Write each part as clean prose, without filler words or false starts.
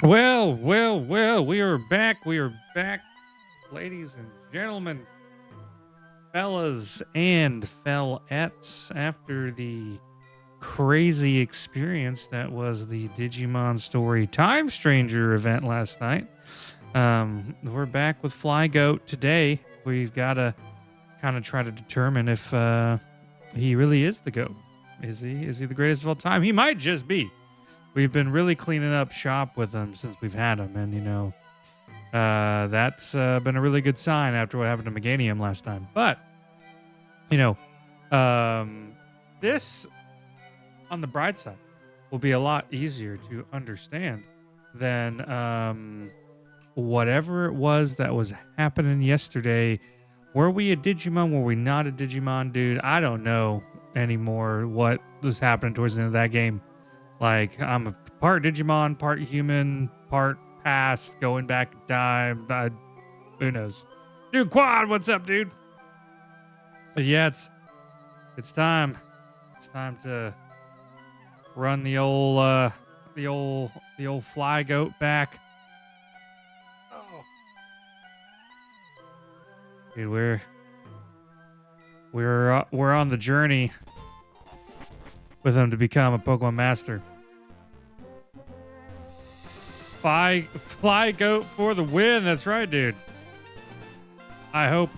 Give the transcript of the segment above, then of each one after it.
Well, we are back. We are back, ladies and gentlemen, fellas and fellettes, after the crazy experience that was the Digimon Story Time Stranger event last night. We're back with FLYGOAT today. We've got to kind of try to determine if he really is the GOAT. Is he the greatest of all time? He might just be. We've been really cleaning up shop with him since we've had him, and that's been a really good sign after what happened to Meganium last time. But this, on the bright side, will be a lot easier to understand than whatever it was that was happening yesterday. Were we a Digimon? Were we not a Digimon, dude? I don't know anymore what was happening towards the end of that game. Like, I'm a part Digimon, part human, part past, going back in time. Who knows? Dude, Quad, what's up, dude? But yeah, it's time. It's time to run the old FLYGOAT back. Oh, dude, we're on the journey with him to become a Pokemon Master. FLYGOAT for the win. That's right, dude. I hope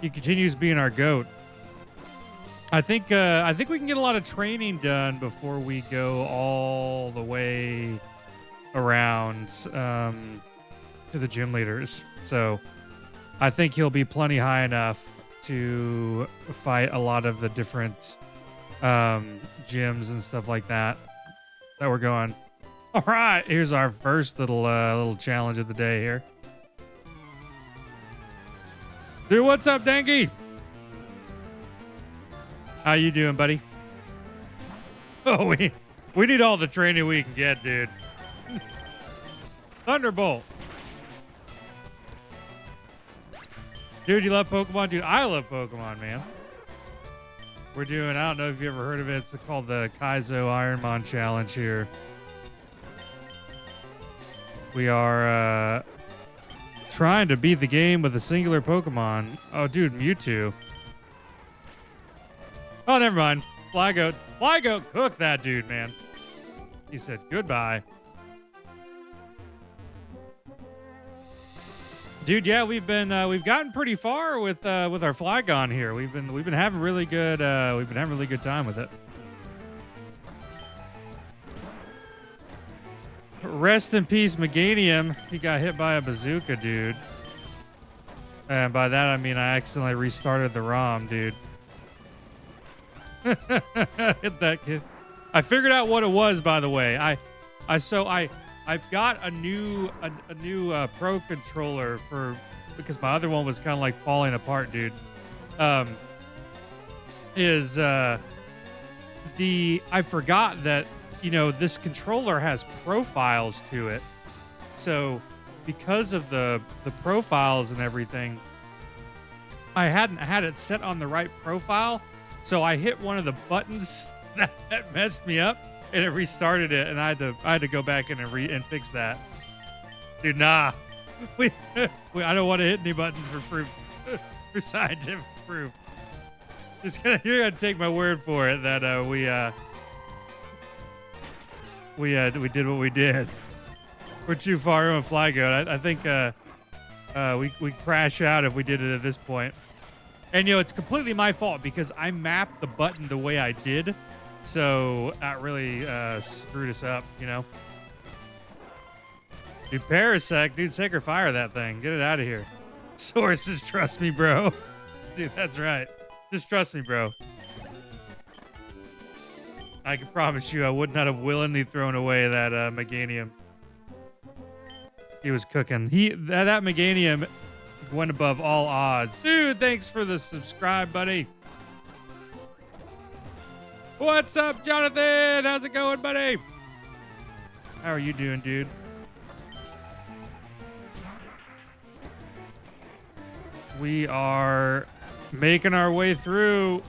he continues being our GOAT. I think we can get a lot of training done before we go all the way around to the gym leaders. So I think he'll be plenty high enough to fight a lot of the different gyms and stuff like that we're going. All right, here's our first little challenge of the day here. Dude, what's up, Dengi? How you doing, buddy? Oh, we need all the training we can get, dude. Thunderbolt. Dude, you love Pokemon? Dude, I love Pokemon, man. We're doing, I don't know if you ever heard of it. It's called the Kaizo Iron Mon challenge here. We are trying to beat the game with a singular Pokemon. Oh, dude, Mewtwo. Oh, never mind. FLYGOAT. FLYGOAT cooked that dude, man. He said goodbye. Dude, yeah, we've gotten pretty far with our Flygon here. We've been having really good time with it. Rest in peace, Meganium. He got hit by a bazooka, dude. And by that I mean I accidentally restarted the ROM, dude. Hit that kid. I figured out what it was, by the way. I've got a new Pro controller because my other one was kind of like falling apart, dude. I forgot that this controller has profiles to it. So because of the profiles and everything, I hadn't had it set on the right profile. So I hit one of the buttons that messed me up, and it restarted it, and I had to go back in and fix that. Dude, nah. I don't want to hit any buttons for proof, for scientific proof. You're gonna take my word for it that we did what we did. We're too far in a FLYGOAT. I think we crash out if we did it at this point. And it's completely my fault because I mapped the button the way I did. So that really screwed us up, Dude, Parasect, dude, Sacred Fire that thing. Get it out of here. Sources, trust me, bro. Dude, that's right. Just trust me, bro. I can promise you I would not have willingly thrown away that Meganium. He was cooking. That Meganium went above all odds. Dude, thanks for the subscribe, buddy. What's up, Jonathan? How's it going, buddy? How are you doing, dude? We are making our way through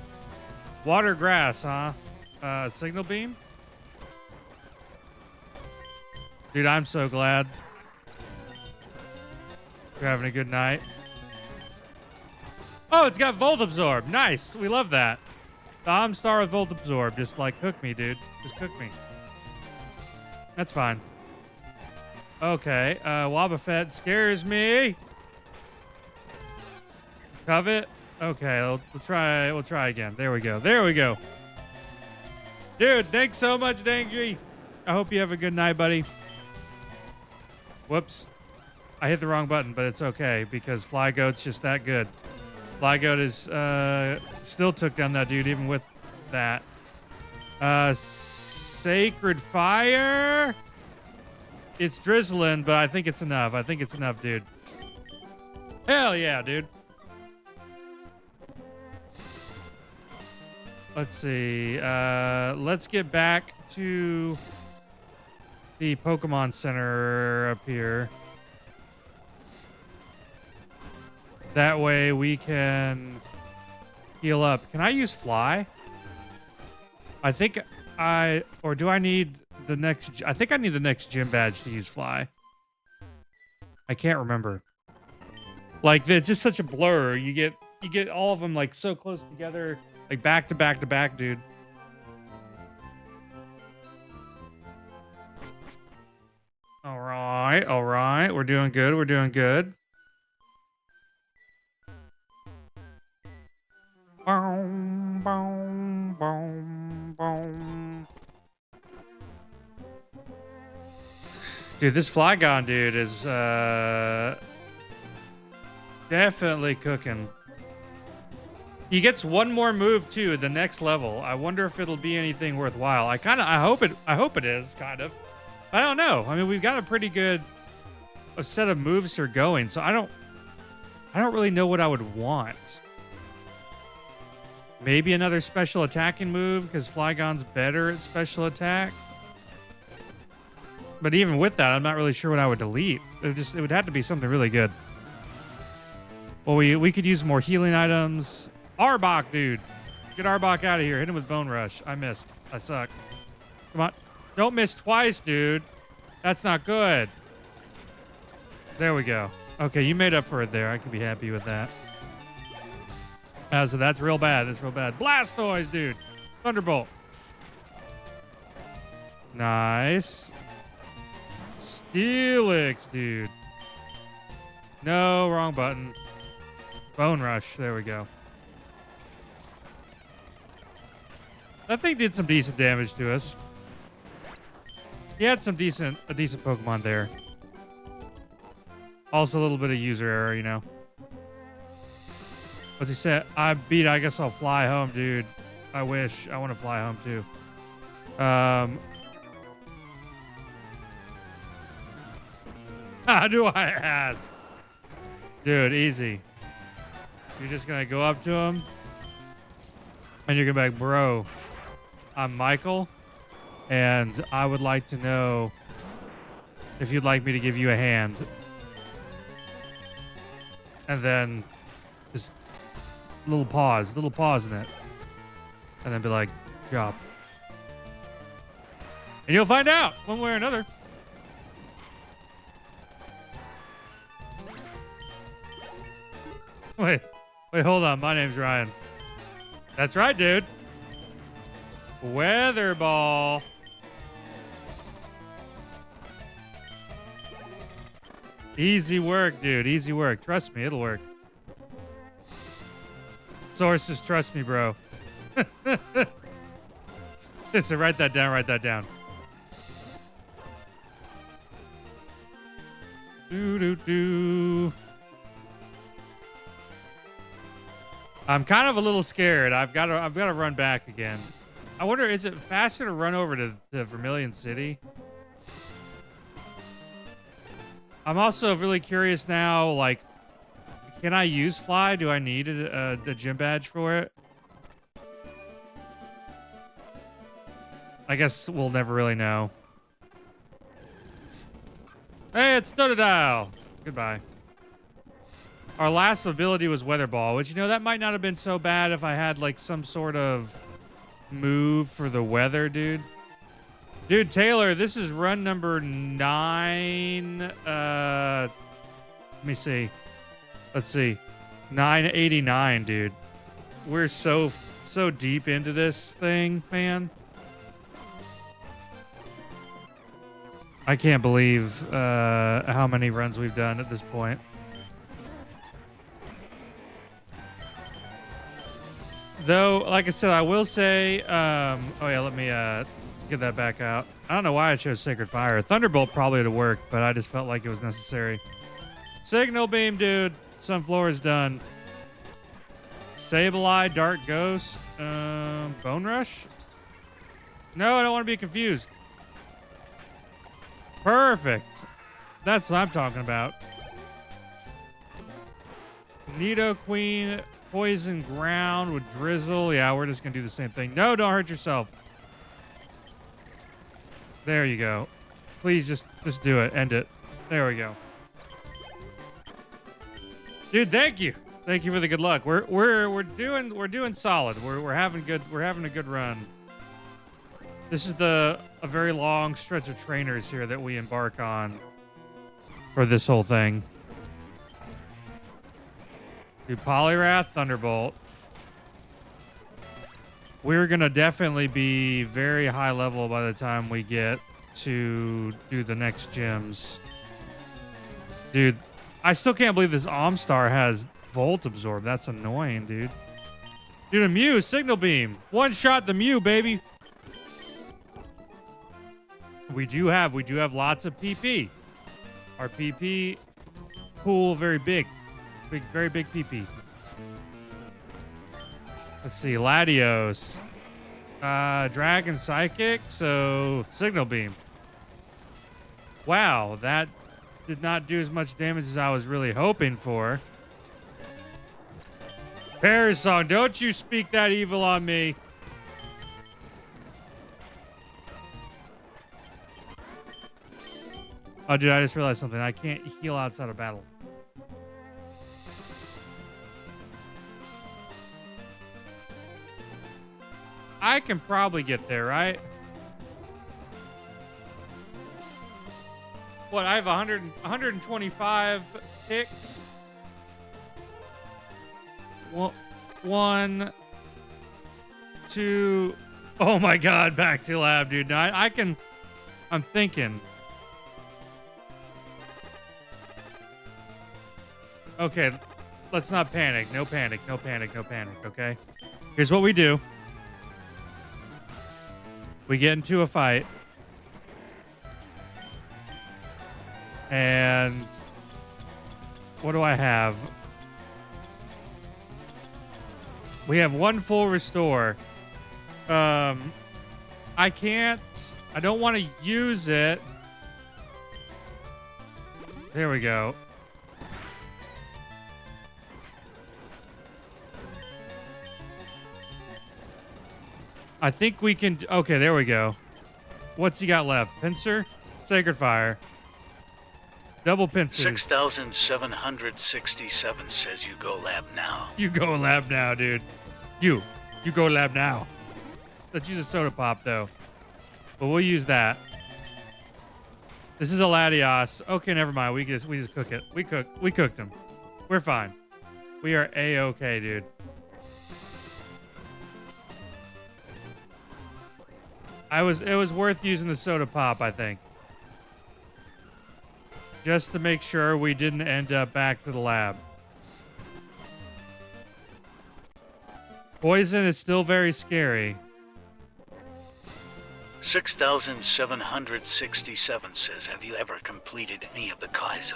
water grass, huh? Signal beam? Dude, I'm so glad you're having a good night. Oh, it's got Volt Absorb. Nice. We love that. I'm Star with Volt Absorb. Just like cook me, dude. Just cook me. That's fine. Okay. Wobbuffet scares me. Covet. Okay, we'll try again. There we go. There we go. Dude, thanks so much, Dangry. I hope you have a good night, buddy. Whoops. I hit the wrong button, but it's okay because FLYGOAT's just that good. FLYGOAT is still took down that dude even with that. Sacred Fire. It's drizzling, but I think it's enough. I think it's enough, dude. Hell yeah, dude. Let's see. Let's get back to the Pokemon Center up here. That way we can heal up. Can I use Fly? I think or do I need the next? I think I need the next gym badge to use Fly. I can't remember. Like, it's just such a blur. You get all of them like so close together, like back to back to back, dude. All right. We're doing good. We're doing good. Boom, boom, boom, boom. Dude, this Flygon dude is definitely cooking. He gets one more move too, the next level. I wonder if it'll be anything worthwhile. I hope it is, kind of. I don't know. I mean, we've got a pretty good set of moves here going, so I don't really know what I would want. Maybe another special attacking move because Flygon's better at special attack. But even with that, I'm not really sure what I would delete. It would have to be something really good. Well, we could use more healing items. Arbok, dude. Get Arbok out of here. Hit him with Bone Rush. I missed. I suck. Come on. Don't miss twice, dude. That's not good. There we go. Okay, you made up for it there. I can be happy with that. So that's real bad. That's real bad. Blastoise, dude. Thunderbolt. Nice. Steelix, dude. No, wrong button. Bone Rush. There we go. That thing did some decent damage to us. He had a decent Pokemon there. Also a little bit of user error, you know. What's he said? I guess I'll fly home, dude. I wish. I want to fly home too. How do I ask? Dude, easy. You're just gonna go up to him and you're gonna be like, bro, I'm Michael, and I would like to know if you'd like me to give you a hand. And then just little pause in it. And then be like, job. And you'll find out one way or another. Wait, hold on. My name's Ryan. That's right, dude. Weather ball. Easy work, dude. Easy work. Trust me, it'll work. Sources, trust me, bro. So write that down. Write that down. Do. I'm kind of a little scared. I've got to run back again. I wonder, is it faster to run over to Vermilion City? I'm also really curious now, like, can I use fly? Do I need a gym badge for it? I guess we'll never really know. Hey, it's Totodile. Goodbye. Our last ability was Weather Ball, which, you know, that might not have been so bad if I had, like, some sort of move for the weather, dude. Dude, Taylor, this is run number 9. Let me see. Let's see. 989, dude. We're so deep into this thing, man. I can't believe how many runs we've done at this point. Though, like I said, I will say, oh yeah, let me get that back out. I don't know why I chose Sacred Fire. Thunderbolt probably would have worked, but I just felt like it was necessary. Signal Beam, dude. Sunflower is done. Sableye, Dark Ghost, Bone Rush? No, I don't want to be confused. Perfect. That's what I'm talking about. Nidoqueen, Poison Ground with Drizzle. Yeah, we're just going to do the same thing. No, don't hurt yourself. There you go. Please just do it. End it. There we go. Dude, thank you. Thank you for the good luck. We're doing solid. We're having a good run. This is a very long stretch of trainers here that we embark on for this whole thing. Dude, Poliwrath, Thunderbolt. We're gonna definitely be very high level by the time we get to do the next gyms. Dude, I still can't believe this Omstar has Volt Absorb. That's annoying, dude. Dude, a Mew, Signal Beam. One shot the Mew, baby. We do have lots of PP. Our PP pool very big. Very big PP. Let's see, Latios. Dragon Psychic, so Signal Beam. Wow, that did not do as much damage as I was really hoping for. Parasong, don't you speak that evil on me. Oh, dude, I just realized something. I can't heal outside of battle. I can probably get there, right? What, I have 125 ticks? One, two. Oh my God, back to lab, dude. Now I can, I'm thinking. Okay, let's not panic. No panic, no panic, no panic, okay? Here's what we do. We get into a fight. And what do I have? We have one full restore. I don't want to use it. There we go. I think we can. Okay, there we go. What's he got left? Pincer? Sacred Fire. Double Pincer. 6,767 says you go lab now. You go lab now, dude. You go lab now. Let's use a soda pop, though. But we'll use that. This is a Latios. Okay, never mind. We just cook it. We cooked him. We're fine. We are A-okay, dude. It was worth using the soda pop, I think. Just to make sure we didn't end up back to the lab. Poison is still very scary. 6,767 says, have you ever completed any of the Kaizo?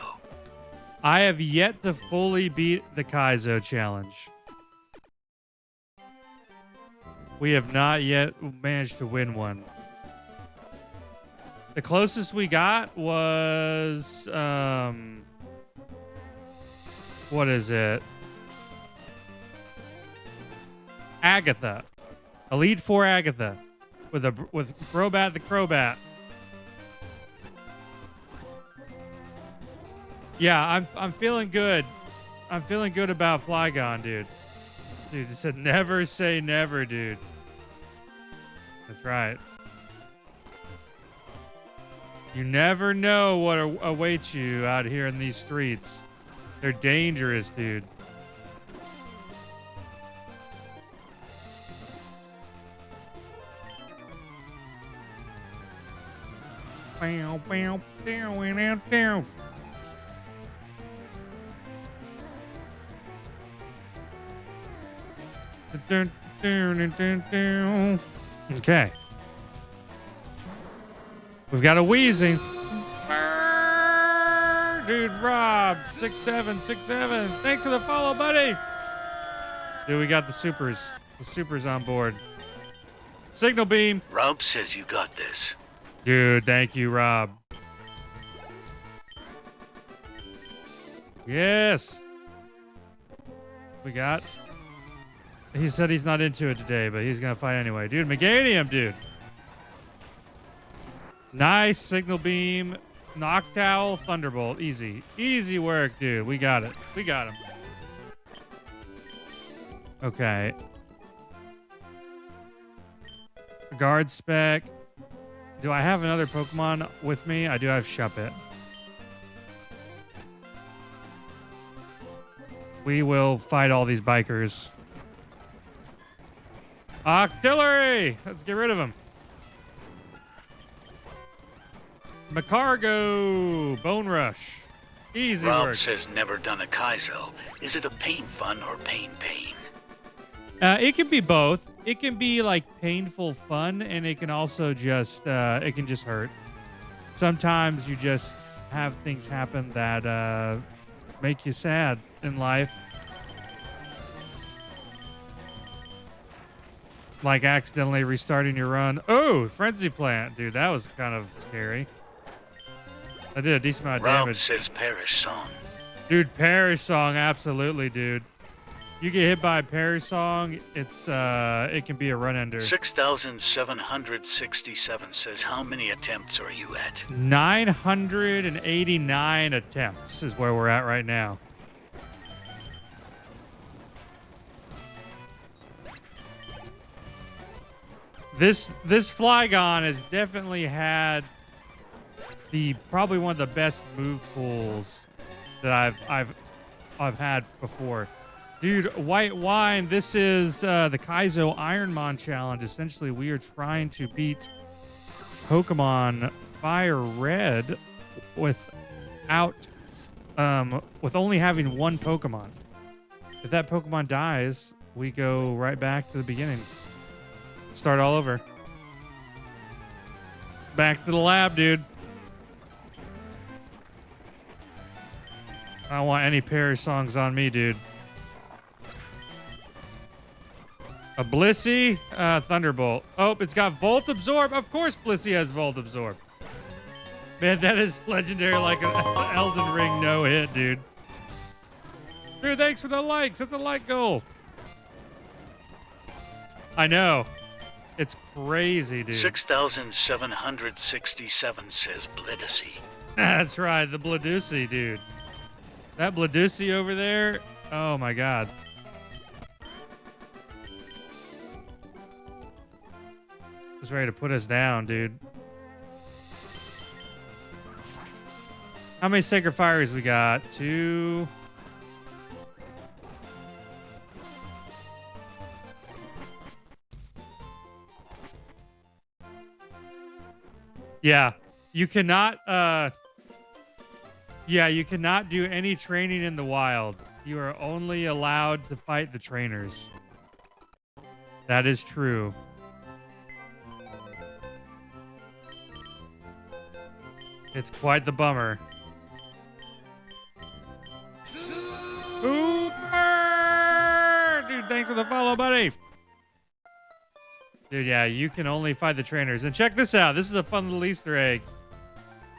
I have yet to fully beat the Kaizo challenge. We have not yet managed to win one. The closest we got was, What is it? Agatha. Elite 4 Agatha. With Crobat the Crobat. Yeah, I'm feeling good. I'm feeling good about Flygon, dude. Dude, it said never say never, dude. That's right. You never know what awaits you out here in these streets. They're dangerous, dude. Bow, bow, down, and out, down. Dun, dun, dun, dun, dun. Okay. We've got a wheezing. Dude, Rob, 6767. Thanks for the follow, buddy. Dude, we got the supers. The supers on board. Signal beam. Rob says you got this. Dude, thank you, Rob. Yes. We got. He said he's not into it today, but he's going to fight anyway. Dude, Meganium, dude. Nice signal beam. Noctowl, Thunderbolt. Easy. Easy work, dude. We got it. We got him. Okay. Guard spec. Do I have another Pokemon with me? I do have Shuppet. We will fight all these bikers. Octillery! Let's get rid of him. Macargo! Bone Rush. Easy Rob work. says never done a Kaizo. Is it a pain fun or pain pain? It can be both. It can be like painful fun, and it can also just it can just hurt. Sometimes you just have things happen that make you sad in life. Like accidentally restarting your run. Oh, Frenzy Plant. Dude, that was kind of scary. I did a decent amount of Rob damage. says Perish Song. Dude, Perish Song, absolutely, dude. You get hit by a Perish Song, it's it can be a run ender. 6,767 says how many attempts are you at? 989 attempts is where we're at right now. This Flygon has definitely had probably one of the best move pools that I've had before. Dude, White Wine, this is the Kaizo Iron Mon challenge. Essentially, we are trying to beat Pokemon Fire Red without with only having one Pokemon. If that Pokemon dies, we go right back to the beginning. Start all over. Back to the lab, dude. I don't want any Perish Songs on me, dude. A Blissey, Thunderbolt. Oh, it's got Volt Absorb. Of course Blissey has Volt Absorb. Man, that is legendary like an Elden Ring no-hit, dude. Dude, thanks for the likes. That's a like goal. I know. It's crazy, dude. 6,767 says Blidusy. That's right, the Bladusi, dude. That Bladusi over there, oh my god. He's ready to put us down, dude. How many Sacred Fires we got? 2. Yeah, you cannot you cannot do any training in the wild. You are only allowed to fight the trainers. That is true. It's quite the bummer. Uber! Dude, thanks for the follow, buddy. Dude, yeah, you can only fight the trainers. And check this out. This is a fun little Easter egg.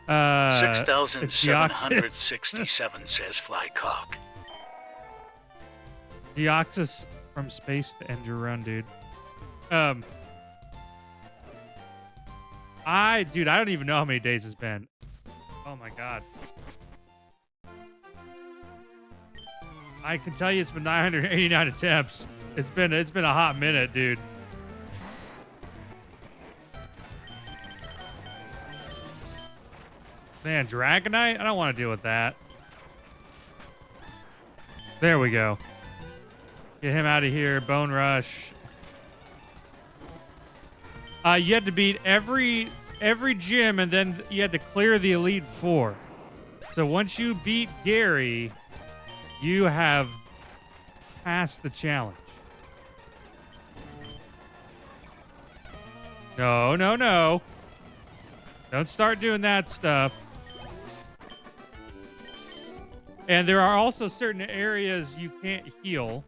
6,767 says Flycock. Deoxys from space to end your run, dude. I don't even know how many days it's been. Oh my god. I can tell you it's been 989 attempts. It's been a hot minute, dude. Man, Dragonite? I don't want to deal with that. There we go. Get him out of here. Bone Rush. You had to beat every gym, and then you had to clear the Elite Four. So once you beat Gary, you have passed the challenge. No, no, no. Don't start doing that stuff. And there are also certain areas you can't heal.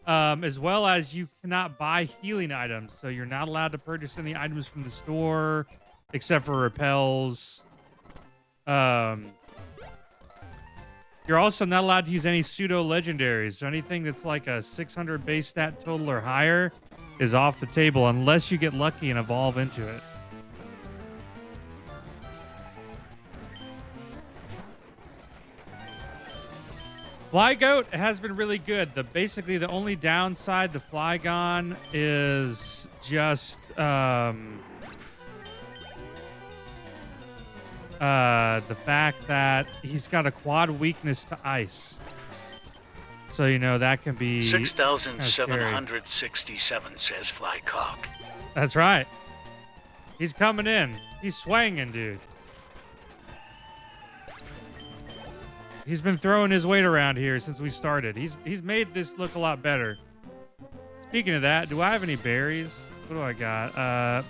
As well as you cannot buy healing items. So you're not allowed to purchase any items from the store except for repels. You're also not allowed to use any pseudo legendaries. So anything that's like a 600 base stat total or higher is off the table unless you get lucky and evolve into it. FLYGOAT has been really good. Basically the only downside to Flygon is just the fact that he's got a quad weakness to ice. So you know that can be 6,767 says Flycock. That's right. He's coming in. He's swanging, dude. He's been throwing his weight around here since we started. He's made this look a lot better. Speaking of that, do I have any berries? What do I got?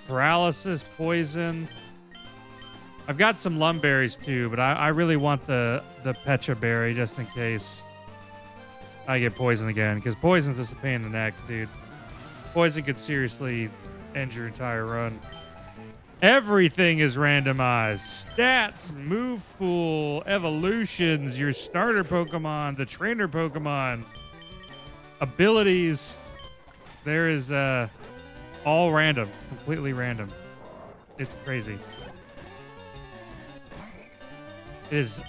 Paralysis, poison. I've got some lumberries too, but I really want the Pecha berry just in case I get poisoned again, because poison's just a pain in the neck, dude. Poison could seriously end your entire run. Everything is randomized. Stats, move pool, evolutions, your starter Pokemon, the trainer Pokemon, abilities. There is all random, completely random. It's crazy. It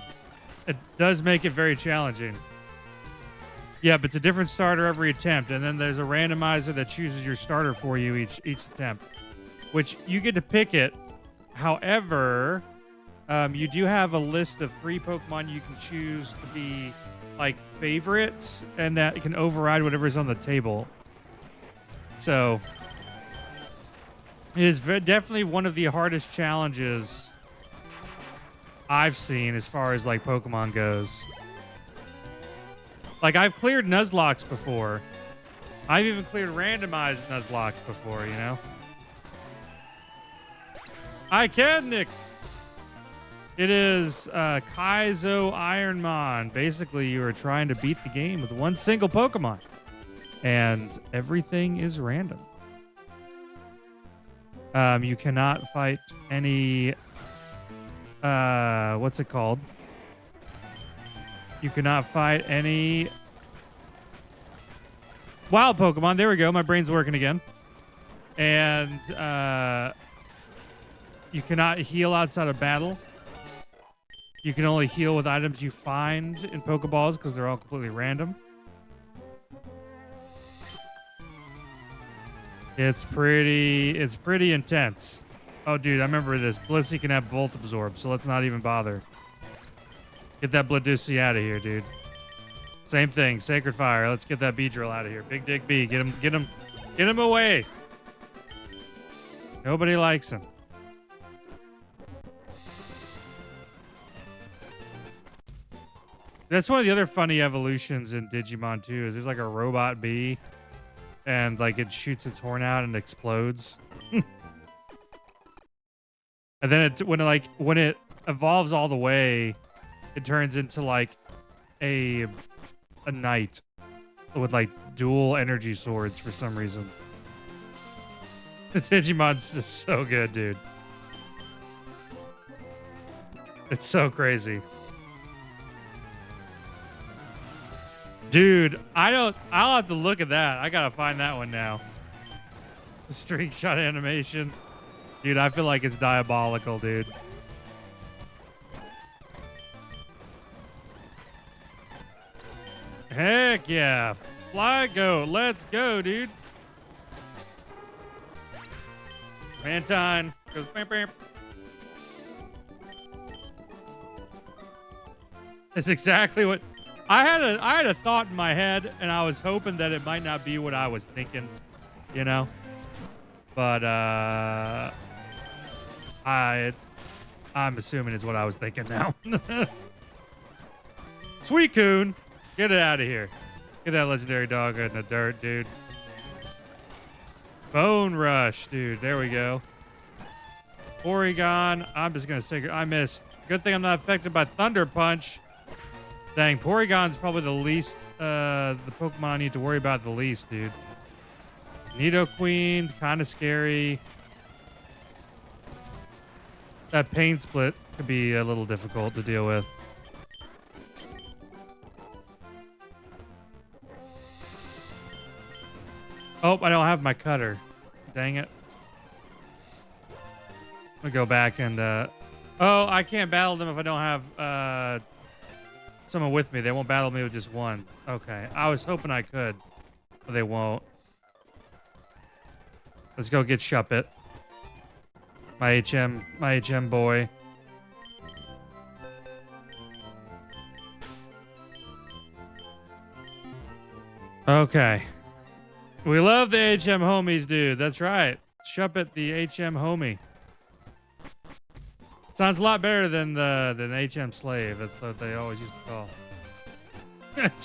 does make it very challenging. Yeah, but it's a different starter every attempt, and then there's a randomizer that chooses your starter for you each attempt, which you get to pick it. However, you do have a list of 3 Pokemon you can choose to be like favorites, and that can override whatever's on the table. So it is definitely one of the hardest challenges I've seen as far as like Pokemon goes. Like, I've cleared Nuzlocke before. I've even cleared randomized Nuzlocke before, you know? I can, Nick. It is Kaizo Iron Mon. Basically, you are trying to beat the game with one single Pokemon. And everything is random. You cannot fight any... what's it called? You cannot fight any wild Pokemon. There we go. My brain's working again. And you cannot heal outside of battle. You can only heal with items you find in Pokeballs because they're all completely random. It's pretty intense. Oh, dude, I remember this. Blissey can have Volt Absorb, so let's not even bother. Get that Blissey out of here, dude. Same thing. Sacred Fire. Let's get that Beedrill out of here. Big Dick B. Get him away. Nobody likes him. That's one of the other funny evolutions in Digimon too. Is there's like a robot bee, and like it shoots its horn out and explodes. And then when it evolves all the way, it turns into like a knight with like dual energy swords for some reason. The Digimon's just so good, dude. It's so crazy. Dude, I'll have to look at that. I gotta find that one now. The string shot animation. Dude, I feel like it's diabolical, dude. Heck yeah. FLYGOAT. Let's go, dude. Mantine goes bam, bam. That's exactly what I had a thought in my head, and I was hoping that it might not be what I was thinking, you know? But I'm assuming it's what I was thinking now. Sweet Coon, get it out of here. Get that legendary dog in the dirt, dude. Bone Rush, dude. There we go. Porygon. I'm just gonna say I missed. Good thing I'm not affected by Thunder Punch. Dang, Porygon's probably the least, the Pokemon I need to worry about the least, dude. Nidoqueen, kind of scary. That Pain Split could be a little difficult to deal with. Oh, I don't have my cutter. Dang it. I'm gonna go back and, oh, I can't battle them if I don't have, someone with me. They won't battle me with just one. Okay. I was hoping I could, but they won't. Let's go get Shuppet. My HM boy. Okay. We love the HM homies, dude. That's right. Shuppet, the HM homie. Sounds a lot better than HM slave. That's what they always used to call.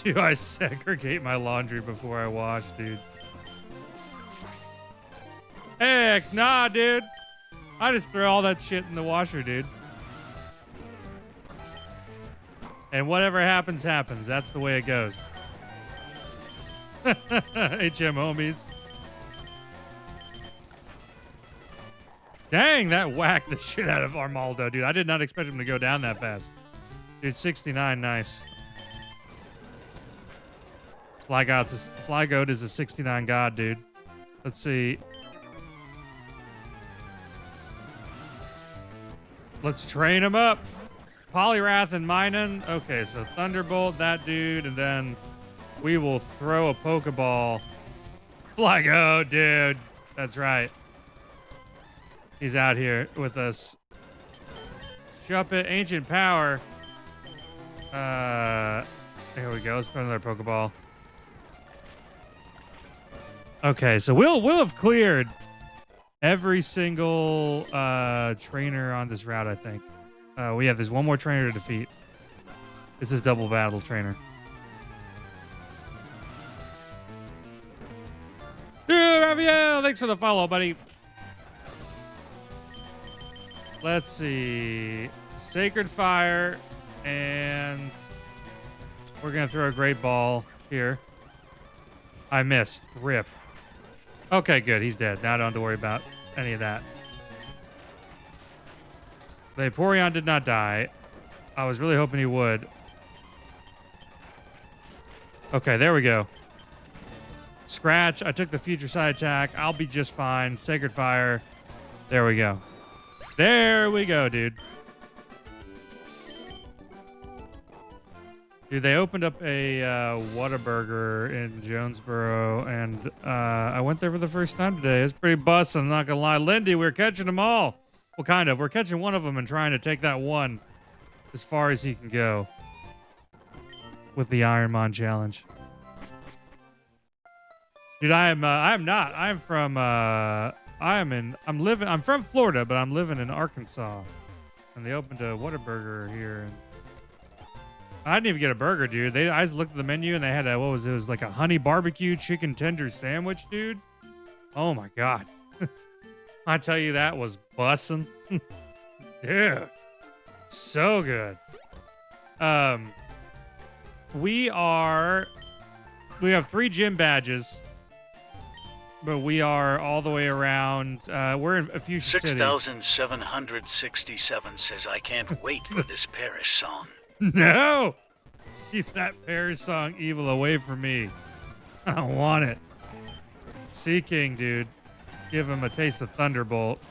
Do I segregate my laundry before I wash, dude? Heck, nah, dude. I just throw all that shit in the washer, dude. And whatever happens, happens. That's the way it goes. HM homies. Dang, that whacked the shit out of Armaldo, dude. I did not expect him to go down that fast. Dude, 69, nice. FLYGOAT is a 69 god, dude. Let's see. Let's train him up. Poliwrath and Minun. Okay, so Thunderbolt, that dude, and then we will throw a Pokeball. FLYGOAT, dude. That's right. He's out here with us. Shuppet, Ancient Power. There we go. Let's throw another Pokeball. Okay, so we'll have cleared every single trainer on this route, I think. There's one more trainer to defeat. This is double battle trainer. Dude, Raphael, thanks for the follow, buddy. Let's see. Sacred Fire, and we're going to throw a Great Ball here. I missed. Rip. Okay, good. He's dead. Now I don't have to worry about any of that. Vaporeon did not die. I was really hoping he would. Okay, there we go. Scratch. I took the future side attack. I'll be just fine. Sacred Fire. There we go. There we go, dude. Dude, they opened up a Whataburger in Jonesboro, and I went there for the first time today. It's pretty bussin', I'm not gonna lie. Lindy, we're catching them all. Well, kind of. We're catching one of them and trying to take that one as far as he can go with the Iron Mon challenge. Dude, I'm not. I'm from I'm from Florida, but I'm living in Arkansas. And they opened a Whataburger here, and I didn't even get a burger, dude. I just looked at the menu and they had it was like a honey barbecue chicken tender sandwich, dude. Oh my god. I tell you, that was bussin'. Dude. So good. We have 3 gym badges, but we are all the way around. We're in Fuchsia City. 6,767 says I can't wait for this Paris song. No! Keep that Paris song evil away from me. I don't want it. Sea King, dude. Give him a taste of Thunderbolt.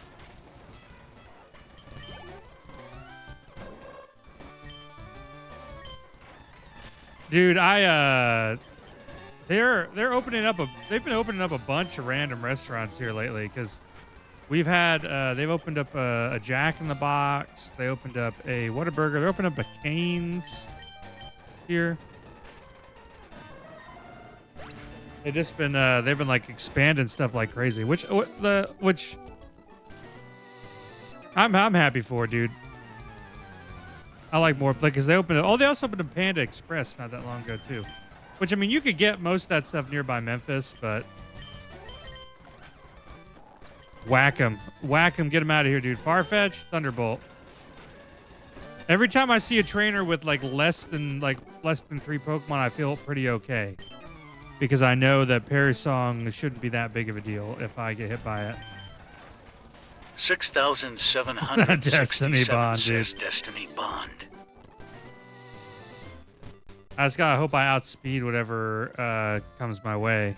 Dude, they're opening up they've been opening up a bunch of random restaurants here lately because we've had they've opened up a Jack in the Box, they opened up a Whataburger, they opened up a Cane's here. They've just been they've been like expanding stuff like crazy, which I'm happy for, dude. I like more because they opened. Oh, they also opened a Panda Express not that long ago too. Which I mean, you could get most of that stuff nearby Memphis, but whack 'em, get 'em out of here, dude. Farfetch, Thunderbolt. Every time I see a trainer with like less than 3 Pokemon, I feel pretty okay because I know that Parry Song shouldn't be that big of a deal if I get hit by it. 6,767 Destiny Bond, says dude. Destiny Bond. I just gotta hope I outspeed whatever comes my way.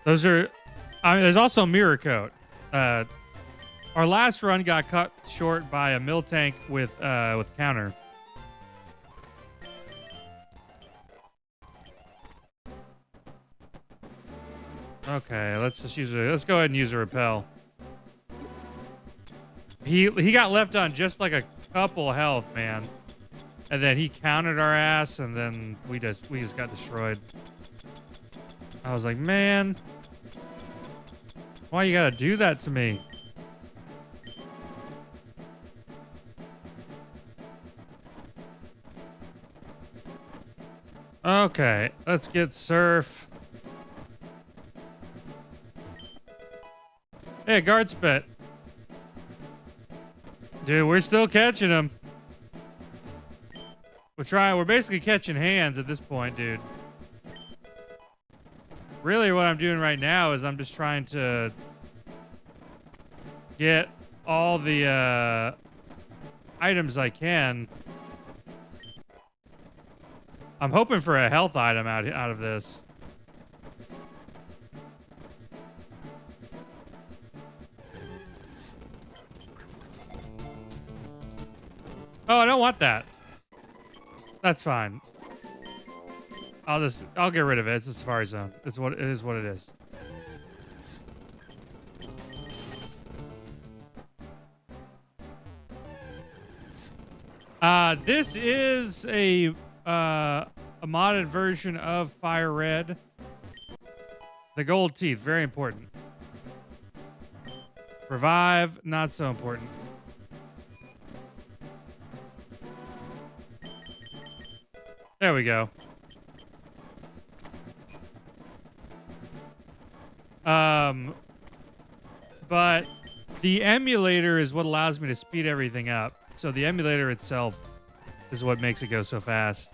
Those are. I mean, there's also Mirror Coat. Our last run got cut short by a Miltank with counter. Okay, let's go ahead and use a repel. He got left on just like a couple health, man. And then he countered our ass and then we just got destroyed. I was like, man, why you gotta do that to me? Okay, let's get Surf. Hey, guard spit. Dude, we're still catching them. We're basically catching hands at this point, dude. Really what I'm doing right now is I'm just trying to get all the items I can. I'm hoping for a health item out of this. Oh, I don't want that. That's fine. I'll get rid of it. It's a Safari Zone. It is what it is. This is a modded version of Fire Red. The gold teeth, very important. Revive, not so important. There we go. But the emulator is what allows me to speed everything up. So the emulator itself is what makes it go so fast.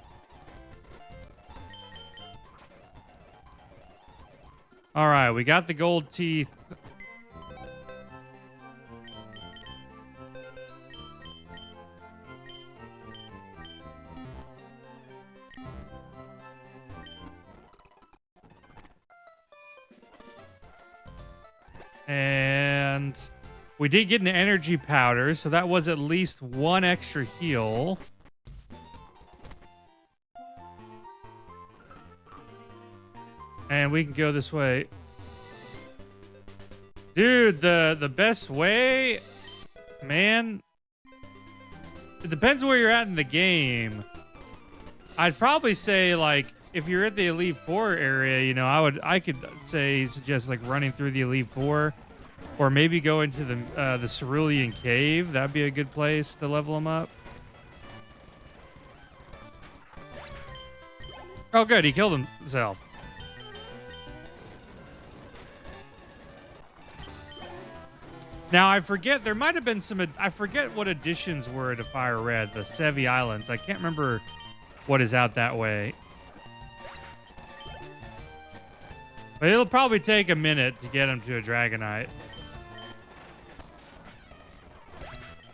All right, we got the gold teeth. And we did get an energy powder, so that was at least one extra heal. And we can go this way. Dude, the best way, man, it depends where you're at in the game. I'd probably say, like, if you're at the Elite Four area, you know, I could suggest like running through the Elite Four, or maybe go into the Cerulean Cave. That'd be a good place to level them up. Oh, good, he killed himself. Now I forget there might have been I forget what additions were to Fire Red, the Sevi Islands. I can't remember what is out that way. But it'll probably take a minute to get him to a Dragonite.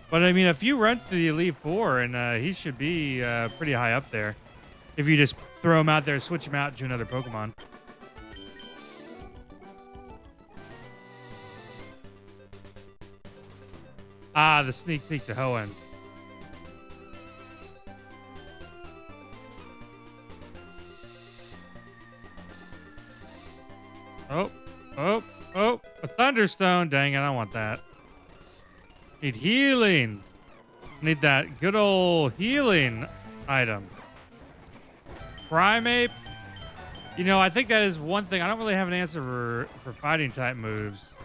But I mean, a few runs to the Elite Four, and he should be pretty high up there. If you just throw him out there, switch him out to another Pokemon. Ah, the sneak peek to Hoenn. Oh, a Thunderstone. Dang it, I don't want that. Need healing. Need that good old healing item. Primeape. You know, I think that is one thing. I don't really have an answer for fighting type moves.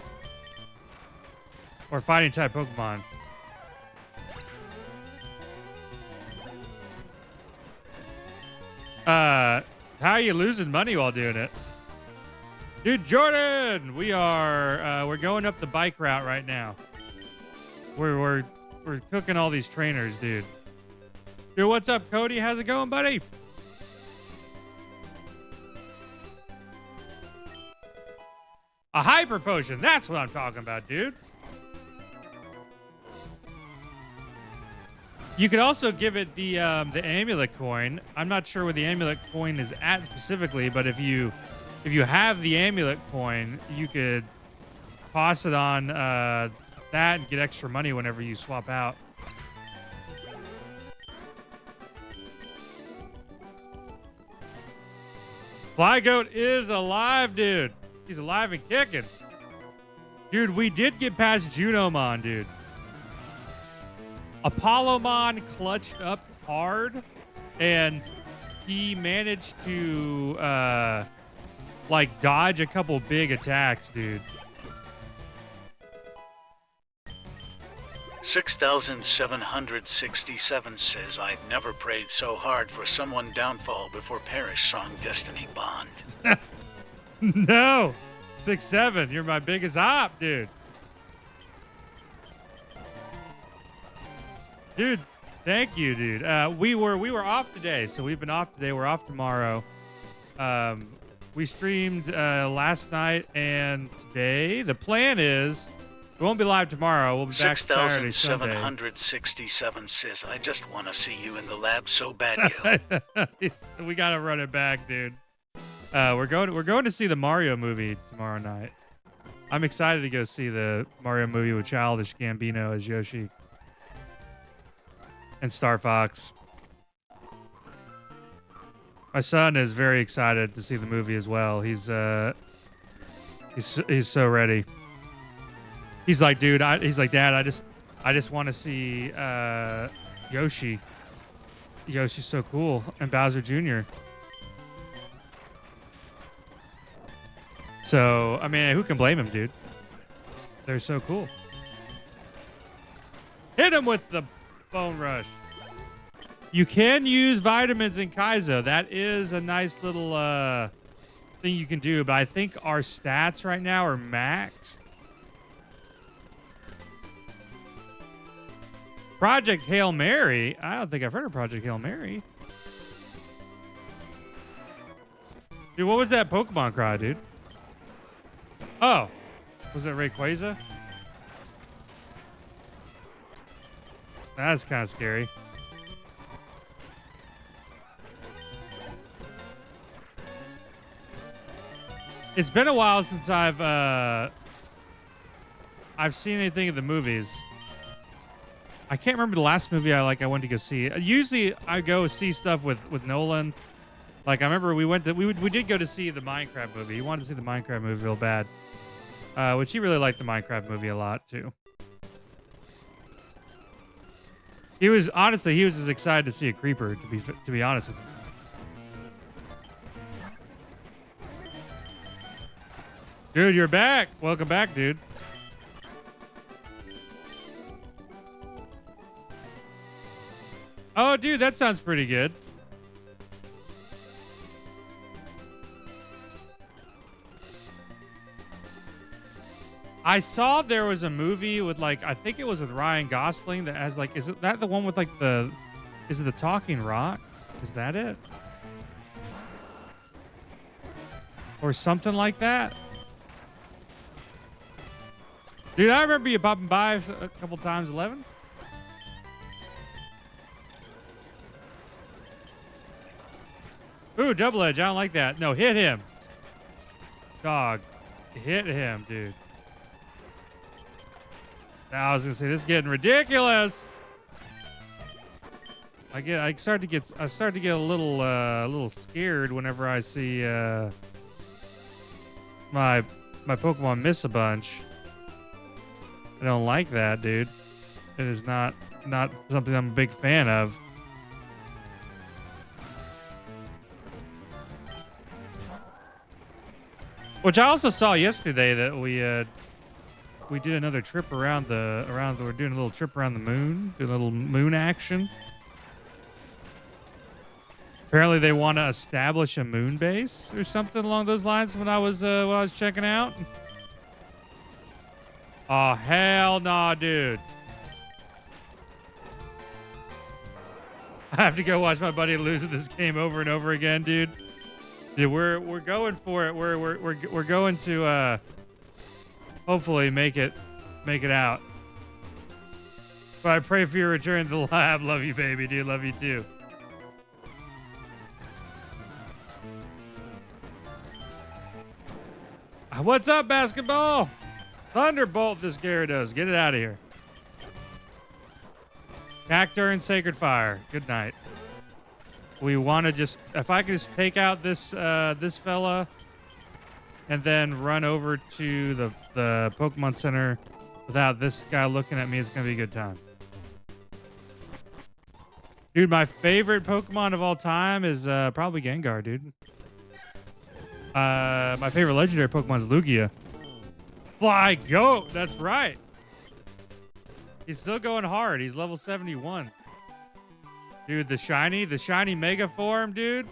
Or fighting type Pokemon. How are you losing money while doing it? Dude, Jordan, we're going up the bike route right now. We're cooking all these trainers, dude. Dude, what's up, Cody? How's it going, buddy? A hyper potion. That's what I'm talking about, dude. You could also give it the amulet coin. I'm not sure where the amulet coin is at specifically, but if you have the amulet coin, you could toss it on that and get extra money whenever you swap out. FLYGOAT is alive, dude. He's alive and kicking. Dude, we did get past Junomon, dude. Apollomon clutched up hard, and he managed to like dodge a couple big attacks, dude. 6,767 says, I've never prayed so hard for someone downfall before perish song Destiny Bond. No. 6-7. You're my biggest op, dude. Dude, thank you, dude. We were off today, so we've been off today. We're off tomorrow. We streamed last night and today. The plan is we won't be live tomorrow. We'll be back Saturday, Sunday. 6,767 says, I just want to see you in the lab so bad, yo. We gotta run it back, dude. We're going to see the Mario movie tomorrow night. I'm excited to go see the Mario movie with Childish Gambino as Yoshi and Star Fox. My son is very excited to see the movie as well. He's so ready. He's like, dude, he's like, Dad, I just want to see Yoshi. Yoshi's so cool, and Bowser Jr. So, I mean, who can blame him, dude? They're so cool. Hit him with the Bone Rush. You can use vitamins in Kaizo. That is a nice little thing you can do, but I think our stats right now are maxed. Project Hail Mary? I don't think I've heard of Project Hail Mary. Dude, what was that Pokemon cry, dude? Oh, was it Rayquaza? That's kind of scary. It's been a while since I've seen anything of the movies. I can't remember the last movie I went to go see. Usually I go see stuff with Nolan. Like I remember we did go to see the Minecraft movie. He wanted to see the Minecraft movie real bad. Which he really liked the Minecraft movie a lot too. He was as excited to see a creeper to be honest with you. Dude, you're back. Welcome back, dude. Oh, dude, that sounds pretty good. I saw there was a movie with I think it was with Ryan Gosling that has is it that the one with is it the Talking Rock? Is that it? Or something like that? Dude, I remember you popping by a couple times, 11. Ooh, double edge. I don't like that. No, hit him. Dog. Hit him, dude. Now, I was gonna say this is getting ridiculous. I start to get a little scared whenever I see my Pokemon miss a bunch. I don't like that, dude. It is not something I'm a big fan of. Which I also saw yesterday that we did another trip around we're doing a little trip around the moon, doing a little moon action. Apparently they want to establish a moon base or something along those lines when I was checking out. Oh hell nah, dude. I have to go watch my buddy lose at this game over and over again, dude. Dude, we're going for it. We're going to hopefully make it out. But I pray for your return to the lab. Love you, baby, dude. Love you too. What's up, basketball? Thunderbolt this Gyarados. Get it out of here. Cacturne and Sacred Fire. Good night. We want to just, if I could just take out this this fella and then run over to the Pokemon Center without this guy looking at me, it's going to be a good time. Dude, my favorite Pokemon of all time is probably Gengar, dude. My favorite legendary Pokemon is Lugia. FLYGOAT, that's right. He's still going hard. He's level 71. Dude, the shiny mega form, dude.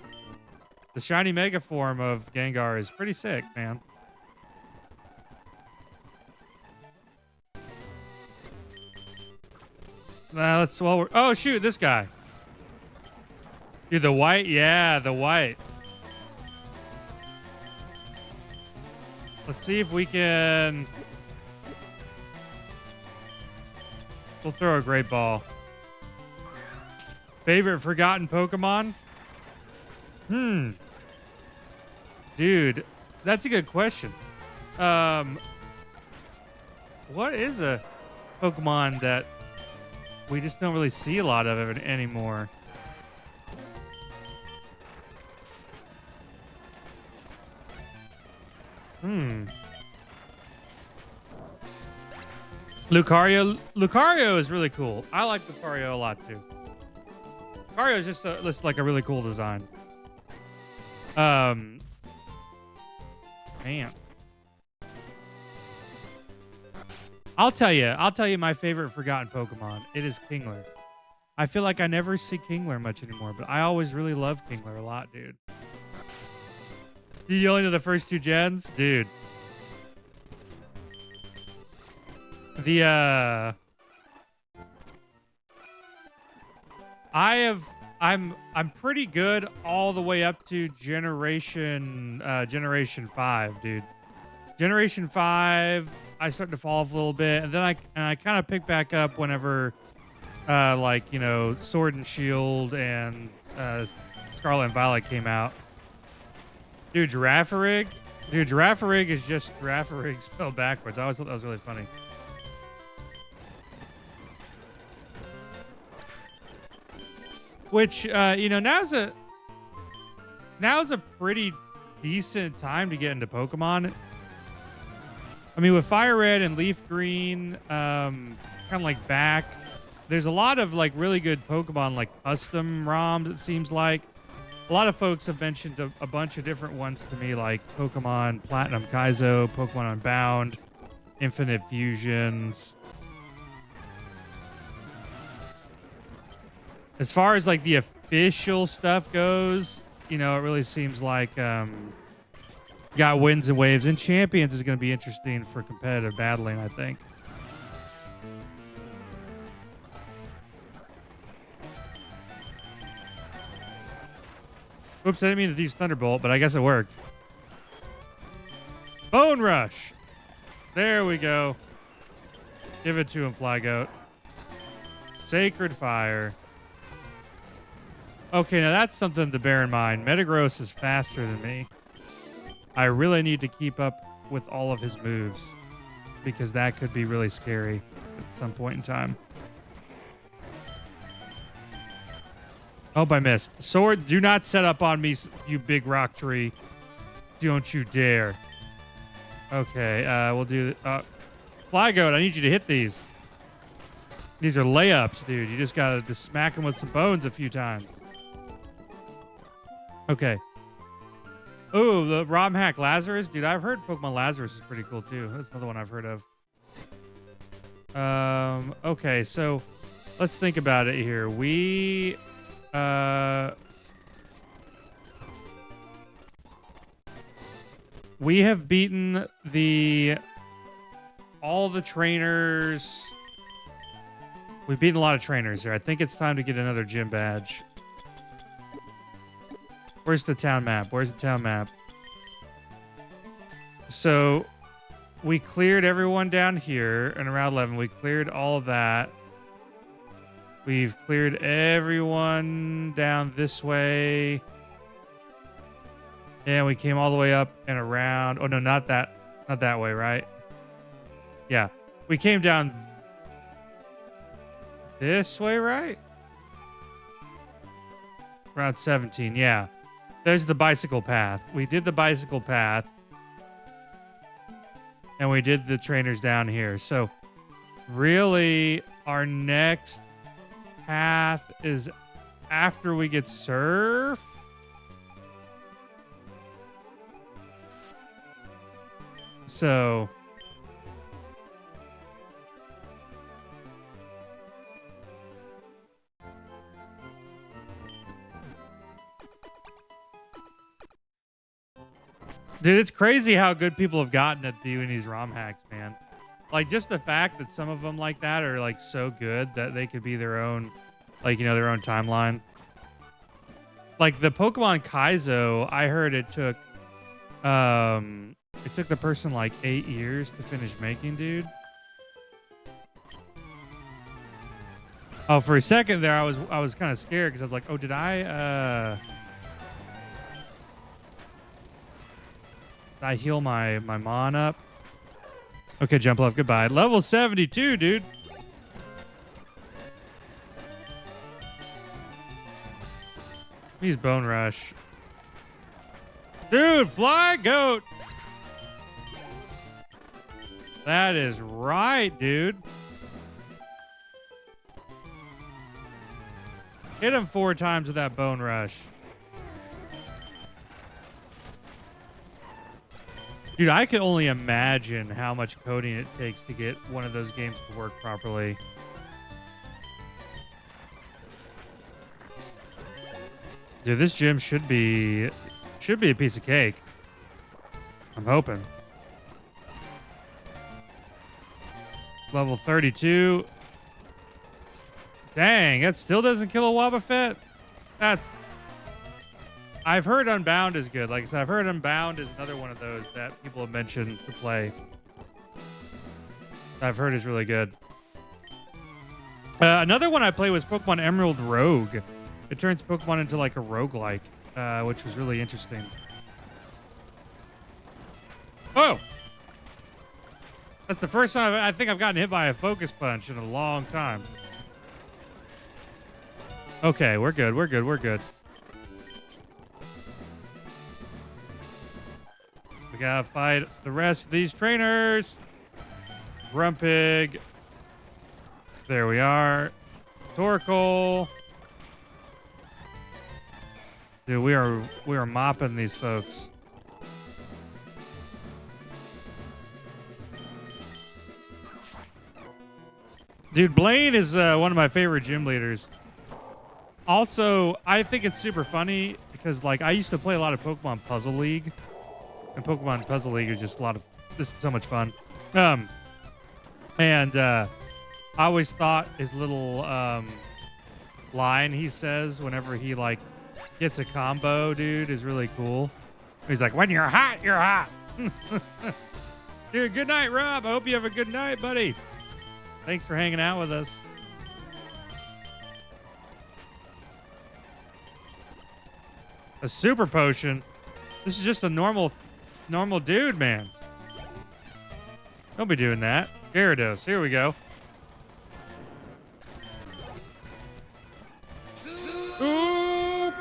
The shiny mega form of Gengar is pretty sick, man. Oh shoot, this guy. Dude, the white, yeah, the white. Let's see if we can. We'll throw a great ball. Favorite forgotten Pokemon? Dude, that's a good question. What is a Pokemon that we just don't really see a lot of it anymore? Lucario is really cool. I like Lucario a lot too. Lucario is just like a really cool design. Man. I'll tell you my favorite forgotten Pokemon. It is Kingler. I feel like I never see Kingler much anymore, but I always really loved Kingler a lot, dude. You only know the first two gens? Dude. I'm pretty good all the way up to generation 5, dude. Generation 5, I start to fall off a little bit, and then I kind of pick back up whenever like, you know, Sword and Shield and Scarlet and Violet came out. Dude, Girafarig. Dude, Girafarig is just Girafarig spelled backwards. I always thought that was really funny. Which, you know, now's a pretty decent time to get into Pokemon. I mean, with Fire Red and Leaf Green, kind of like back, there's a lot of like really good Pokemon, like custom ROMs, it seems like. A lot of folks have mentioned a bunch of different ones to me, like Pokemon Platinum Kaizo, Pokemon Unbound, Infinite Fusions. As far as like the official stuff goes, you know, it really seems like got wins and waves, and Champions is going to be interesting for competitive battling, I think. Oops, I didn't mean to use Thunderbolt, but I guess it worked. Bone Rush. There we go. Give it to him, FLYGOAT. Sacred Fire. Okay, now that's something to bear in mind. Metagross is faster than me. I really need to keep up with all of his moves because that could be really scary at some point in time. Oh, I missed. Sword, do not set up on me, you big rock tree. Don't you dare. Okay, we'll do... FLYGOAT, I need you to hit these. These are layups, dude. You just gotta just smack them with some bones a few times. Okay. Oh, the ROM hack Lazarus. Dude, I've heard Pokemon Lazarus is pretty cool, too. That's another one I've heard of. Okay, so let's think about it here. We have beaten all the trainers. We've beaten a lot of trainers here. I think it's time to get another gym badge. Where's the town map? Where's the town map? So we cleared everyone down here in Route 11. We cleared all of that. We've cleared everyone down this way. And we came all the way up and around. Oh, no, not that way, right? Yeah. We came down this way, right? Route 17, yeah. There's the bicycle path. We did the bicycle path. And we did the trainers down here. So, really, our next path is after we get Surf. So... Dude, it's crazy how good people have gotten at doing these ROM hacks, man. Like, just the fact that some of them like that are, like, so good that they could be their own, like, you know, their own timeline. Like, the Pokemon Kaizo, I heard it took the person, like, 8 years to finish making, dude. Oh, for a second there, I was kind of scared because I was like, oh, did I heal my Mon up? Okay, jump left. Goodbye. Level 72, dude. He's Bone Rush. Dude, FLYGOAT. That is right, dude. Hit him 4 times with that Bone Rush. Dude, I can only imagine how much coding it takes to get one of those games to work properly. Dude, this gym should be a piece of cake. I'm hoping. Level 32. Dang, that still doesn't kill a Wobbuffet? I've heard Unbound is good. Like I said, I've heard Unbound is another one of those that people have mentioned to play. I've heard is really good. Another one I played was Pokemon Emerald Rogue. It turns Pokemon into like a roguelike, which was really interesting. Oh! That's the first time I think I've gotten hit by a focus punch in a long time. Okay, we're good. We're good. We're good. We gotta fight the rest of these trainers. Grumpig. There we are. Torkoal. Dude, we are mopping these folks. Dude, Blaine is one of my favorite gym leaders. Also, I think it's super funny because, like, I used to play a lot of Pokemon Puzzle League, and Pokemon Puzzle League is just so much fun. I always thought his little line he says whenever he like gets a combo, dude, is really cool. He's like, "When you're hot, you're hot." Dude, good night, Rob. I hope you have a good night, buddy. Thanks for hanging out with us. A super potion? This is just a normal dude, man. Don't be doing that. Gyarados, here we go. Super!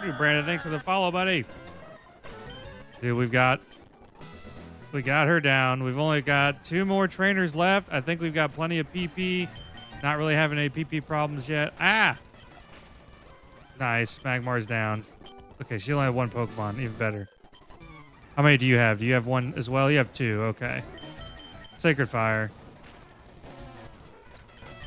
Dude, Brandon, thanks for the follow, buddy. Dude, we got her down. We've only got 2 more trainers left. I think we've got plenty of PP. Not really having any PP problems yet. Ah! Nice. Magmar's down. Okay, she only had 1 Pokemon. Even better. How many do you have? Do you have 1 as well? You have 2. Okay. Sacred Fire.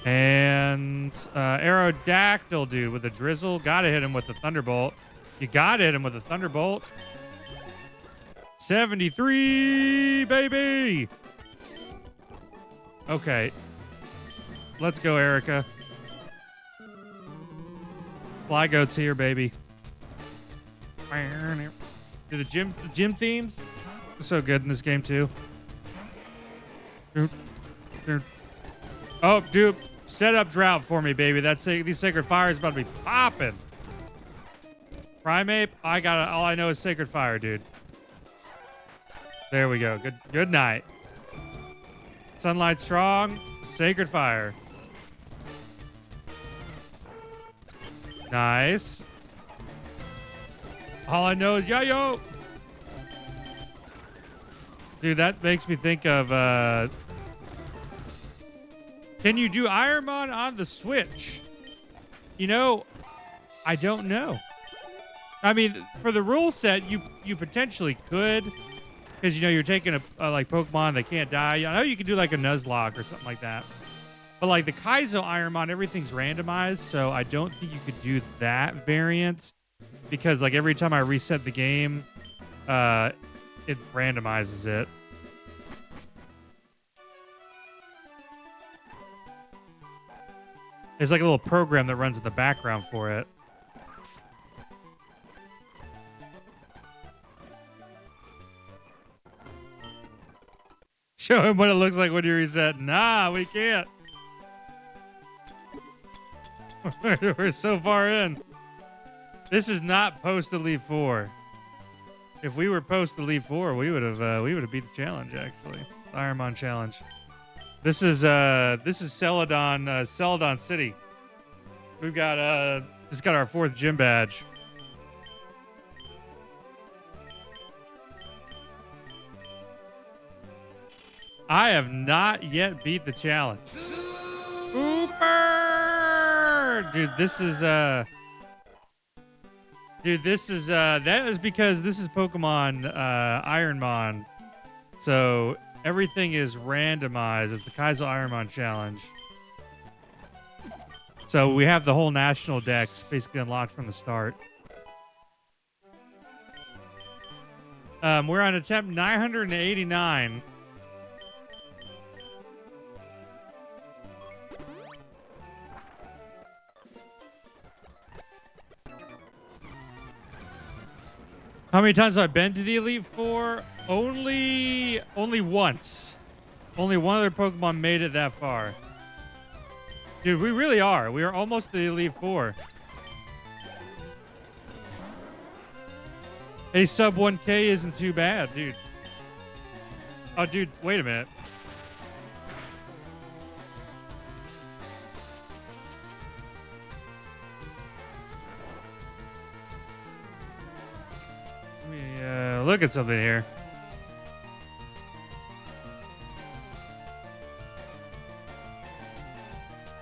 And Aerodactyl, dude, with a Drizzle. Gotta hit him with the Thunderbolt. You gotta hit him with a Thunderbolt. 73, baby! Okay. Let's go, Erica. FLYGOAT's here, baby. Do the gym themes are so good in this game too. Oh, dude, set up drought for me, baby. These Sacred Fires about to be popping. Primeape, all I know is Sacred Fire, dude. There we go. Good night. Sunlight Strong, Sacred Fire. Nice. All I know is Yayo. Dude, that makes me think of can you do Iron Mon on the Switch? You know, I don't know. I mean, for the rule set, you potentially could, because you know you're taking a like Pokemon that can't die. I know you can do like a Nuzlocke or something like that. But like the Kaizo Iron Mon, everything's randomized, so I don't think you could do that variant, because like every time I reset the game, it randomizes it. There's like a little program that runs in the background for it. Show him what it looks like when you reset. Nah, we can't. We're so far in. This is not post Elite 4. If we were post Elite 4, we would have beat the challenge, actually. The Iron Mon challenge. This is Celadon City. We've got just got our 4th gym badge. I have not yet beat the challenge. Super! Dude, this is that is because this is Pokemon Iron Mon. So everything is randomized. It's the Kaizo Iron Mon challenge. So we have the whole national dex basically unlocked from the start. We're on attempt 989. How many times have I been to the Elite Four? Only once. Only one other Pokemon made it that far. Dude, we really are. We are almost the Elite Four. A sub 1K isn't too bad, dude. Oh, dude, wait a minute. Let me look at something here.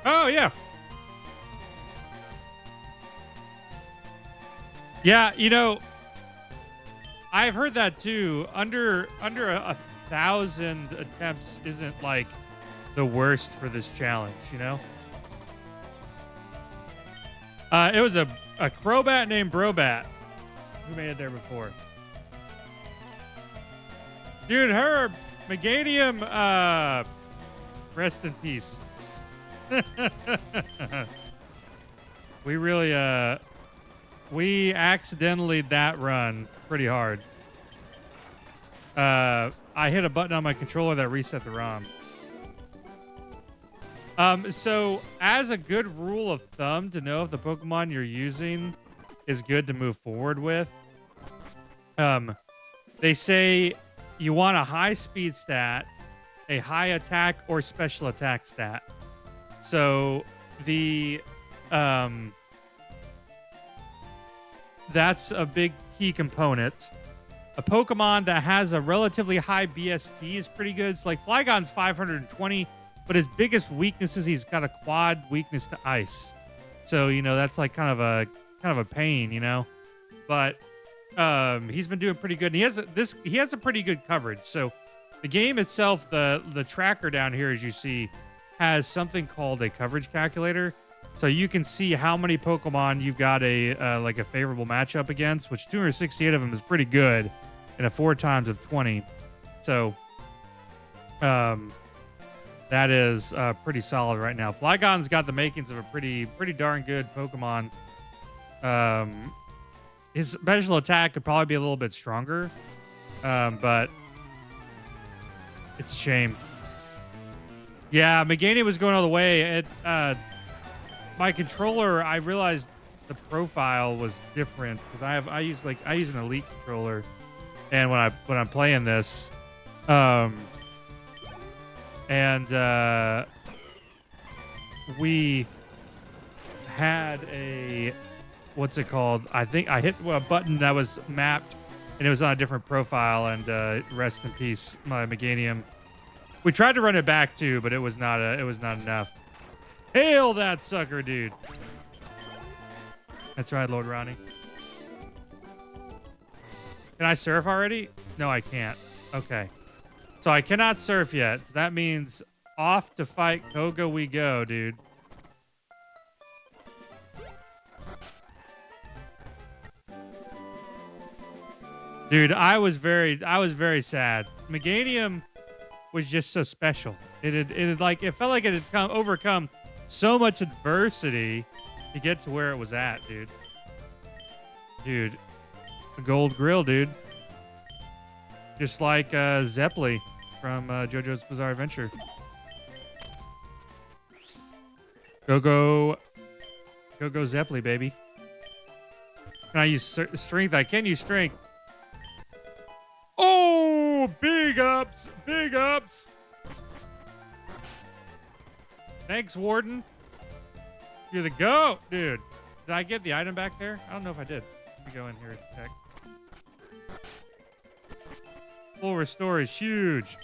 Oh, yeah. Yeah, you know, I've heard that too. Under 1,000 attempts isn't like the worst for this challenge, you know? It was a Crobat named Brobat who made it there before. Dude, Herb, Meganium, rest in peace. We really, we accidentally that run pretty hard. I hit a button on my controller that reset the ROM. So as a good rule of thumb to know if the Pokemon you're using is good to move forward with. They say you want a high speed stat, a high attack or special attack stat. So the that's a big key component. A Pokemon that has a relatively high BST is pretty good. It's like Flygon's 520, but his biggest weakness is he's got a quad weakness to ice. So, you know, that's like kind of a pain, you know. But he's been doing pretty good. And he has a pretty good coverage. So the game itself, the tracker down here, as you see, has something called a coverage calculator. So you can see how many Pokemon you've got like a favorable matchup against, which 268 of them is pretty good in a 4 times of 20. So that is pretty solid right now. Flygon's got the makings of a pretty darn good Pokemon. His special attack could probably be a little bit stronger, but it's a shame. Yeah, Meganium was going all the way. My controller, I realized the profile was different because I use an Elite controller, and when I'm playing this, we had a, what's it called? I think I hit a button that was mapped, and it was on a different profile. And rest in peace, my Meganium. We tried to run it back too, but it was not enough. Hail that sucker, dude. That's right, Lord Ronnie. Can I surf already? No, I can't. Okay. So I cannot surf yet. So that means off to fight Koga we go, dude. Dude, I was very sad. Meganium was just so special. It felt like it had overcome so much adversity to get to where it was at, dude. Dude, a gold grill, dude. Just like Zeppeli from JoJo's Bizarre Adventure. Go Zeppeli, baby. Can I use strength? I can use strength. Oh, big ups, big ups. Thanks, Warden. You're the GOAT, dude. Did I get the item back there? I don't know if I did. Let me go in here and check. Full restore is huge.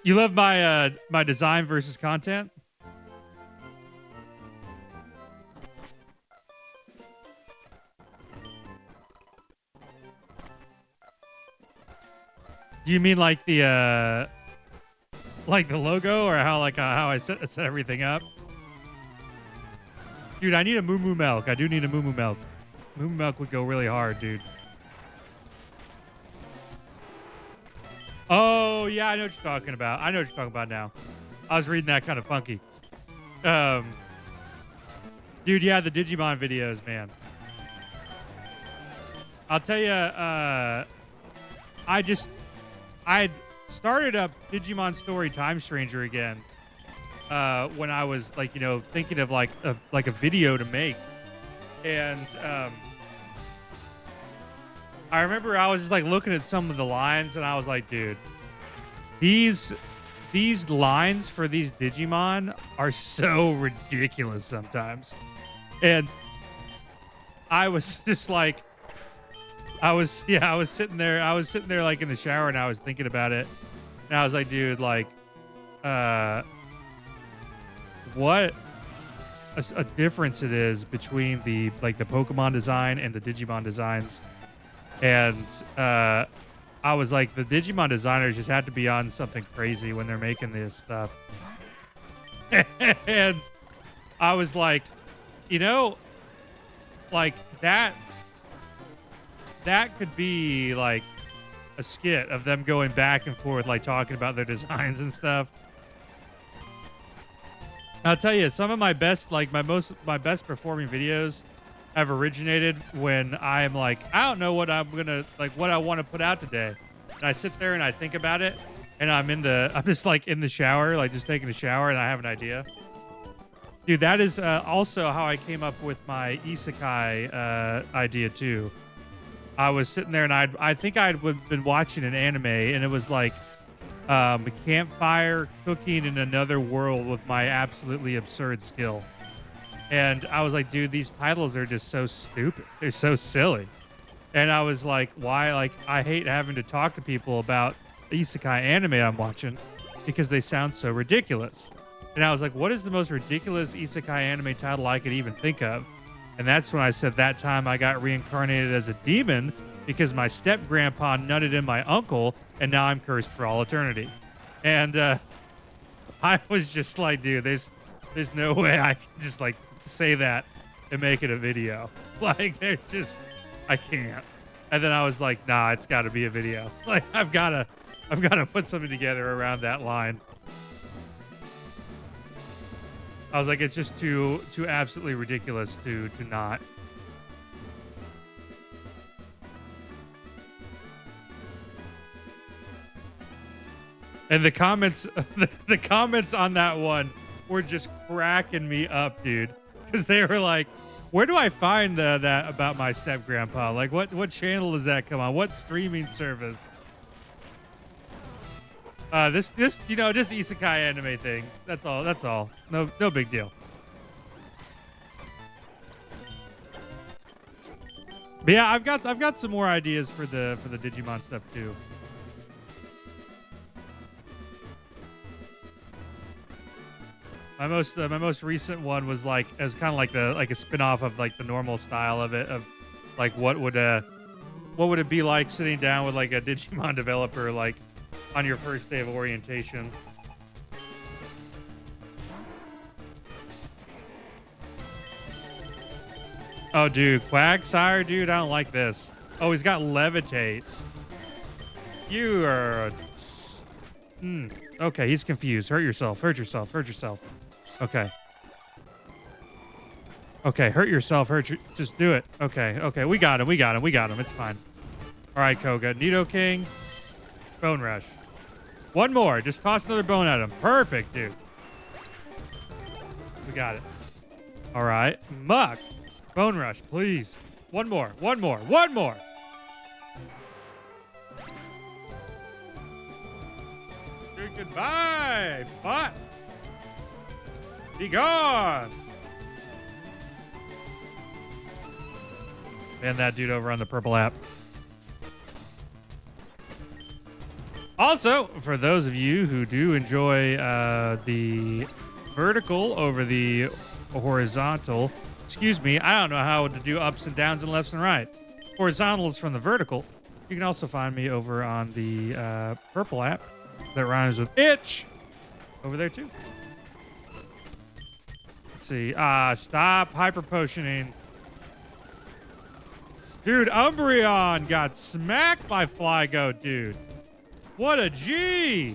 You love my my design versus content? Do you mean like the logo, or how I set everything up? Dude, I need a Moo Moo Milk. I do need a Moo Moo Milk. Moo Moo Milk would go really hard, dude. Oh, yeah, I know what you're talking about. I know what you're talking about now. I was reading that kind of funky. Dude, yeah, the Digimon videos, man. I'll tell you, I started up Digimon Story Time Stranger again when I was thinking of like a video to make, and I remember I was just looking at some of the lines, and I was like, dude, these lines for these Digimon are so ridiculous sometimes, and I was just like. I was sitting there like in the shower, and I was thinking about it, and I was like, dude, what a difference it is between the Pokemon design and the Digimon designs. And I was like, the Digimon designers just had to be on something crazy when they're making this stuff. And I was like, that could be like a skit of them going back and forth, talking about their designs and stuff. I'll tell you, some of my best, my best performing videos have originated when I'm like, I don't know what I'm gonna like, what I want to put out today, and I sit there and I think about it, and I'm just like in the shower, like just taking a shower, and I have an idea. Dude, that is also how I came up with my isekai idea too. I was sitting there and I think I'd been watching an anime, and it was like a campfire cooking in another world with my absolutely absurd skill. And I was like, dude, these titles are just so stupid. They're so silly. And I was like, why? Like, I hate having to talk to people about isekai anime I'm watching because they sound so ridiculous. And I was like, what is the most ridiculous isekai anime title I could even think of? And that's when I said that time I got reincarnated as a demon because my step grandpa nutted in my uncle, and now I'm cursed for all eternity. And I was just like, dude, there's no way I can just like say that and make it a video. Like, there's just, I can't. And then I was like, nah, it's got to be a video. Like, I've got to put something together around that line. I was like, it's just too absolutely ridiculous to not. And the comments, the comments on that one were just cracking me up, dude, because they were like, "Where do I find that about my step grandpa? Like, what channel does that come on? What streaming service?" This just isekai anime thing. That's all. No big deal. But yeah, I've got some more ideas for the Digimon stuff too. My most recent one was like, it was kind of like a spin-off of like the normal style of it, of like what would it be like sitting down with like a Digimon developer like on your first day of orientation. Oh, dude, Quagsire, dude, I don't like this. Oh, he's got Levitate. You are. Okay, he's confused. Hurt yourself. Okay. Okay, hurt yourself. Just do it. Okay, we got him. It's fine. All right, Koga. Nidoking. Bone Rush. One more. Just toss another bone at him. Perfect, dude. We got it. All right. Muck. Bone Rush, please. One more. Dude, goodbye. Bot. Be gone. And that dude over on the purple app. Also, for those of you who do enjoy the vertical over the horizontal, excuse me, I don't know how to do ups and downs and lefts and rights. Horizontal is from the vertical. You can also find me over on the purple app that rhymes with itch over there too. Let's see. Stop hyper potioning. Dude, Umbreon got smacked by FLYGOAT, dude. What a G!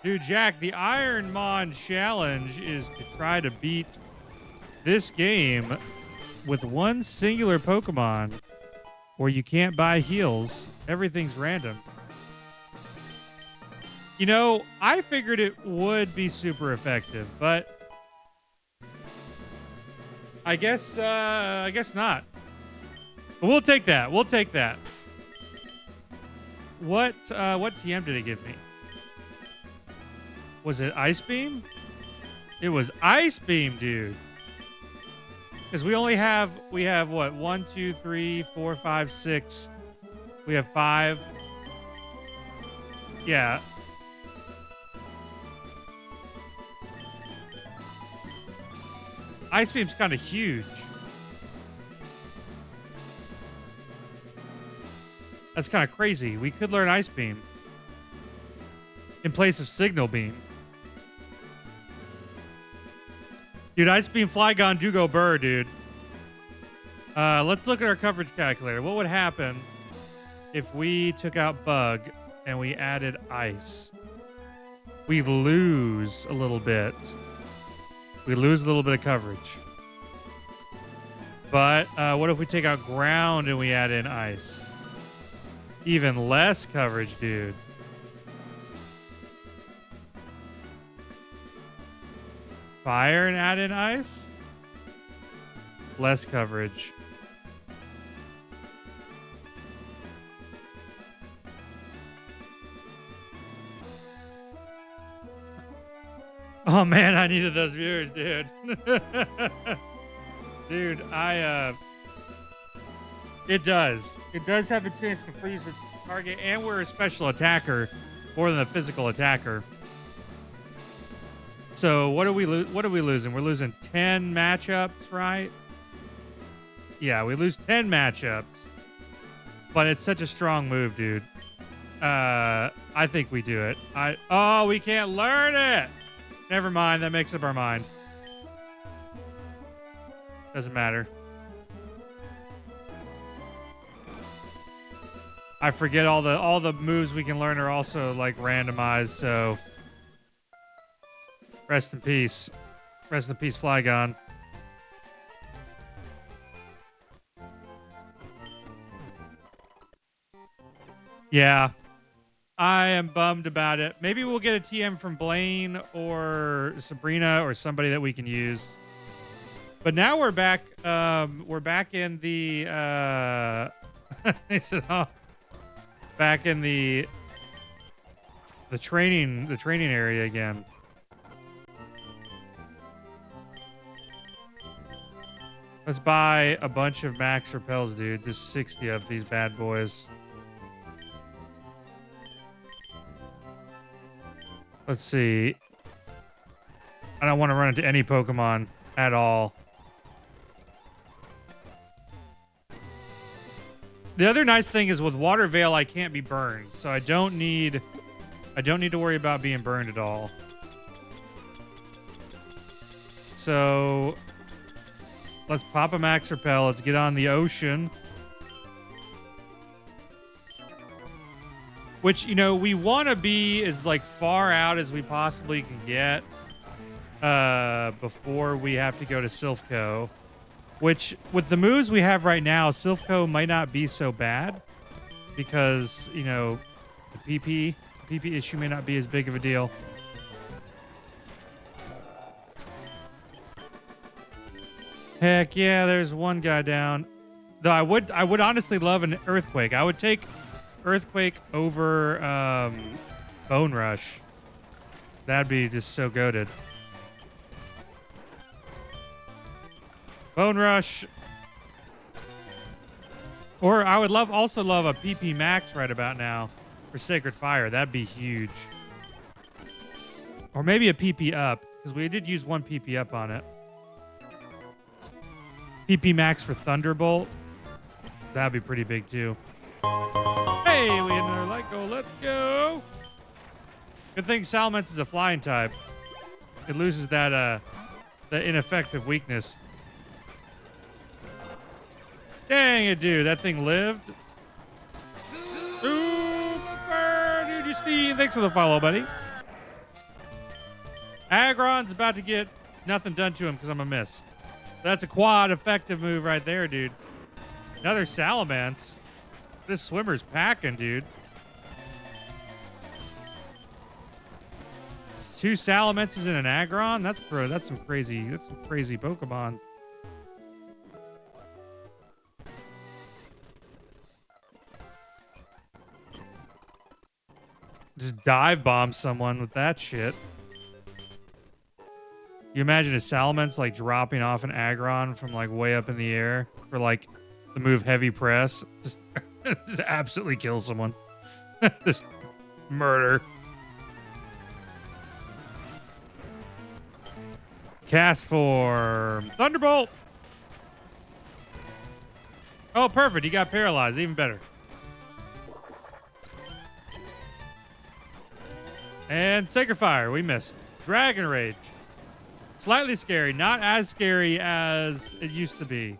Dude, Jack, the Iron Mon challenge is to try to beat this game with one singular Pokemon where you can't buy heals. Everything's random. You know, I figured it would be super effective, but I guess not. But we'll take that. What TM did it give me? Was it Ice Beam? It was Ice Beam, dude. Because we have what? 1, 2, 3, 4, 5, 6. We have 5. Yeah. Ice Beam's kind of huge. That's kind of crazy. We could learn Ice Beam in place of Signal Beam. Dude, Ice Beam, Flygon, do go burr, dude. Let's look at our coverage calculator. What would happen if we took out Bug and we added Ice? We lose a little bit. We lose a little bit of coverage. But what if we take out ground and we add in ice? Even less coverage, dude. Fire and add in ice? Less coverage. Oh man, I needed those viewers, dude. Dude, it does. It does have a chance to freeze its target, and we're a special attacker more than a physical attacker. So what are we losing? We're losing 10 matchups, right? Yeah, we lose 10 matchups. But it's such a strong move, dude. I think we do it. Oh, we can't learn it. Never mind, that makes up our mind. Doesn't matter. I forget all the moves we can learn are also like randomized, so rest in peace. Rest in peace, Flygon. Yeah. I am bummed about it. Maybe we'll get a TM from Blaine or Sabrina or somebody that we can use. But now we're back. We're back in the. Back in the training area again. Let's buy a bunch of max repels, dude. Just 60 of these bad boys. Let's see. I don't want to run into any Pokemon at all. The other nice thing is with Water Veil, I can't be burned, so I don't need to worry about being burned at all. So let's pop a Max Repel. Let's get on the ocean. Which, you know, we want to be as like far out as we possibly can get before we have to go to Silphco. Which, with the moves we have right now, Silphco might not be so bad because, you know, the PP issue may not be as big of a deal. Heck yeah, there's one guy down. Though I would honestly love an Earthquake. I would take Earthquake over Bone Rush. That'd be just so goated. Bone Rush. Or I would also love a PP Max right about now for Sacred Fire. That'd be huge. Or maybe a PP Up, because we did use one PP Up on it. PP Max for Thunderbolt. That'd be pretty big too. Hey, we had another Light Goal. Let's go. Good thing Salamence is a flying type. It loses that ineffective weakness. Dang it, dude. That thing lived. Super dude, you Steve. Thanks for the follow, buddy. Aggron's about to get nothing done to him because I'm a miss. That's a quad effective move right there, dude. Another Salamence. This swimmer's packing, dude. It's 2 Salamences and an Aggron. That's some crazy Pokemon. Just dive bomb someone with that shit. You imagine a Salamence like dropping off an Aggron from like way up in the air for like the move Heavy Press. Just absolutely kill someone. Just murder. Cast Form. Thunderbolt. Oh, perfect. He got paralyzed. Even better. And Sacred Fire. We missed. Dragon Rage. Slightly scary. Not as scary as it used to be.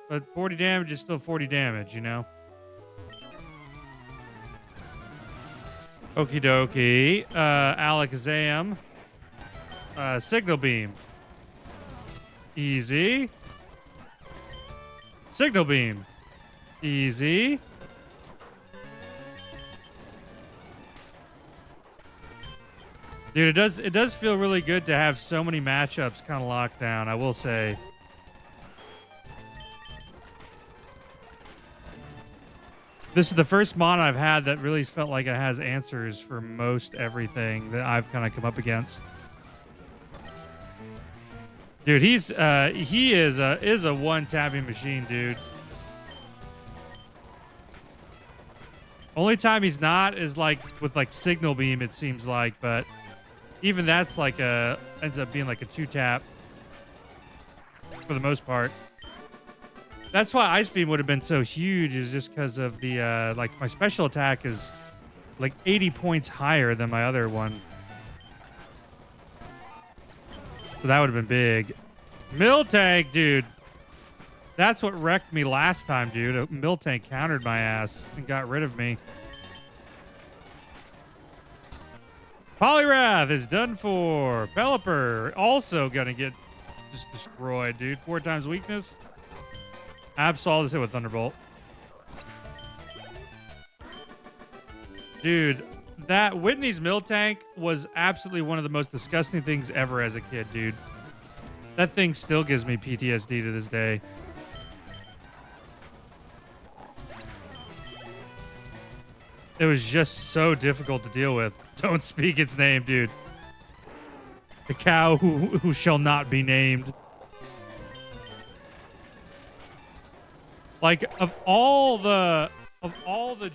But 40 damage is still 40 damage, you know? Okie dokie. Alakazam. Signal Beam. Easy. Signal beam. Easy. Dude, it does feel really good to have so many matchups kind of locked down, I will say. This is the first mon I've had that really felt like it has answers for most everything that I've kind of come up against. Dude, he is a one-tapping machine, dude. Only time he's not is like with like signal beam, it seems like, but even that's like ends up being like a 2-tap for the most part. That's why Ice Beam would have been so huge, is just because of the like my special attack is like 80 points higher than my other one. So that would have been big. Miltank, dude. That's what wrecked me last time, dude. A Miltank countered my ass and got rid of me. Poliwrath is done for. Pelipper also gonna get just destroyed, dude. 4 times weakness. Absol is hit with Thunderbolt. Dude, that Whitney's Miltank was absolutely one of the most disgusting things ever as a kid, dude. That thing still gives me PTSD to this day. It was just so difficult to deal with. Don't speak its name, dude. The cow who shall not be named. Like of all the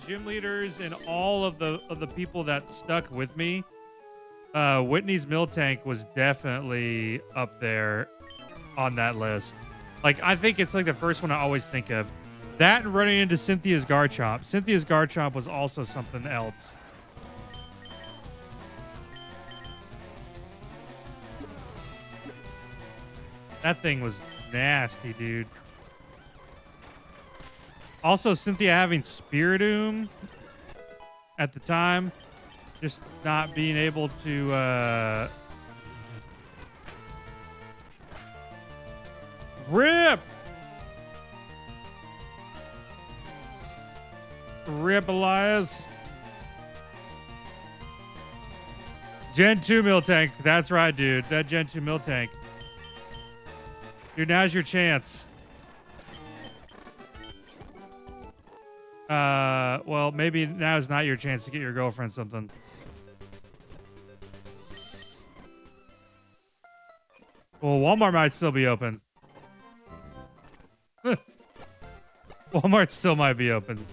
gym leaders and all of the people that stuck with me, Whitney's Miltank was definitely up there on that list. Like I think it's like the first one I always think of. That and running into Cynthia's Garchomp. Cynthia's Garchomp was also something else. That thing was nasty, dude. Also, Cynthia having Spiritomb at the time. Just not being able to... Rip! Rip, Elias. Gen 2 Miltank. That's right, dude. That Gen 2 Miltank. Dude, now's your chance. Well, maybe now is not your chance to get your girlfriend something. Well, Walmart might still be open. Walmart still might be open.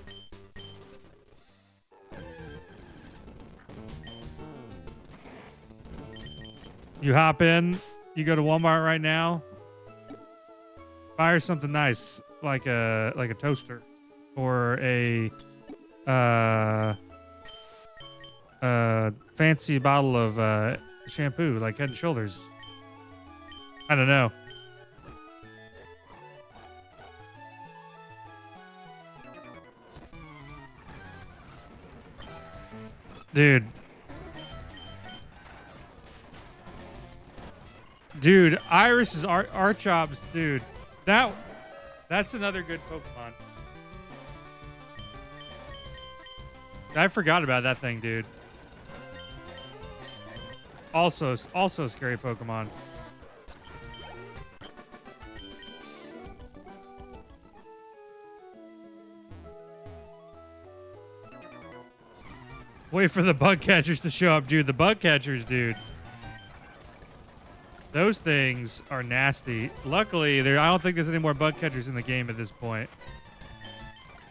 You hop in, you go to Walmart right now, buy her something nice, like a toaster or a fancy bottle of shampoo, like Head and Shoulders. I don't know. Dude, Iris's Archops, dude. That's another good Pokemon. I forgot about that thing, dude. Also a scary Pokemon. Wait for the bug catchers to show up, dude. The bug catchers, dude. Those things are nasty. Luckily, I don't think there's any more bug catchers in the game at this point.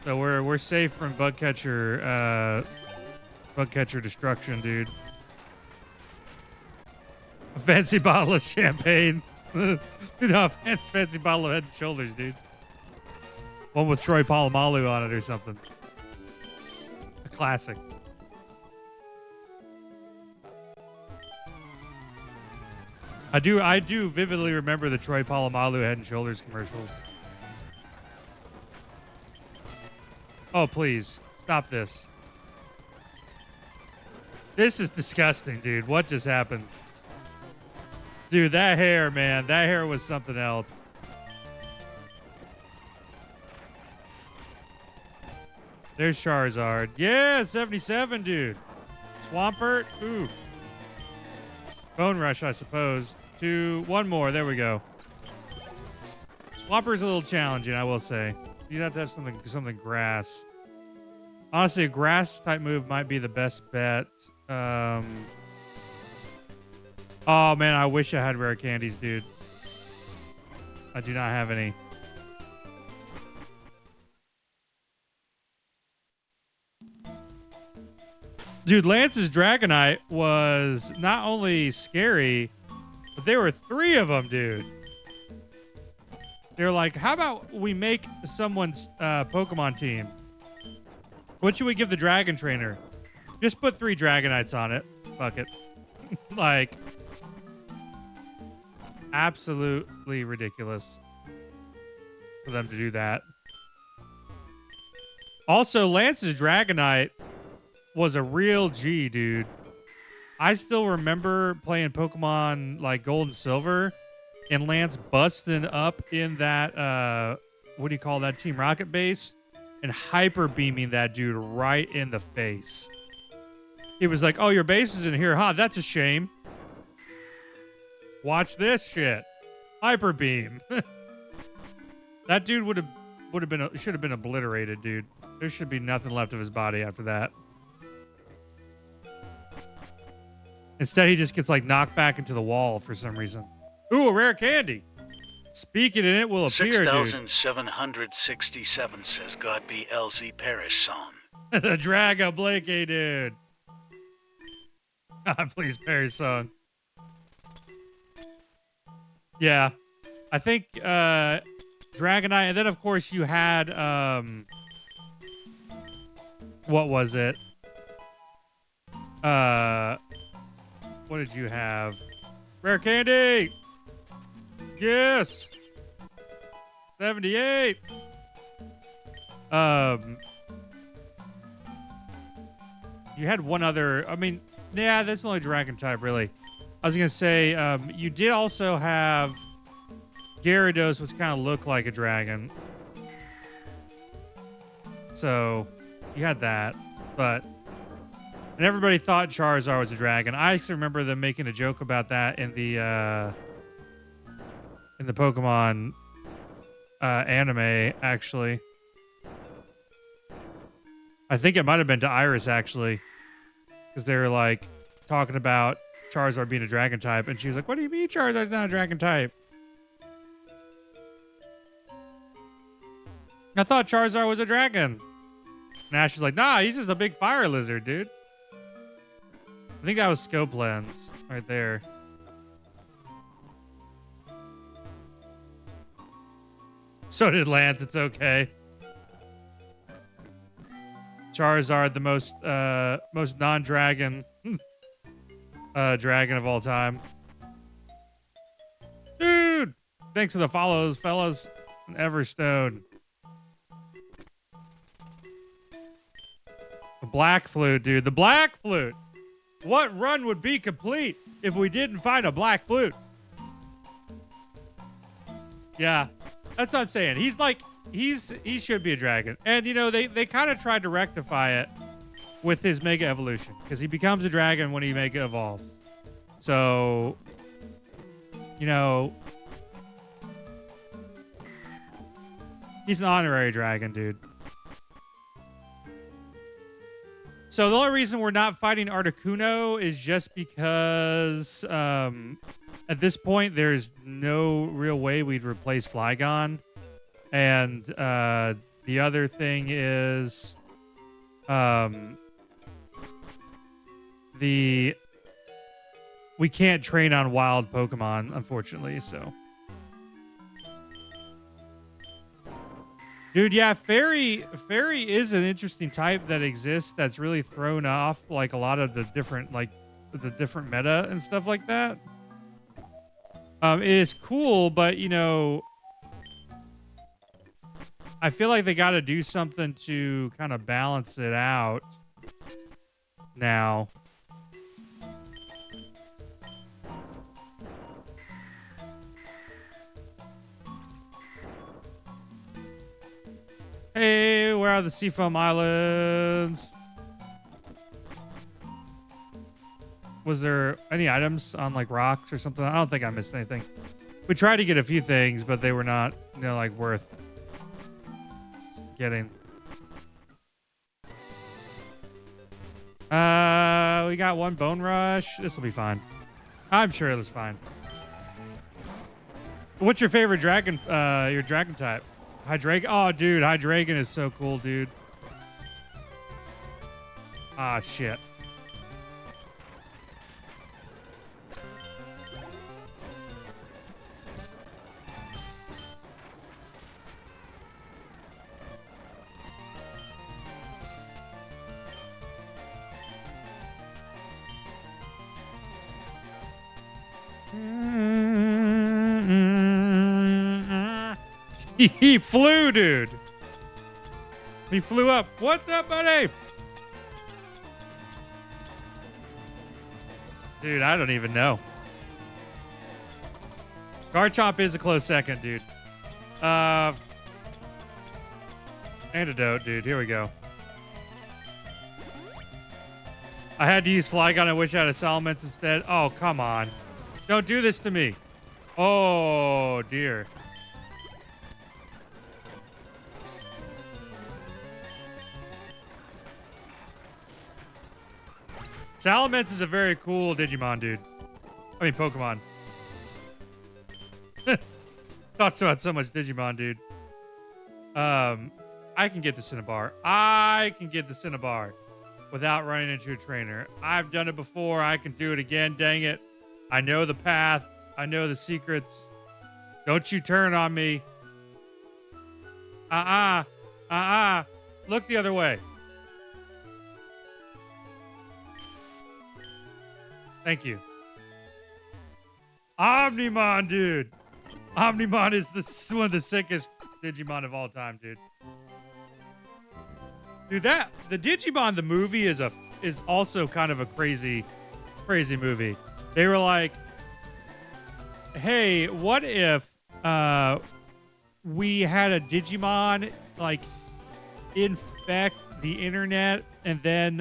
So we're safe from bug catcher destruction, dude. A fancy bottle of champagne. No, fancy bottle of Head and Shoulders, dude. One with Troy Polamalu on it or something. A classic. I do vividly remember the Troy Polamalu Head and Shoulders commercials. Oh, please. Stop this. This is disgusting, dude. What just happened? Dude, that hair, man. That hair was something else. There's Charizard. Yeah, 77, dude. Swampert. Oof. Bone Rush, I suppose. One more. There we go. Swamper's a little challenging, I will say. You'd have to have something grass. Honestly, a grass type move might be the best bet. Oh man, I wish I had rare candies, dude. I do not have any. Dude, Lance's Dragonite was not only scary, but there were 3 of them, dude. They're like, how about we make someone's Pokemon team? What should we give the Dragon Trainer? Just put 3 Dragonites on it. Fuck it. Like, absolutely ridiculous for them to do that. Also, Lance's Dragonite was a real G, dude. I still remember playing Pokemon like Gold and Silver and Lance busting up in that, what do you call that, Team Rocket base? And hyper beaming that dude right in the face. He was like, oh, your base is in here, huh? That's a shame. Watch this shit. Hyper beam. That dude should have been obliterated, dude. There should be nothing left of his body after that. Instead, he just gets like knocked back into the wall for some reason. Ooh, a rare candy. Speaking in it will appear, 6,767 says God be LZ Parish song. The Draga Blakey, dude. God, please, Parish song. Yeah. I think Dragonite, and then of course you had what was it? What did you have? Rare candy! Yes! 78! You had one other, I mean, yeah, that's only dragon type, really. I was gonna say, you did also have Gyarados, which kind of looked like a dragon. So, you had that, but... And everybody thought Charizard was a dragon. I actually remember them making a joke about that in the Pokemon anime, actually. I think it might have been to Iris, actually. Because they were, like, talking about Charizard being a dragon type. And she was like, what do you mean Charizard's not a dragon type? I thought Charizard was a dragon. Now she's like, nah, he's just a big fire lizard, dude. I think that was Scope Lens right there. So did Lance. It's okay. Charizard, the most non-dragon dragon of all time. Dude, thanks for the follows, fellas. And Everstone. The Black Flute, dude. The Black Flute. What run would be complete if we didn't find a Black Flute? Yeah, that's what I'm saying. He's like, he should be a dragon. And, you know, they kind of tried to rectify it with his Mega Evolution. Because he becomes a dragon when he Mega Evolves. So, you know, he's an honorary dragon, dude. So the only reason we're not fighting Articuno is just because at this point there's no real way we'd replace Flygon. And the other thing is we can't train on wild Pokemon, unfortunately, so. Dude, yeah, Fairy is an interesting type that exists that's really thrown off like a lot of the different meta and stuff like that. It is cool, but you know, I feel like they got to do something to kind of balance it out now. Hey, where Where are the Seafoam Islands? Was there any items on like rocks or something? I don't think I missed anything. We tried to get a few things, but they were not, like worth getting. We got one bone rush. This will be fine. I'm sure it was fine. What's your favorite dragon? Your dragon type? Hydreigon. Oh, dude, Hydreigon is so cool, dude. Ah, shit. He flew, dude. He flew up. What's up, buddy? Dude, I don't even know. Garchomp is a close second, dude. Antidote, dude. Here we go. I had to use Flygon. I wish I had a Salamence instead. Oh, come on. Don't do this to me. Oh, dear. Salamence is a very cool Digimon, dude. I mean, Pokemon. Talks about so much Digimon, dude. I can get the Cinnabar. I can get the Cinnabar without running into a trainer. I've done it before. I can do it again. Dang it. I know the path. I know the secrets. Don't you turn on me. Look the other way. Thank you. Omnimon, dude. Omnimon is one of the sickest Digimon of all time, dude. Dude, the Digimon the movie is also kind of a crazy movie. They were like, hey, what if we had a Digimon like infect the internet and then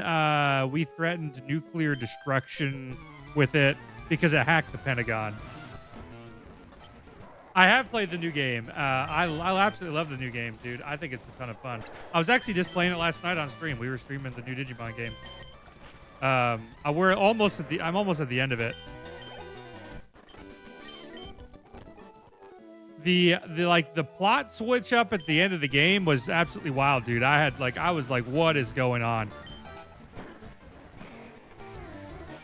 we threatened nuclear destruction with it because it hacked the Pentagon. I have played the new game. I absolutely love the new game, dude. I think it's a ton of fun. I was actually just playing it last night on stream. We were streaming the new Digimon game. I'm almost at the end of it. The plot switch up at the end of the game was absolutely wild, dude. I was like, what is going on?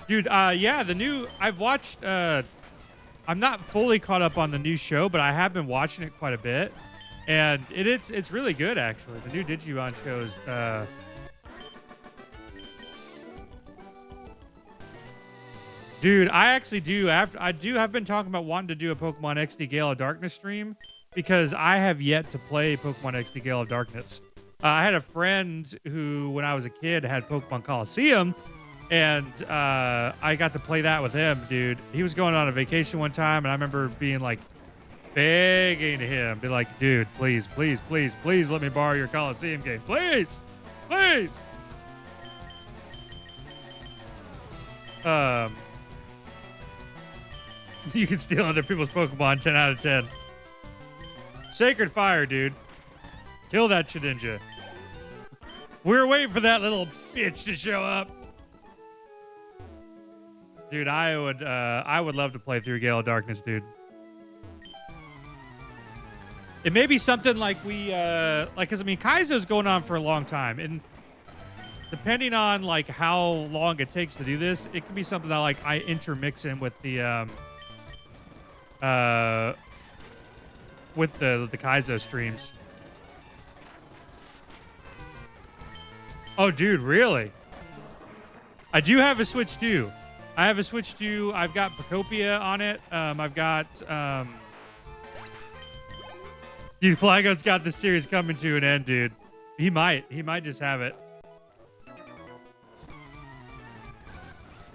Dude, yeah, I've watched, I'm not fully caught up on the new show, but I have been watching it quite a bit. And it's really good, actually. The new Digimon shows, dude, I've been talking about wanting to do a Pokemon XD Gale of Darkness stream because I have yet to play Pokemon XD Gale of Darkness. I had a friend who, when I was a kid, had Pokemon Coliseum, and I got to play that with him, dude. He was going on a vacation one time, and I remember being like, begging him, be like, dude, please, please, please, please let me borrow your Coliseum game. Please, please. You can steal other people's Pokemon, 10 out of 10. Sacred Fire, dude. Kill that Shedinja. We were waiting for that little bitch to show up. Dude, I would love to play through Gale of Darkness, dude. It may be something like because I mean, Kaizo's going on for a long time, and depending on like how long it takes to do this, it could be something that like I intermix in with the Kaizo streams. Oh, dude, really? I do have a Switch too. I've got Procopia on it. I've got dude, FLYGOAT's got this series coming to an end, dude. He might just have it.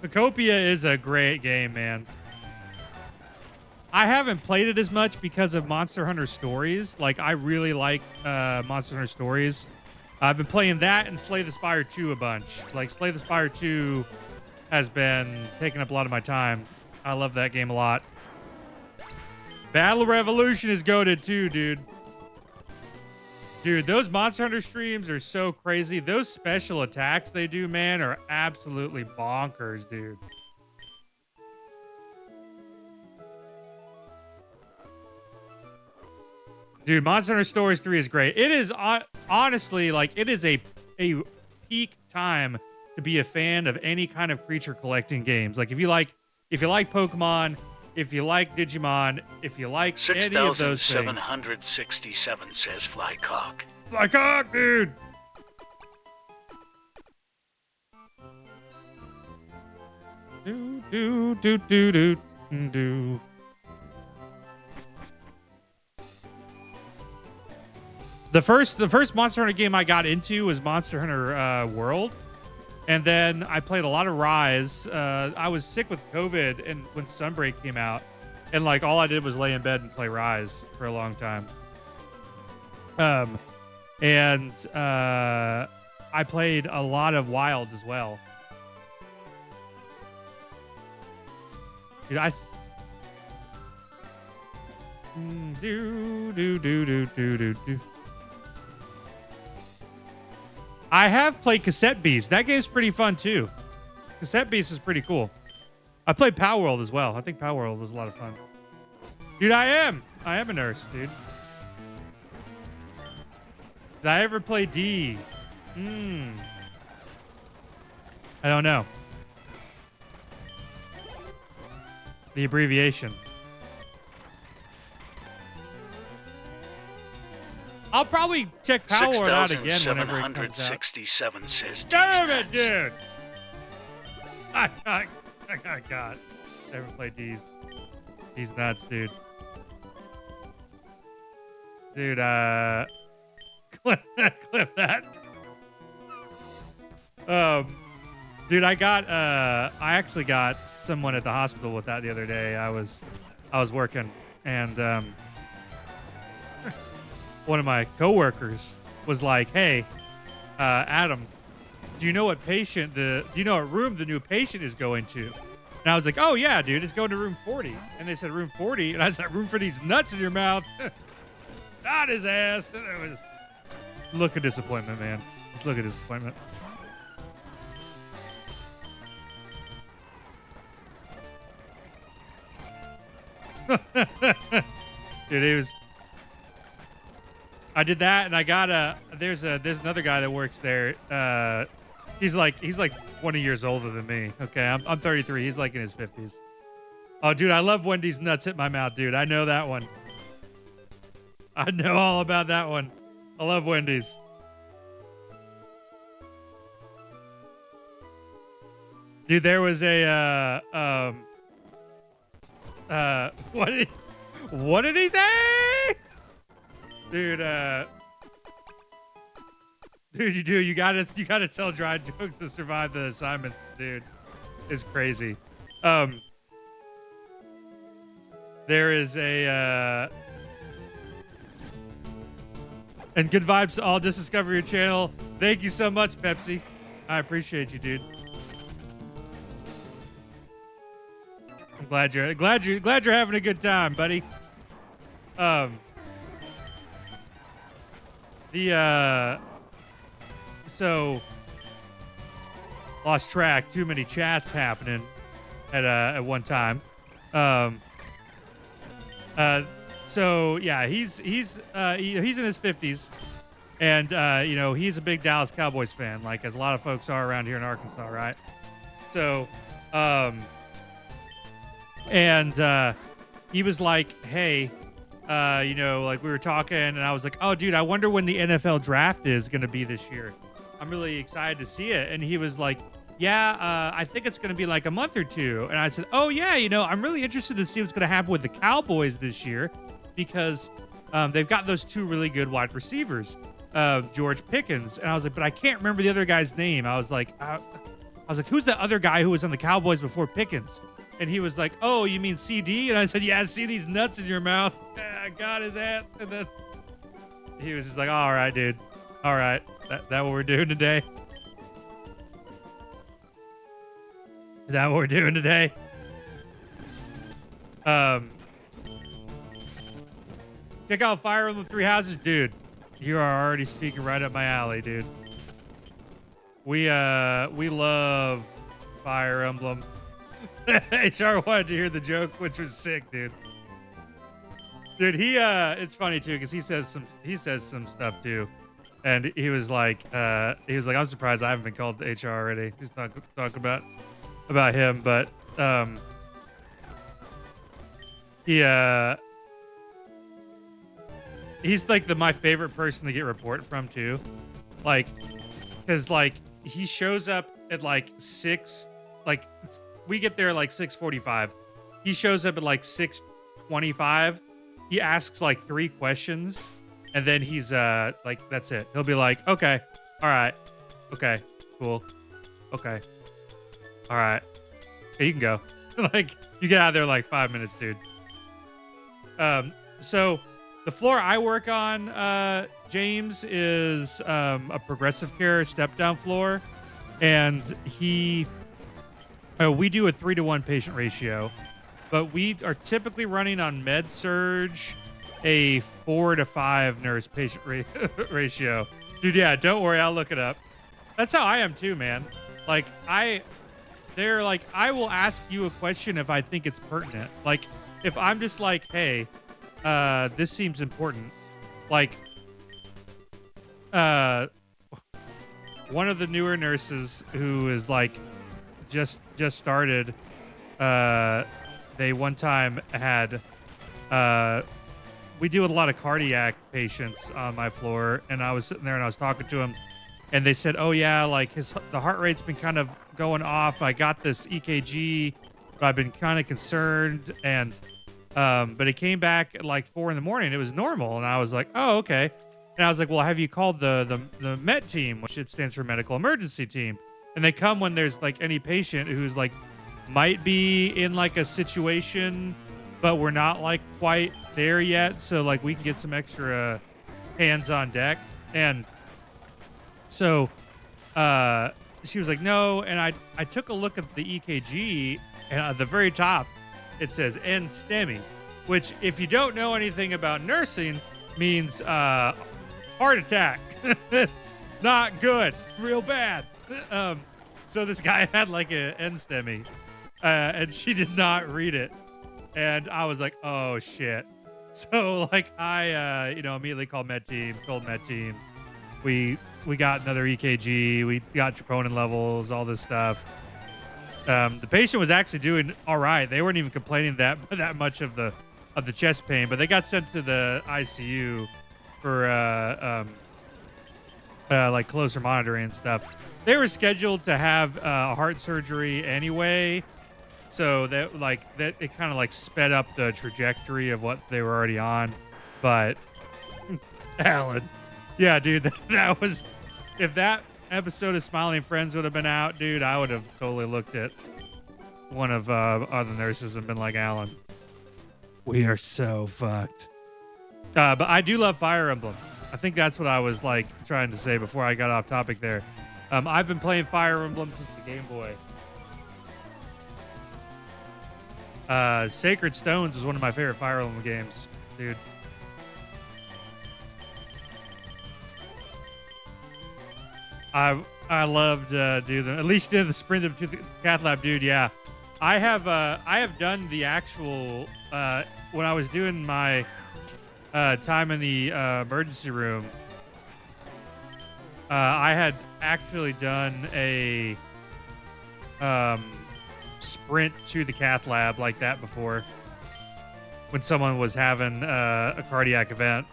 Procopia is a great game, man. I haven't played it as much because of Monster Hunter Stories. Like, I really like Monster Hunter Stories. I've been playing that and Slay the Spire 2 a bunch. Like, Slay the Spire 2 has been taking up a lot of my time. I love that game a lot. Battle Revolution is goated too, dude. Dude, those Monster Hunter streams are so crazy. Those special attacks they do, man, are absolutely bonkers, dude. Dude, Monster Hunter Stories 3 is great. It is honestly, like, it is a peak time to be a fan of any kind of creature collecting games. Like, if you like Pokemon, if you like Digimon, if you like any of those things. 6,767 says FlyGOAT. FlyGOAT, dude. Do. The first Monster Hunter game I got into was Monster Hunter World. And then I played a lot of Rise. I was sick with COVID and when Sunbreak came out. And like all I did was lay in bed and play Rise for a long time. And I played a lot of Wild as well. Dude, I have played Cassette Beast. That game's pretty fun too. Cassette Beast is pretty cool. I played Power World as well. I think Power World was a lot of fun. Dude, I am a nurse, dude. Did I ever play D? I don't know. The abbreviation. I'll probably check Power World out again whenever it comes out. 6,767 says Damn it, dude! I got. Never played D's. He's nuts, dude. Dude, clip that. Dude, I actually got someone at the hospital with that the other day. I was working and one of my coworkers was like, "Hey, Adam, do you know what room the new patient is going to?" And I was like, "Oh yeah, dude, it's going to room 40." And they said room 40, and I said, "Room for these nuts in your mouth." Not his ass. And it was look of disappointment, man. Just look of disappointment. Dude, I did that, and I got there's another guy that works there. He's like 20 years older than me. Okay, I'm 33. He's like in his 50s. Oh, dude, I love Wendy's nuts hit my mouth, dude. I know that one. I know all about that one. I love Wendy's. Dude, there was a what did he say? Dude, you gotta tell dry jokes to survive the assignments, dude. It's crazy. There is a and good vibes to all. Just discover your channel. Thank you so much, Pepsi. I appreciate you, dude. I'm glad you're having a good time, buddy. So lost track. Too many chats happening at one time. So yeah, he's in his 50s, and he's a big Dallas Cowboys fan, like as a lot of folks are around here in Arkansas, right? So he was like, "Hey, like we were talking, and I was like, oh, dude, I wonder when the NFL draft is going to be this year. I'm really excited to see it." And he was like, "Yeah, I think it's going to be like a month or two." And I said, "Oh yeah, I'm really interested to see what's going to happen with the Cowboys this year because they've got those two really good wide receivers, George Pickens." And I was like, "But I can't remember the other guy's name." I was like, "Who's the other guy who was on the Cowboys before Pickens?" And he was like, "Oh, you mean CD?" And I said, "Yeah, CD's nuts in your mouth." I got his ass. And then he was just like, "All right, dude. All right. That what we're doing today? Is that what we're doing today? Check out Fire Emblem Three Houses, dude. You are already speaking right up my alley, dude. We love Fire Emblem. HR wanted to hear the joke, which was sick, dude. Dude, it's funny too because he says some stuff too, and he was like, I'm surprised I haven't been called to HR already. He's talking about him, but he's like my favorite person to get report from too, like, because like he shows up at like 6, like we get there like 6:45. He shows up at like 6:25. He asks like 3 questions, and then he's like, that's it. He'll be like, okay, all right, okay, cool, okay, all right, okay, you can go. Like you get out of there in like 5 minutes, dude. So the floor I work on, James, is a progressive care step down floor, and we do a 3-to-1 patient ratio. But we are typically running on med surge a 4-to-5 nurse patient ratio. Dude, yeah, don't worry, I'll look it up. That's how I am too, man. Like I will ask you a question if I think it's pertinent. Like if I'm just like, hey, this seems important. Like one of the newer nurses who is like just started, they one time had, we deal with a lot of cardiac patients on my floor, and I was sitting there and I was talking to him, and they said, oh yeah, like the heart rate's been kind of going off. I got this EKG, but I've been kind of concerned, and but it came back at like 4 a.m. It was normal, and I was like, oh, okay. And I was like, well, have you called the MET team, which it stands for medical emergency team? And they come when there's like any patient who's like might be in like a situation, but we're not like quite there yet, so like we can get some extra hands on deck. And so she was like, no. And I took a look at the EKG, and at the very top it says N STEMI, which if you don't know anything about nursing means heart attack. It's not good, real bad. So this guy had like a N STEMI, and she did not read it, and I was like, oh shit. So like I immediately called med team, told med team, we got another EKG, we got troponin levels, all this stuff. The patient was actually doing all right. They weren't even complaining that much of the chest pain, but they got sent to the ICU for like closer monitoring and stuff. They were scheduled to have heart surgery anyway, so that it kind of like sped up the trajectory of what they were already on. But Alan, yeah, dude, that was, if that episode of Smiling Friends would have been out, dude, I would have totally looked at one of other nurses and been like, Alan, we are so fucked. But I do love Fire Emblem. I think that's what I was like trying to say before I got off topic there. I've been playing Fire Emblem since the Game Boy. Sacred Stones was one of my favorite Fire Emblem games, dude. I loved dude, at least in the sprint of the cath lab, dude. Yeah, I have done the actual when I was doing my time in the emergency room. I had actually done a sprint to the cath lab like that before when someone was having a cardiac event.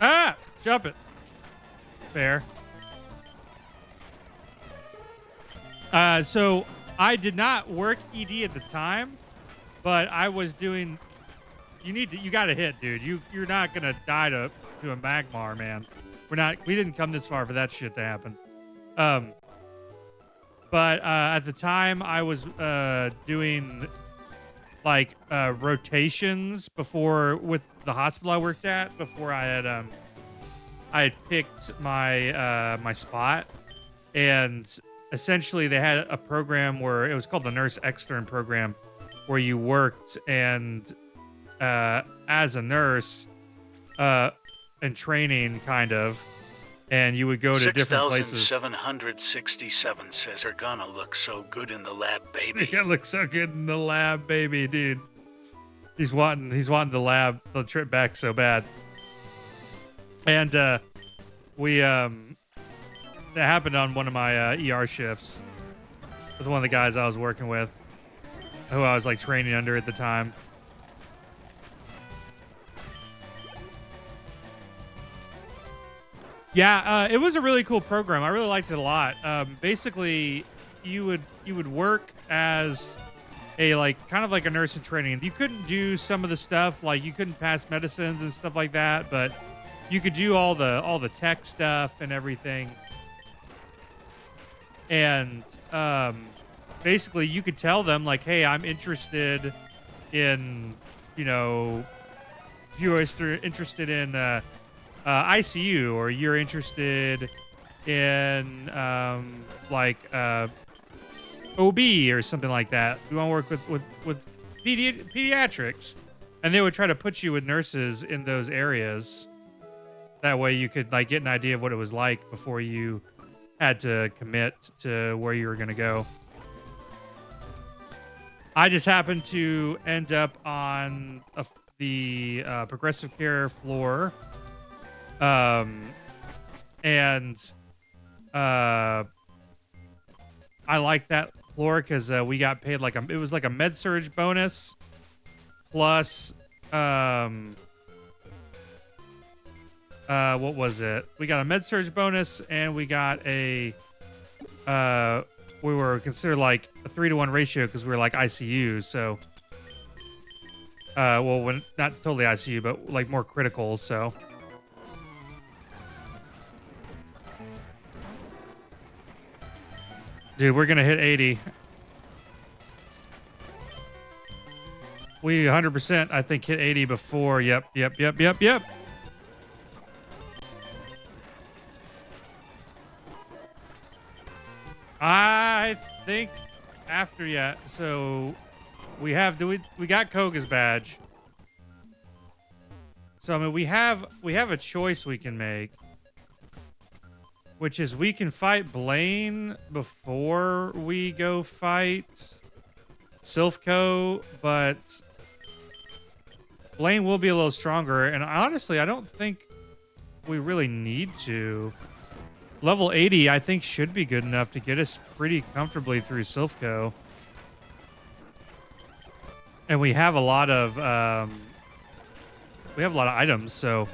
Ah, jump it. Fair. So I did not work ED at the time, but I was doing. You got to hit, dude. You're not gonna die to a Magmar, man. We didn't come this far for that shit to happen. But at the time I was doing like rotations before with the hospital I worked at before I had picked my my spot, and essentially they had a program where it was called the nurse extern program, where you worked and as a nurse in training kind of, and you would go to different places. 6,767 says her gonna look so good in the lab, baby. It looks so good in the lab, baby, dude. He's wanting the trip back so bad. And we that happened on one of my ER shifts with one of the guys I was working with, who I was like training under at the time. Yeah, it was a really cool program. I really liked it a lot. Basically, you would work as a like kind of like a nurse in training. You couldn't do some of the stuff, like you couldn't pass medicines and stuff like that, but you could do all the tech stuff and everything. And basically, you could tell them like, "Hey, I'm interested in, you know, if you're interested in." ICU, or you're interested in like OB or something like that. We want to work with pediatrics, and they would try to put you with nurses in those areas. That way, you could like get an idea of what it was like before you had to commit to where you were going to go. I just happened to end up on the progressive care floor. And I like that floor because we got paid like it was like a med surge bonus plus what was it? We got a med surge bonus, and we got a we were considered like a 3-to-1 ratio because we were like ICU, so well, when not totally ICU, but like more critical, so. Dude, we're gonna hit 80. We 100%, I think, hit 80 before. Yep. I think after yet. So we have we got Koga's badge. So I mean we have a choice we can make, which is we can fight Blaine before we go fight Silphco, but Blaine will be a little stronger, and honestly, I don't think we really need to. Level 80, I think, should be good enough to get us pretty comfortably through Silphco. And we have a lot of items, so.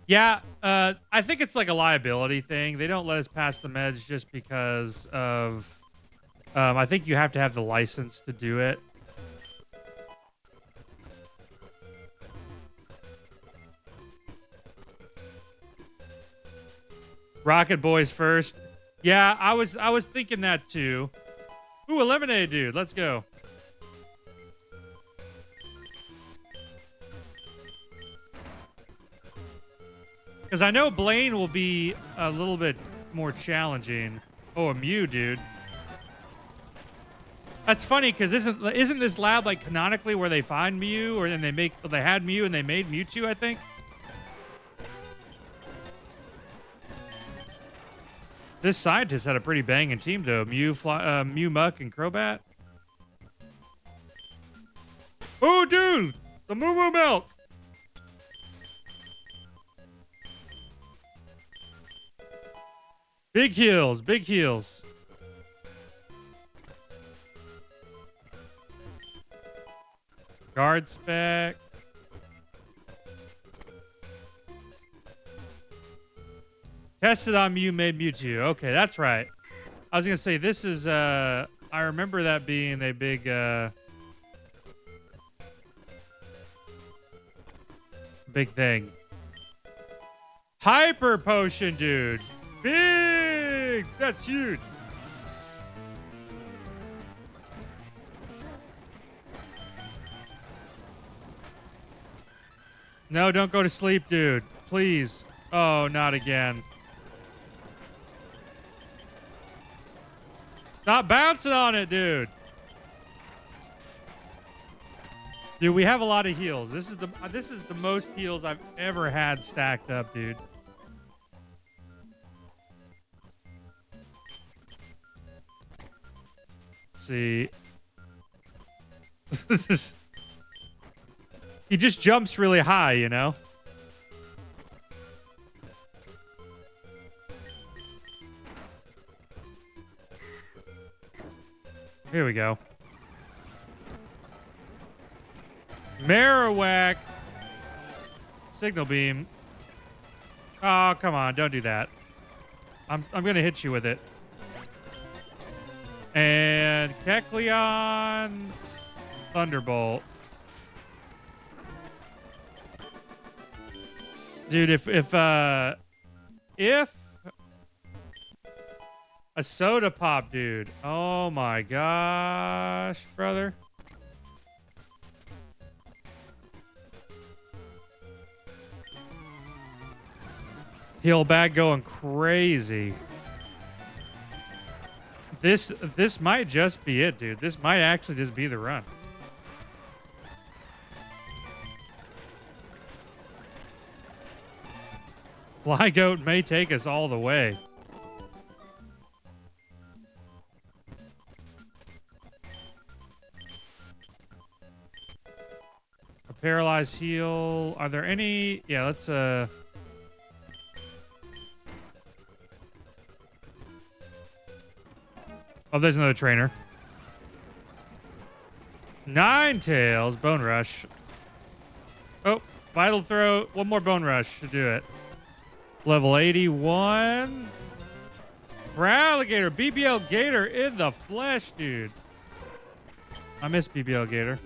Yeah, I think it's like a liability thing. They don't let us pass the meds just because of... I think you have to have the license to do it. Rocket Boys first. Yeah, I was thinking that too. Ooh, a lemonade dude. Let's go. Because I know Blaine will be a little bit more challenging. Oh, a Mew, dude. That's funny because isn't this lab like canonically where they find Mew, or then they had Mew and they made Mewtwo, I think. This scientist had a pretty banging team though. Mew, Muck, and Crobat. Oh, dude, the Moo Moo Milk. Big heals, big heals. Guard spec. Tested on Mew, made Mewtwo. Okay, that's right. I was gonna say this is I remember that being a big big thing. Hyper potion, dude. Big! That's huge. No, don't go to sleep, dude. Please. Oh, not again. Stop bouncing on it, dude. Dude, we have a lot of heals. This is the most heals I've ever had stacked up, dude. Let's see. This is. He just jumps really high, you know? Here we go. Marowak. Signal beam. Oh, come on. Don't do that. I'm going to hit you with it. And Kecleon. Thunderbolt. Dude, if a soda pop, dude. Oh my gosh, brother. Heal bag going crazy. This might just be it, dude. This might actually just be the run. FLYGOAT may take us all the way. A paralyzed heal. Are there any? Yeah, let's Oh, there's another trainer. Ninetales, Bone Rush. Oh, Vital Throw. One more Bone Rush should do it. Level 81. Fraligator. BBL Gator in the flesh, dude. I miss BBL Gator.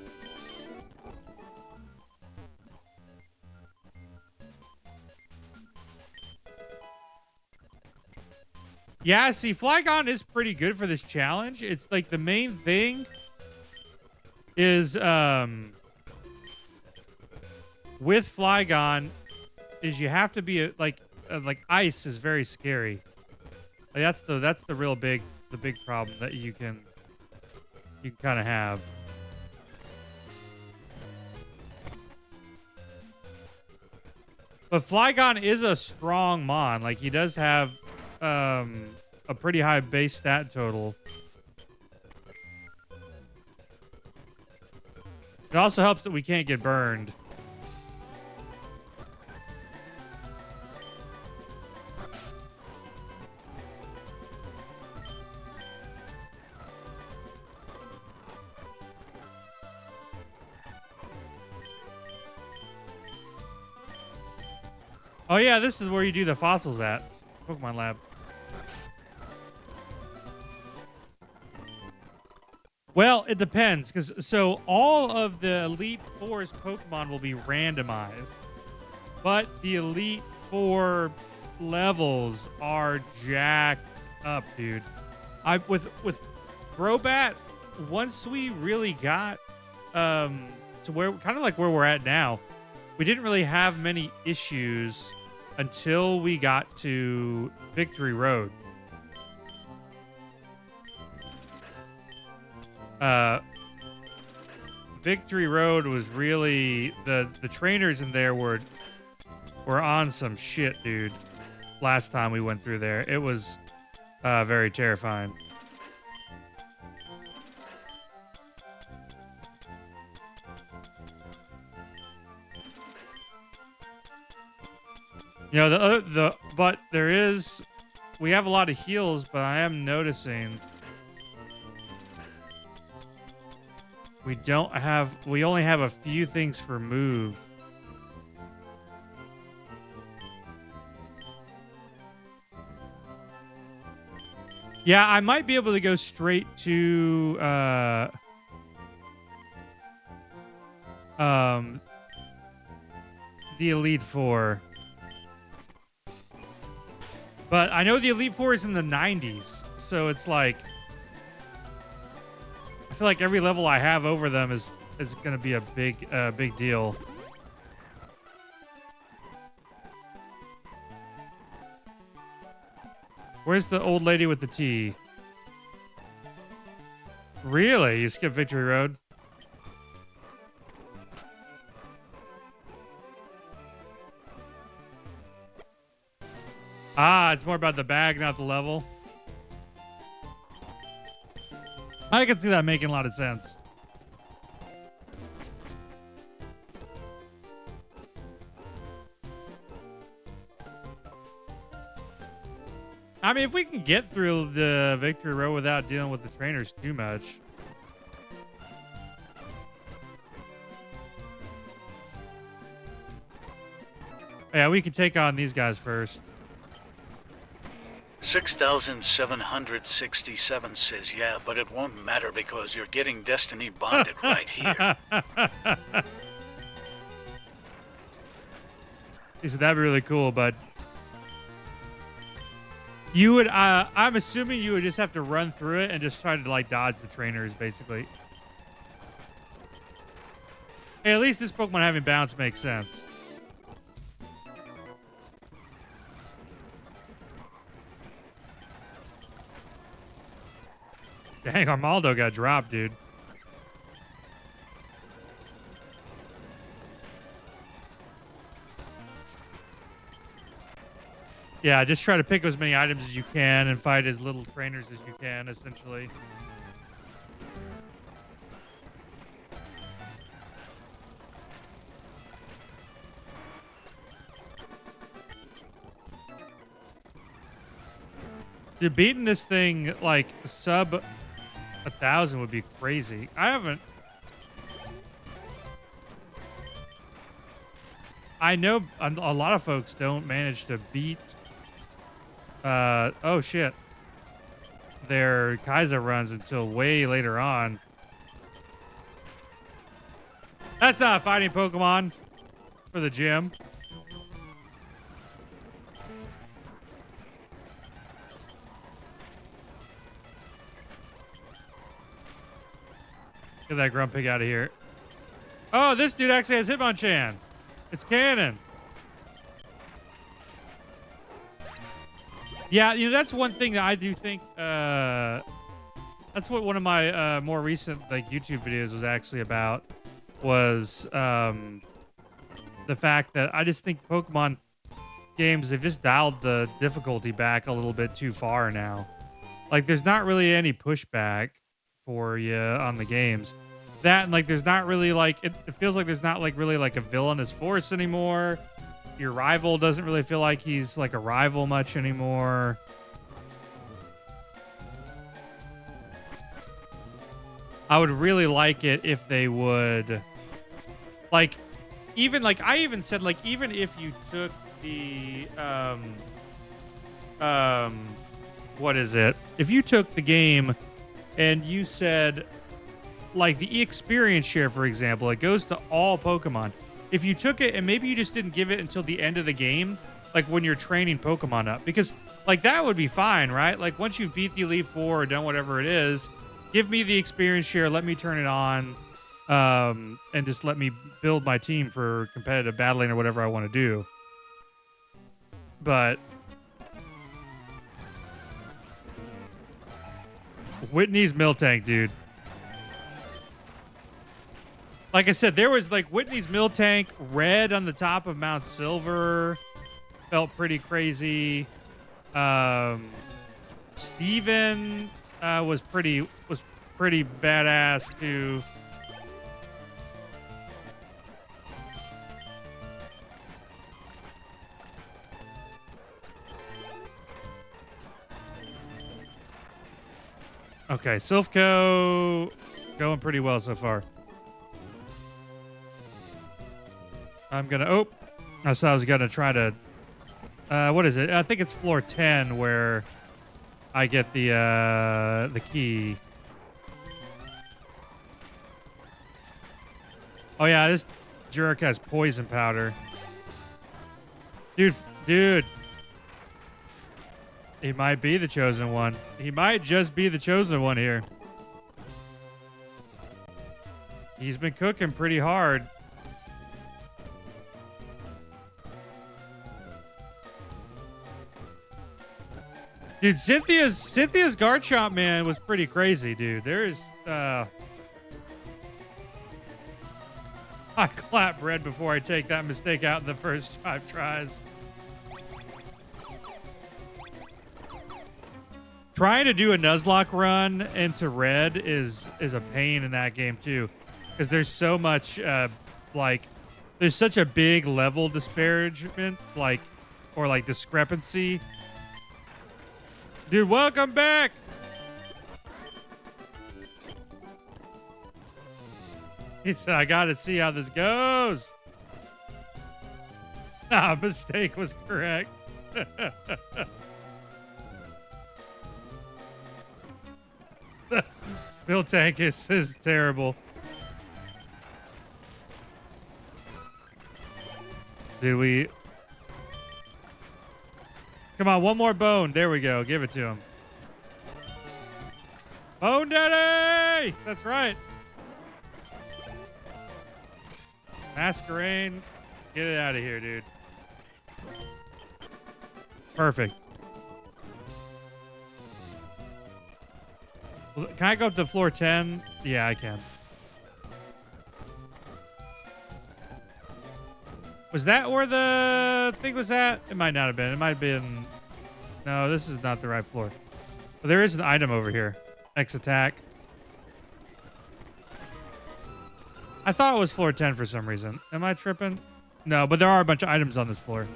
Yeah, see, Flygon is pretty good for this challenge. It's like the main thing is with Flygon is you have to be like ice is very scary. Like that's the real big problem that you can kind of have. But Flygon is a strong mon. Like he does have a pretty high base stat total. It also helps that we can't get burned. Oh yeah, this is where you do the fossils at. Pokemon Lab. Well, it depends, so all of the Elite Four's Pokemon will be randomized, but the Elite Four levels are jacked up, dude. With Crobat, once we really got to where kind of like where we're at now, we didn't really have many issues until we got to Victory Road. Victory Road was really the trainers in there were on some shit, dude. Last time we went through there, it was very terrifying. You know, but we have a lot of heals, but I am noticing we only have a few things for move. Yeah, I might be able to go straight to the Elite Four. But I know the Elite Four is in the 90s, so it's like I feel like every level I have over them is going to be a big deal. Where's the old lady with the tea? Really? You skip Victory Road? Ah, it's more about the bag, not the level. I can see that making a lot of sense. I mean, if we can get through the Victory Road without dealing with the trainers too much. Yeah, we can take on these guys first. 6,767 says, yeah, but it won't matter because you're getting Destiny bonded right here. He said that'd be really cool, but you would. I'm assuming you would just have to run through it and just try to like dodge the trainers, basically. Hey, at least this Pokemon having bounce makes sense. Dang, Armaldo got dropped, dude. Yeah, just try to pick as many items as you can and fight as little trainers as you can, essentially. Dude, beating this thing like sub 1,000 would be crazy. I know a lot of folks don't manage to beat oh shit, their Kaizo runs until way later on. That's not a fighting Pokemon for the gym. Get that Grumpig out of here. Oh, this dude actually has Hitmonchan. It's canon. Yeah, you know, that's one thing that I do think, that's what one of my more recent like YouTube videos was actually about, was the fact that I just think Pokemon games, they've just dialed the difficulty back a little bit too far now. Like, there's not really any pushback for you on the games. That, and like, there's not really like, it feels like there's not like really like a villainous force anymore. Your rival doesn't really feel like he's like a rival much anymore. I would really like it if they would, like, even like, I even said like, even if you took the what is it, if you took the game and you said like the experience share, for example, it goes to all Pokemon. If you took it and maybe you just didn't give it until the end of the game, like when you're training Pokemon up, because like that would be fine, right? Like once you've beat the Elite Four or done whatever it is, give me the experience share, let me turn it on, and just let me build my team for competitive battling or whatever I want to do. But Whitney's Miltank, dude. Like I said, there was like Whitney's Miltank, red on the top of Mount Silver, felt pretty crazy. Steven was pretty badass too. Okay, Silphco going pretty well so far. I'm gonna, oh, I said I was gonna try to, what is it? I think it's floor 10 where I get the key. Oh yeah, this jerk has poison powder. Dude. He might be the chosen one. He might just be the chosen one here. He's been cooking pretty hard. Dude, Cynthia's guard shot, man, was pretty crazy, dude. There's I clap bread before I take that mistake out in the first 5 tries. Trying to do a Nuzlocke run into red is a pain in that game too, because there's so much like there's such a big level disparagement, like, or like discrepancy. Dude, welcome back. He said, I gotta see how this goes. Nah, mistake was correct. Bill Tank is terrible. Dude, we... Come on, one more bone. There we go. Give it to him. Bone Daddy! That's right. Masquerade. Get it out of here, dude. Perfect. Can I go up to floor 10? Yeah, I can. Was that where the thing was at? It might not have been. It might have been... No, this is not the right floor. But there is an item over here. X attack. I thought it was floor 10 for some reason. Am I tripping? No, but there are a bunch of items on this floor.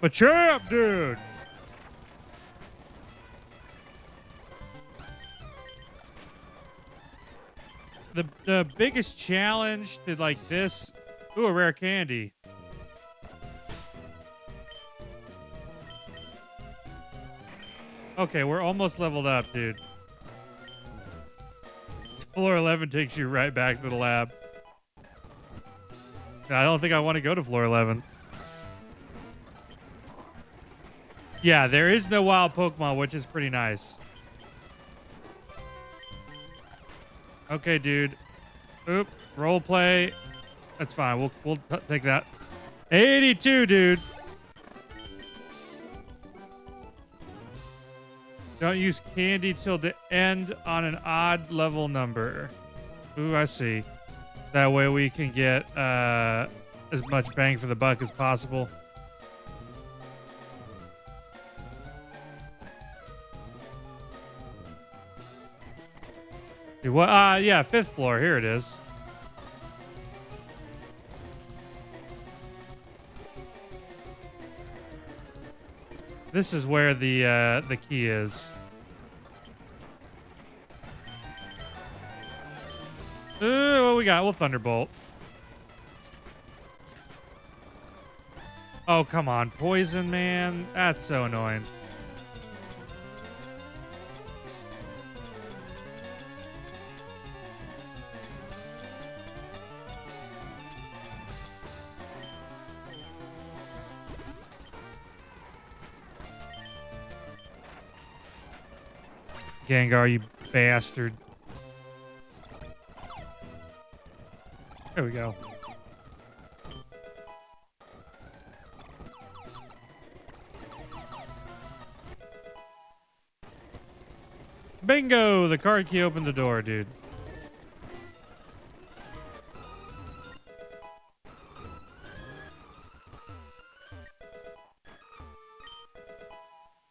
But champ, dude! The biggest challenge to like this... Ooh, a rare candy. Okay, we're almost leveled up, dude. Floor 11 takes you right back to the lab. I don't think I want to go to floor 11. Yeah, there is no wild Pokemon, which is pretty nice. Okay, dude. Oop. Role play. That's fine. We'll take that. 82, dude. Don't use candy till the end on an odd level number. Ooh, I see. That way we can get as much bang for the buck as possible. Dude, what? Yeah, 5th floor. Here it is. This is where the key is. What we got? We'll Thunderbolt. Oh, come on. Poison, man. That's so annoying. Gengar, you bastard. There we go. Bingo! The card key opened the door, dude.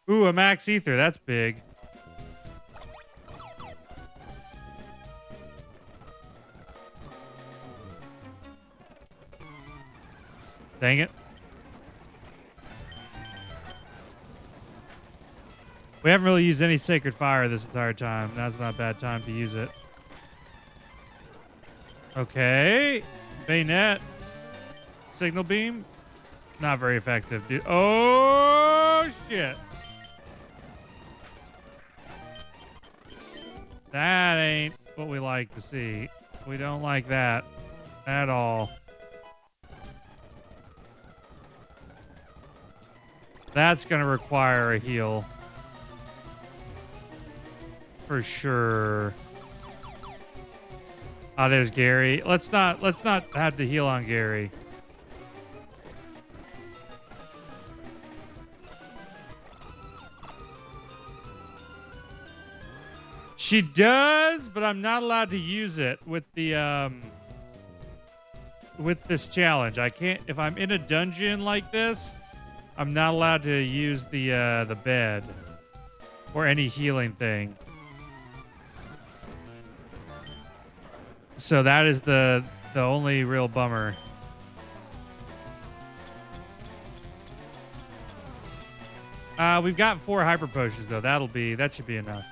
Ooh, a max ether. That's big. Dang it. We haven't really used any Sacred Fire this entire time. Now's not a bad time to use it. Okay. Bayonet. Signal Beam. Not very effective, dude. Oh, shit. That ain't what we like to see. We don't like that at all. That's going to require a heal. For sure. Ah, there's Gary. Let's not have to heal on Gary. She does, but I'm not allowed to use it with the with this challenge. I can't if I'm in a dungeon like this, I'm not allowed to use the bed or any healing thing. So that is the only real bummer. We've got 4 hyper potions though. That should be enough.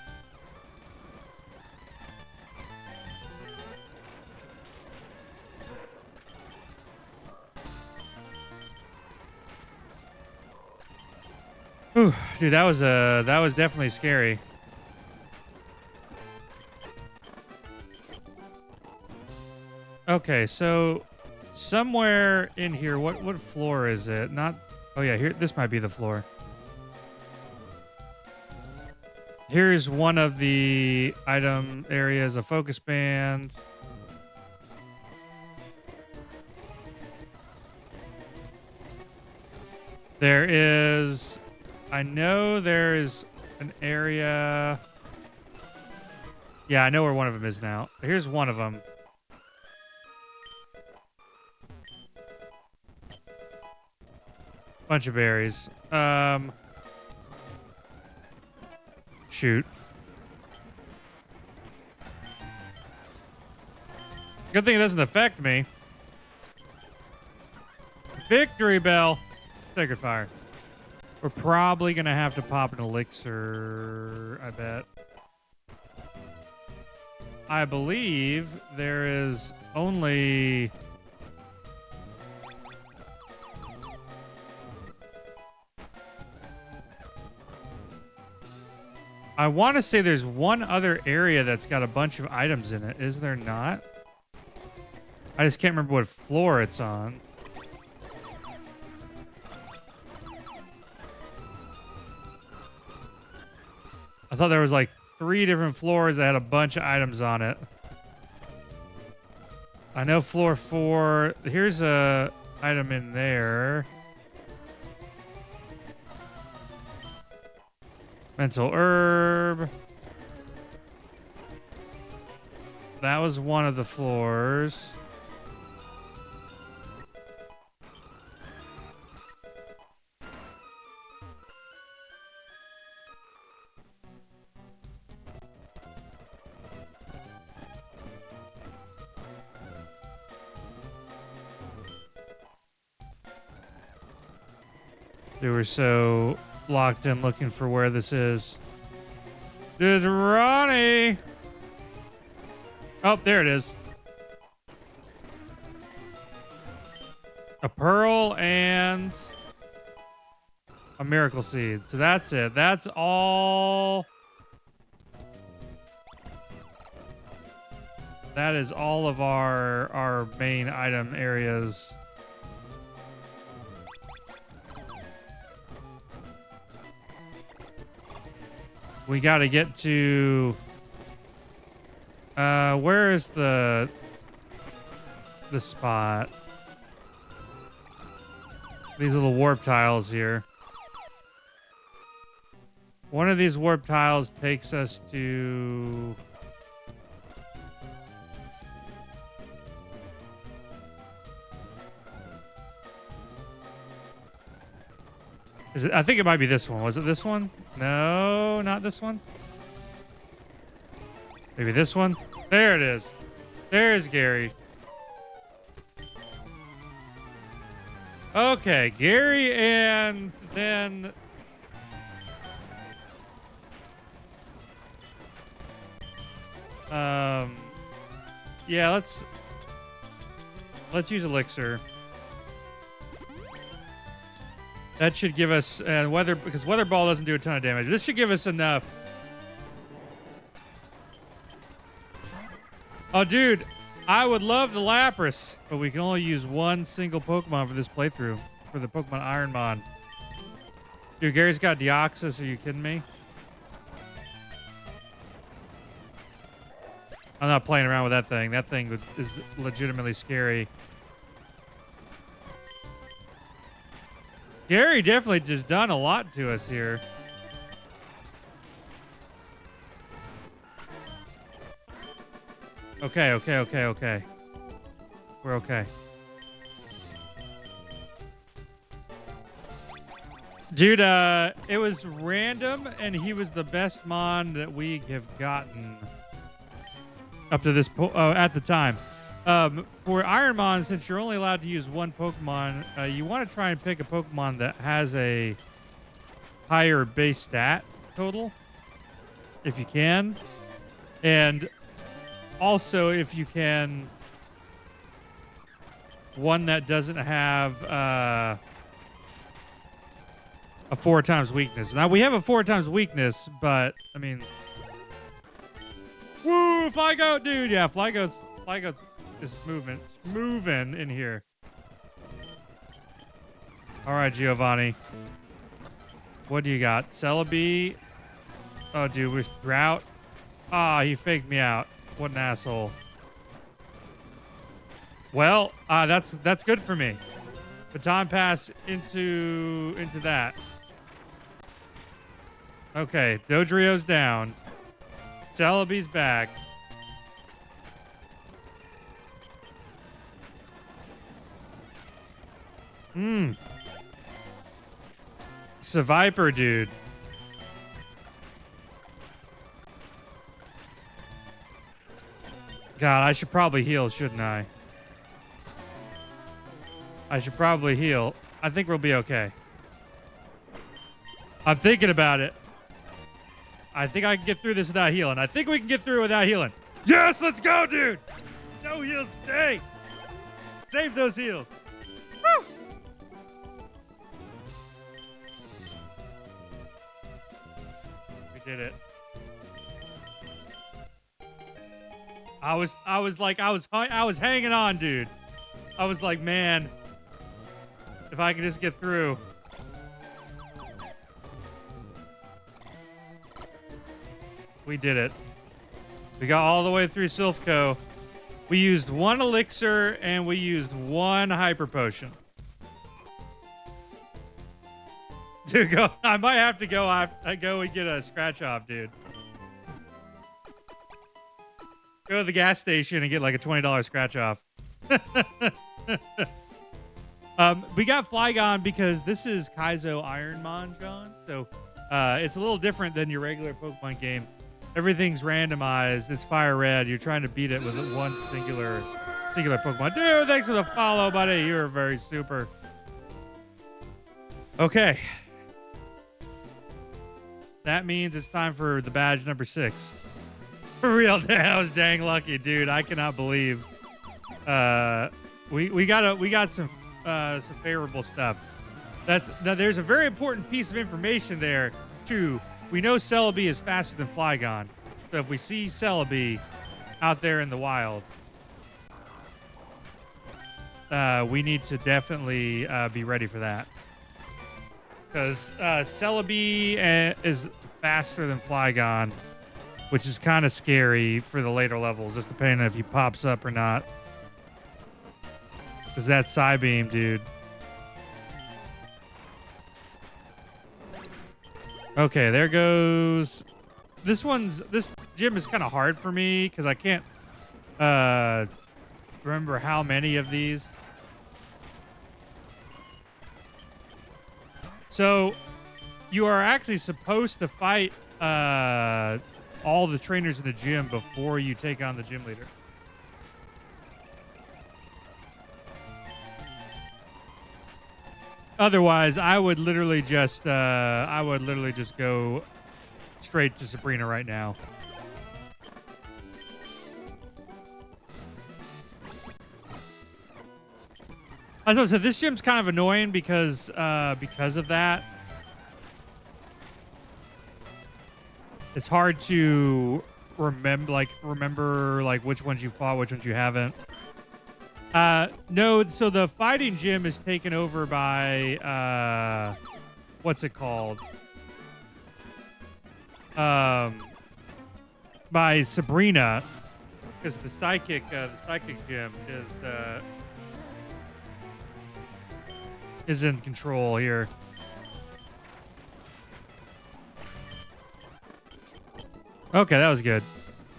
Whew, dude, that was definitely scary. Okay, so somewhere in here, what floor is it? Not. Oh yeah, here. This might be the floor. Here's one of the item areas: a focus band. There is. I know there is an area. Yeah, I know where one of them is now. Here's one of them. Bunch of berries. Shoot. Good thing it doesn't affect me. Victory bell. Sacred fire. We're probably going to have to pop an elixir, I bet. I believe there is only... I want to say there's one other area that's got a bunch of items in it. Is there not? I just can't remember what floor it's on. I thought there was like 3 different floors that had a bunch of items on it. I know floor 4. Here's a item in there. Mental herb. That was one of the floors. They were so locked in looking for where this is. It's Ronnie. Oh, there it is. A pearl and a miracle seed. So that's it. That's all. That is all of our main item areas. We got to get to where is the spot? These little warp tiles here. One of these warp tiles takes us to Is it? I think it might be this one. Was it this one? No, not this one. Maybe this one. There it is. There's Gary. Okay, Gary, and then yeah, let's use elixir. That should give us because weather ball doesn't do a ton of damage. This should give us enough. Oh, dude, I would love the Lapras, but we can only use one single Pokemon for this playthrough for the Pokemon Iron Mon. Dude, Gary's got Deoxys. Are you kidding me? I'm not playing around with that thing. That thing is legitimately scary. Gary definitely just done a lot to us here. Okay, okay, okay, okay. We're okay. Dude, it was random, and he was the best mon that we have gotten up to this at the time. For Iron Mon, since you're only allowed to use one Pokemon, you want to try and pick a Pokemon that has a higher base stat total, if you can. And also, if you can, one that doesn't have a 4 times weakness. Now, we have a 4 times weakness, but, I mean... Woo! FLYGOAT, dude! Yeah, FLYGOAT is moving in here. All right, Giovanni. What do you got? Celebi? Oh, dude, with Drought? Ah, he faked me out. What an asshole. Well, that's good for me. Baton pass into that. Okay, Dodrio's down. Celebi's back. Seviper, dude. God, I should probably heal, shouldn't I? I should probably heal. I think we'll be okay. I'm thinking about it. I think I can get through this without healing. I think we can get through without healing. Yes, let's go, dude. No heals today. Save those heals. Woo! We did it. I was hanging on, dude. I was like, man, if I could just get through. We did it. We got all the way through Silphco. We used 1 elixir and we used 1 hyper potion. Dude, go. I might have to go. I go and get a scratch off, dude. Go to the gas station and get like a $20 scratch off. We got Flygon because this is Kaizo Iron Mon, John. So it's a little different than your regular Pokemon game. Everything's randomized. It's fire red. You're trying to beat it with one singular Pokemon. Dude, thanks for the follow, buddy. You're very super. Okay. That means it's time for the badge number 6. For real, that was dang lucky, dude. I cannot believe we got some favorable stuff. There's a very important piece of information there too. We know Celebi is faster than Flygon, so if we see Celebi out there in the wild, we need to definitely be ready for that. Because Celebi is faster than Flygon, which is kind of scary for the later levels, just depending on if he pops up or not. Because that Psybeam, dude. Okay, there goes. This gym is kind of hard for me because I can't remember how many of these. So you are actually supposed to fight all the trainers in the gym before you take on the gym leader. Otherwise, I would literally just go straight to Sabrina right now. As I said, this gym's kind of annoying because of that. It's hard to remember which ones you fought, which ones you haven't. No, so the fighting gym is taken over by what's it called? By Sabrina, because the psychic gym is in control here. Okay, that was good.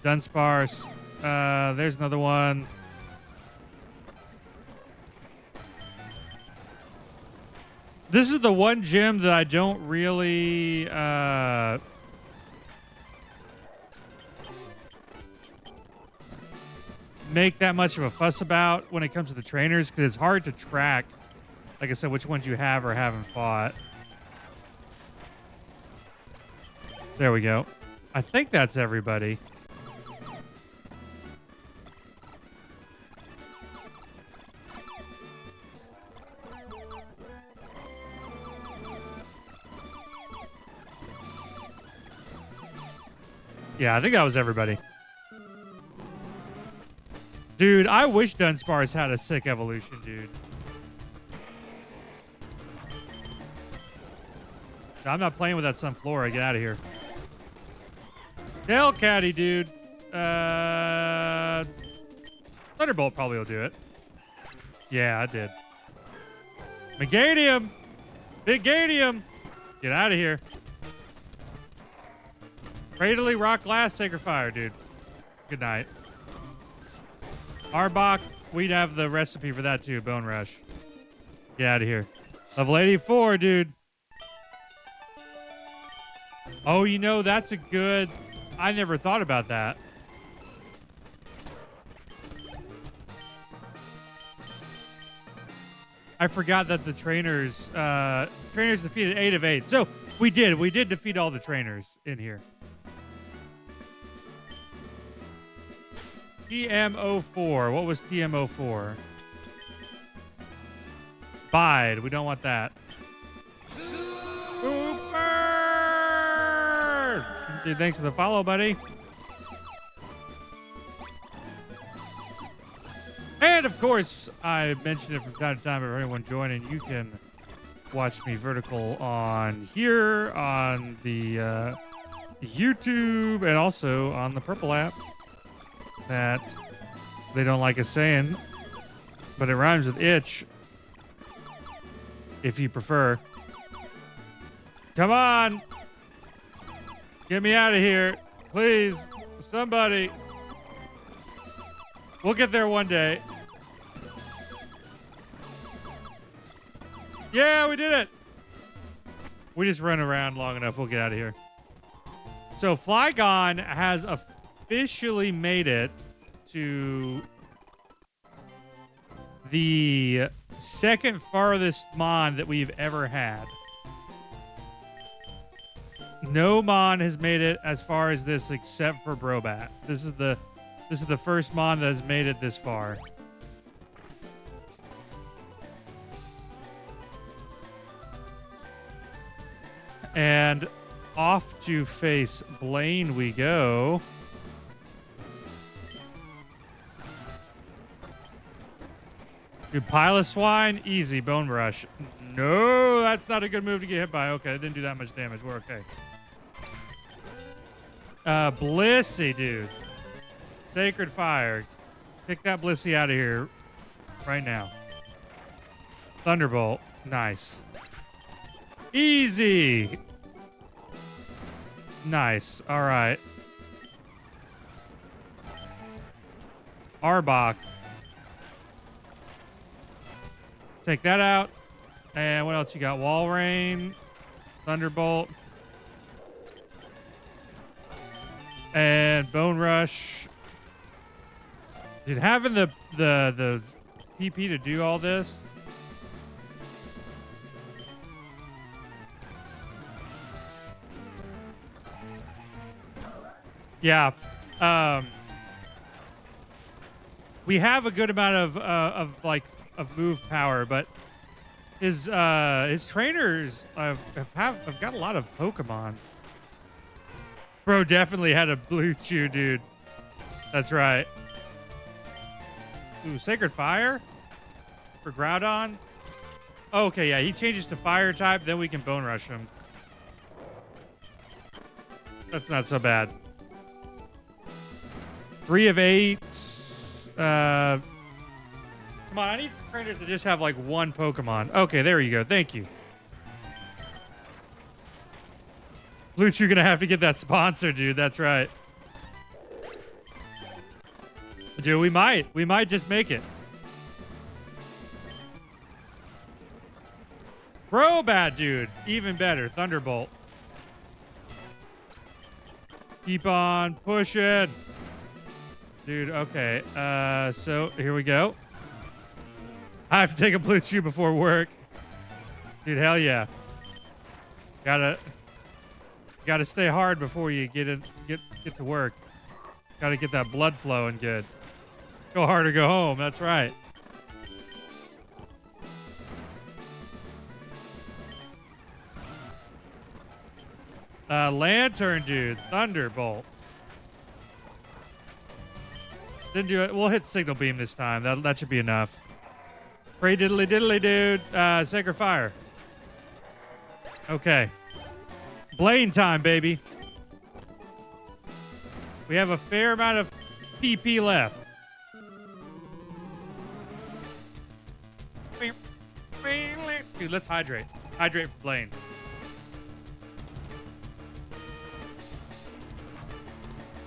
Dunsparce. There's another one. This is the one gym that I don't really make that much of a fuss about when it comes to the trainers, because it's hard to track, like I said, which ones you have or haven't fought. There we go. I think that's everybody. Yeah, I think that was everybody. Dude, I wish Dunsparce had a sick evolution, dude. I'm not playing with that Sunflora. Get out of here. Tail Caddy, dude. Thunderbolt probably will do it. Yeah, I did. Megadium! Big Gadium! Get out of here. Cradily, Rock, Glass, Sacred Fire, dude. Good night. Arbok, we'd have the recipe for that too. Bone Rush. Get out of here. Level 84, dude. Oh, you know, that's a good... I never thought about that. I forgot that the trainers defeated 8 of 8. So we did defeat all the trainers in here. TM04. What was TM04? Bide. We don't want that. Super! Dude, thanks for the follow, buddy. And of course, I mentioned it from time to time for anyone joining. You can watch me vertical on here, on the YouTube, and also on the Purple app. That they don't like us saying, but it rhymes with itch, if you prefer. Come on! Get me out of here. Please. Somebody. We'll get there one day. Yeah, we did it. We just run around long enough. We'll get out of here. So Flygon has officially made it to the second farthest Mon that we've ever had. No Mon has made it as far as this except for Brobat. This is the first Mon that has made it this far. And off to face Blaine we go. Dude, Piloswine, easy. Bone Rush. No, that's not a good move to get hit by. Okay, it didn't do that much damage. We're okay. Blissey, dude. Sacred Fire. Kick that Blissey out of here right now. Thunderbolt. Nice. Easy. Nice. All right. Arbok. Take that out. And what else you got? Wall Rain. Thunderbolt. And Bone Rush. Dude, having the PP to do all this. Yeah. We have a good amount of move power, but his trainers have got a lot of Pokemon. Bro definitely had a Blue Chew, dude. That's right. Ooh, Sacred Fire for Groudon. Oh, okay, yeah, he changes to Fire type, then we can Bone Rush him. That's not so bad. 3 of 8. Come on, I need some trainers to just have like one Pokemon. Okay, there you go. Thank you. Blue Chew gonna have to get that sponsor, dude. That's right. Dude, we might. We might just make it. Bro, bad dude. Even better. Thunderbolt. Keep on pushing. Dude, okay. So here we go. I have to take a blue chew before work. Dude, hell yeah. Gotta stay hard before you get to work. Gotta get that blood flowing good. Go hard or go home. That's right. Lantern, dude. Thunderbolt. Didn't do it. We'll hit signal beam this time. That should be enough. Pray diddly diddly, dude. Sacred fire. Okay. Blaine time, baby. We have a fair amount of PP left. Dude, let's hydrate. Hydrate for Blaine.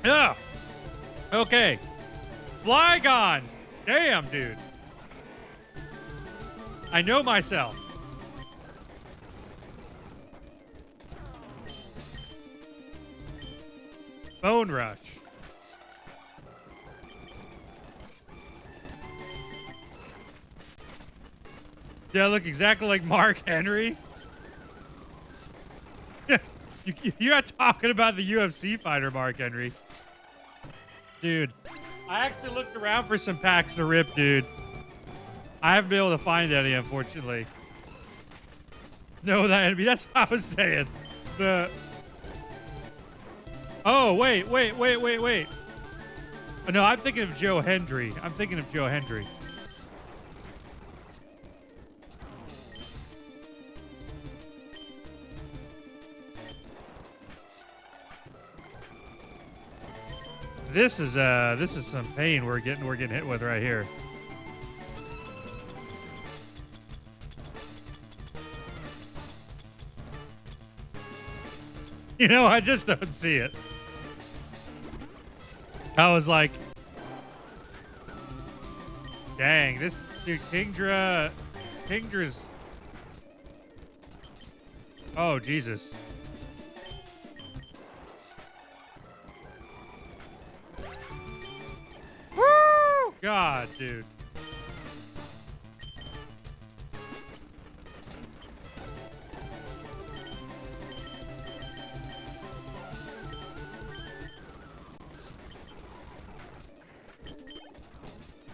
Yeah. Okay. FLYGOAT. Damn, dude. I know myself. Bone Rush. Yeah, I look exactly like Mark Henry. You're not talking about the UFC fighter, Mark Henry. Dude, I actually looked around for some packs to rip, dude. I haven't been able to find any, unfortunately. No, that enemy. That's what I was saying. Oh, wait. Oh, no, I'm thinking of Joe Hendry. This is some pain we're getting hit with right here. You know, I just don't see it. I was like, dang, this dude, Kingdra's. Oh, Jesus. Woo! God, dude.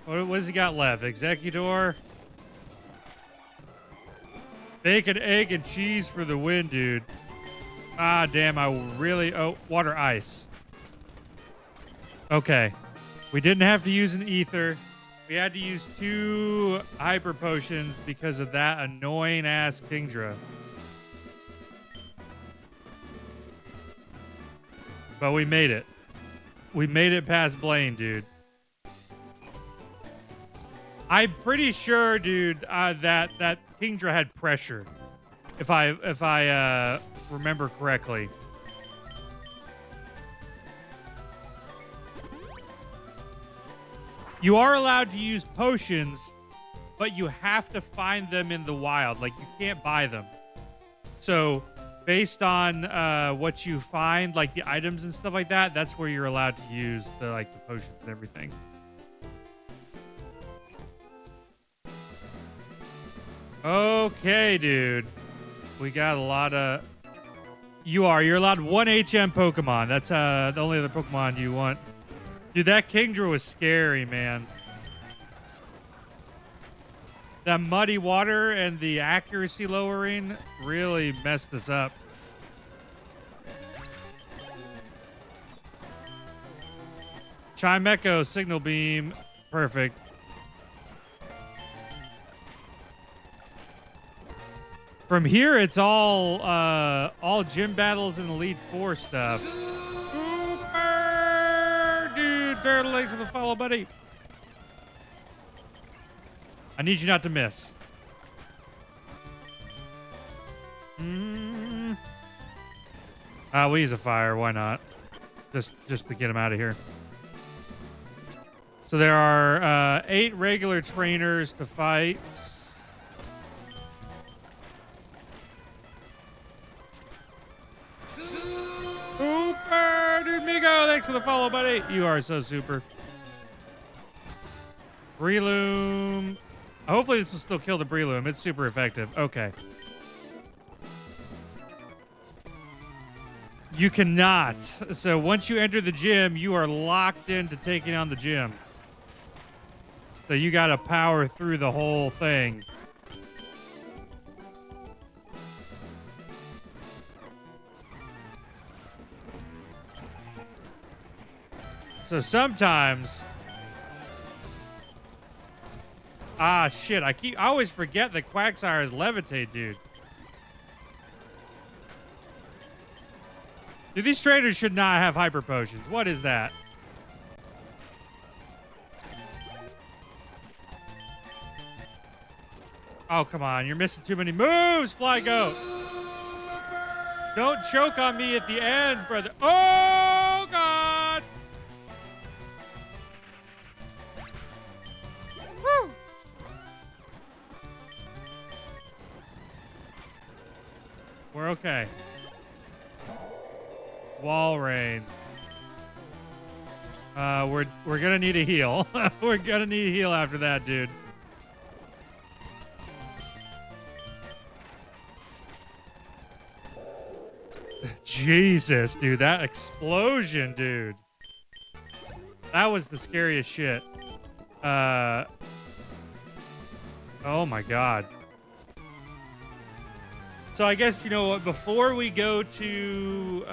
What has he got left? Executor. Bacon, egg, and cheese for the win, dude. Ah, damn. I really... Oh, water, ice. Okay. We didn't have to use an ether. We had to use 2 hyper potions because of that annoying-ass Kingdra. But we made it. We made it past Blaine, dude. I'm pretty sure, dude, that Kingdra had pressure, if I remember correctly. You are allowed to use potions, but you have to find them in the wild. Like, you can't buy them. So, based on what you find, like the items and stuff like that, that's where you're allowed to use the potions and everything. Okay, dude. We got a lot of... You're allowed 1 HM Pokemon. That's the only other Pokemon you want. Dude, that Kingdra was scary, man. That muddy water and the accuracy lowering really messed this up. Chimecho, Signal Beam. Perfect. From here, it's all gym battles and Elite Four stuff. Super! Dude, turtle legs with a follow, buddy. I need you not to miss. We'll use a fire. Why not? Just to get him out of here. So there are 8 regular trainers to fight. Super, dude, Migo, thanks for the follow, buddy. You are so super. Breloom. Hopefully this will still kill the Breloom. It's super effective. Okay. You cannot. So once you enter the gym, you are locked into taking on the gym. So you got to power through the whole thing. So sometimes... Ah, shit. I always forget that Quagsire is Levitate, dude. Dude, these trainers should not have hyper potions. What is that? Oh, come on. You're missing too many moves, FLYGOAT. Don't choke on me at the end, brother. Oh, God. Woo. We're okay. Wall rain. We're gonna need a heal. We're gonna need a heal after that, dude. Jesus, dude, that explosion, dude. That was the scariest shit. Oh my God. So I guess, you know what, before we go to,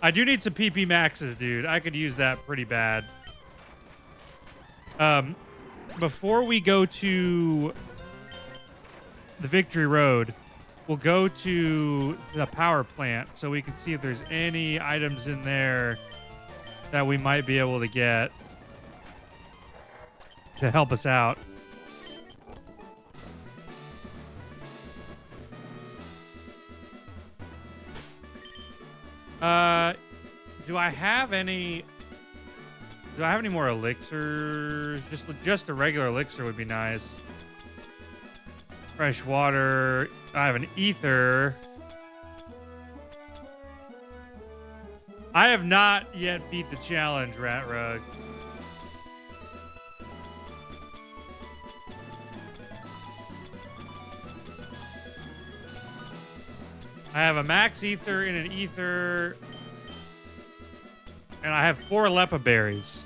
I do need some PP maxes, dude. I could use that pretty bad. Before we go to the Victory Road, we'll go to the power plant so we can see if there's any items in there that we might be able to get to help us out. Do I have any more elixirs? Just a regular elixir would be nice. Fresh water. I have an ether. I have not yet beat the challenge, Rat Rugs. I have a max ether and an ether. And I have 4 Lepa berries.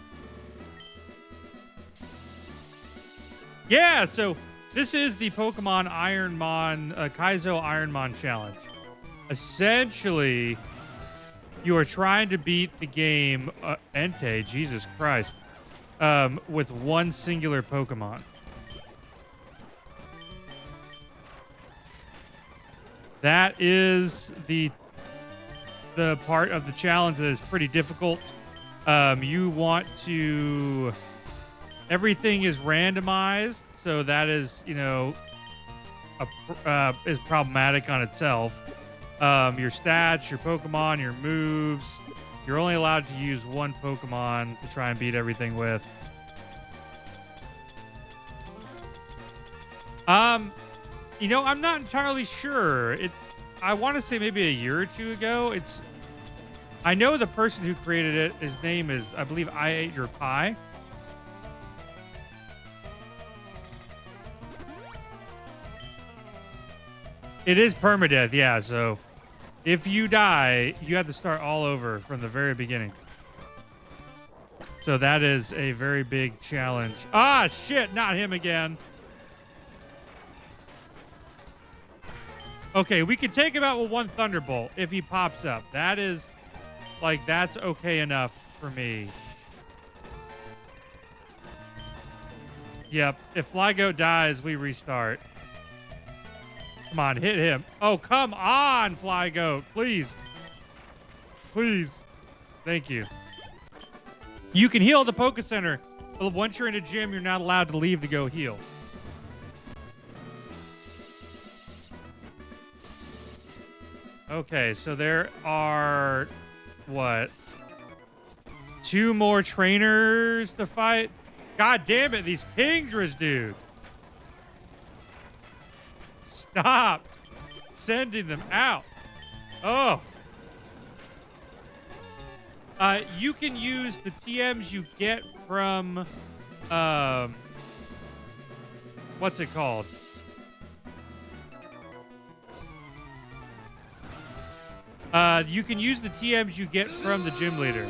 Yeah, so this is the Pokemon Iron Mon, Kaizo Iron Mon challenge. Essentially, you are trying to beat the game, Entei, Jesus Christ, with one singular Pokemon. That is the part of the challenge that is pretty difficult. You want to... Everything is randomized, so that is, you know, is problematic on itself. Your stats, your Pokemon, your moves. You're only allowed to use one Pokemon to try and beat everything with. You know, I'm not entirely sure. I want to say maybe a year or two ago. I know the person who created it, his name is, I believe, I Ate Your Pie. It is permadeath, yeah, so if you die, you have to start all over from the very beginning. So that is a very big challenge. Ah, shit, not him again. Okay, we can take him out with one Thunderbolt if he pops up. That is, like, that's okay enough for me. Yep, if FLYGOAT dies, we restart. Come on, hit him. Oh, come on, FLYGOAT. Please. Please. Thank you. You can heal at the Poke Center, but once you're in a gym, you're not allowed to leave to go heal. Okay, so there are, what? 2 more trainers to fight. God damn it, these Kingdras, dude. Stop sending them out. Oh. You can use the TMs you get from, what's it called? You can use the TMs you get from the gym leader.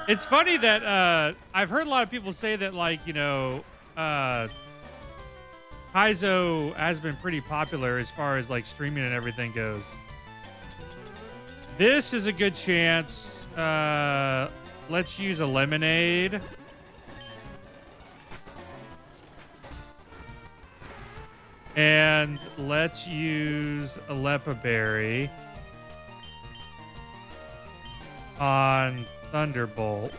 It's funny that I've heard a lot of people say that, like, you know, Kaizo has been pretty popular as far as like streaming and everything goes. This is a good chance. Let's use a lemonade. And let's use a Lepa Berry on Thunderbolts.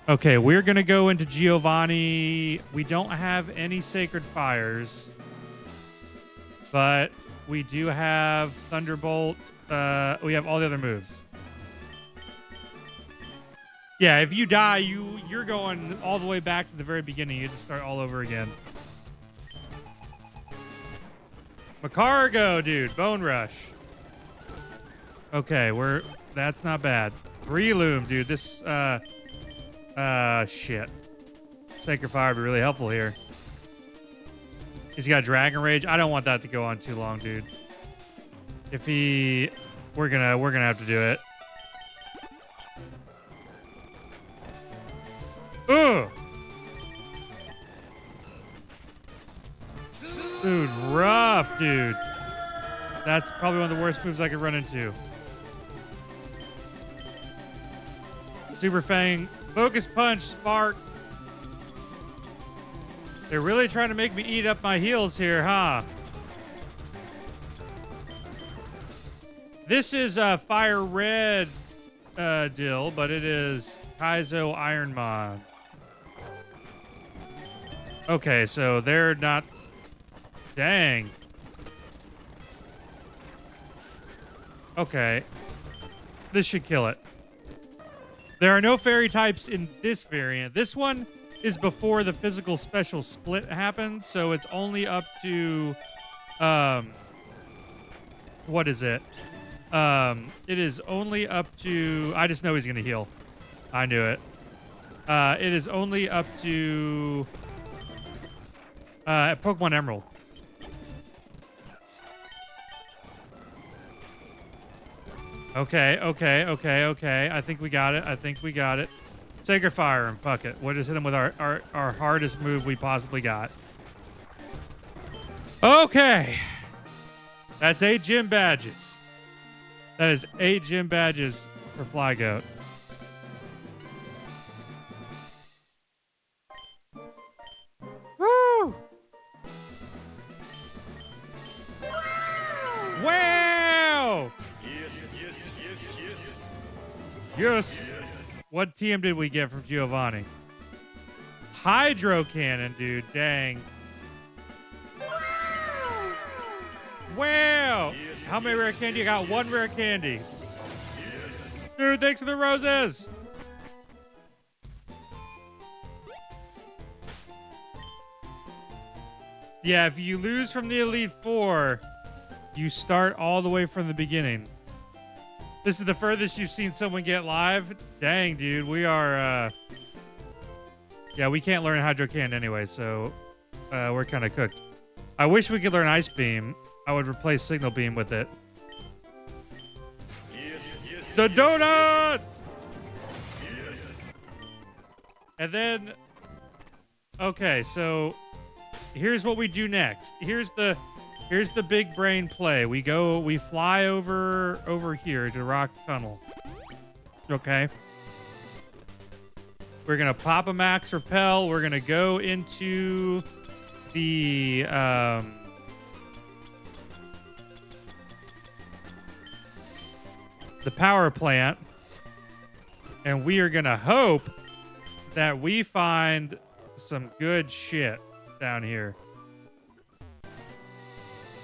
Okay, we're going to go into Giovanni. We don't have any Sacred Fires, but we do have Thunderbolt. We have all the other moves. Yeah, if you die, you're going all the way back to the very beginning. You have to start all over again. Macargo, dude. Bone Rush. Okay, that's not bad. Breloom, dude. This, shit. Sacred Fire would be really helpful here. He's got Dragon Rage. I don't want that to go on too long, dude. We're gonna have to do it. Ugh! Dude, rough, dude. That's probably one of the worst moves I could run into. Super Fang, Focus Punch, Spark. They're really trying to make me eat up my heals here, huh? This is Fire Red Dill, but it is Kaizo Iron Mon. Okay, so they're not... Dang. Okay. This should kill it. There are no fairy types in this variant. This one is before the physical special split happened, so it's only up to... what is it? It is only up to... I just know he's going to heal. I knew it. It is only up to... Pokemon Emerald. Okay. I think we got it. Sacred Fire him. Fuck it. We'll just hit him with our hardest move we possibly got. Okay. That's 8 gym badges. That is 8 gym badges for FLYGOAT. Woo! Wow! Yes. What TM did we get from Giovanni? Hydro Cannon, dude. Dang. Wow. How many rare candy? I got 1 rare candy. Dude, thanks for the roses. Yeah, if you lose from the Elite Four, you start all the way from the beginning. This is the furthest you've seen someone get live? Dang, dude. We are, yeah, we can't learn Hydro Cannon anyway, so we're kind of cooked. I wish we could learn Ice Beam. I would replace Signal Beam with it. The donuts! And then, okay, so here's what we do next. Here's the big brain play. We fly over here to Rock Tunnel. Okay. We're gonna pop a Max Repel. We're gonna go into the power plant, and we are gonna hope that we find some good shit down here.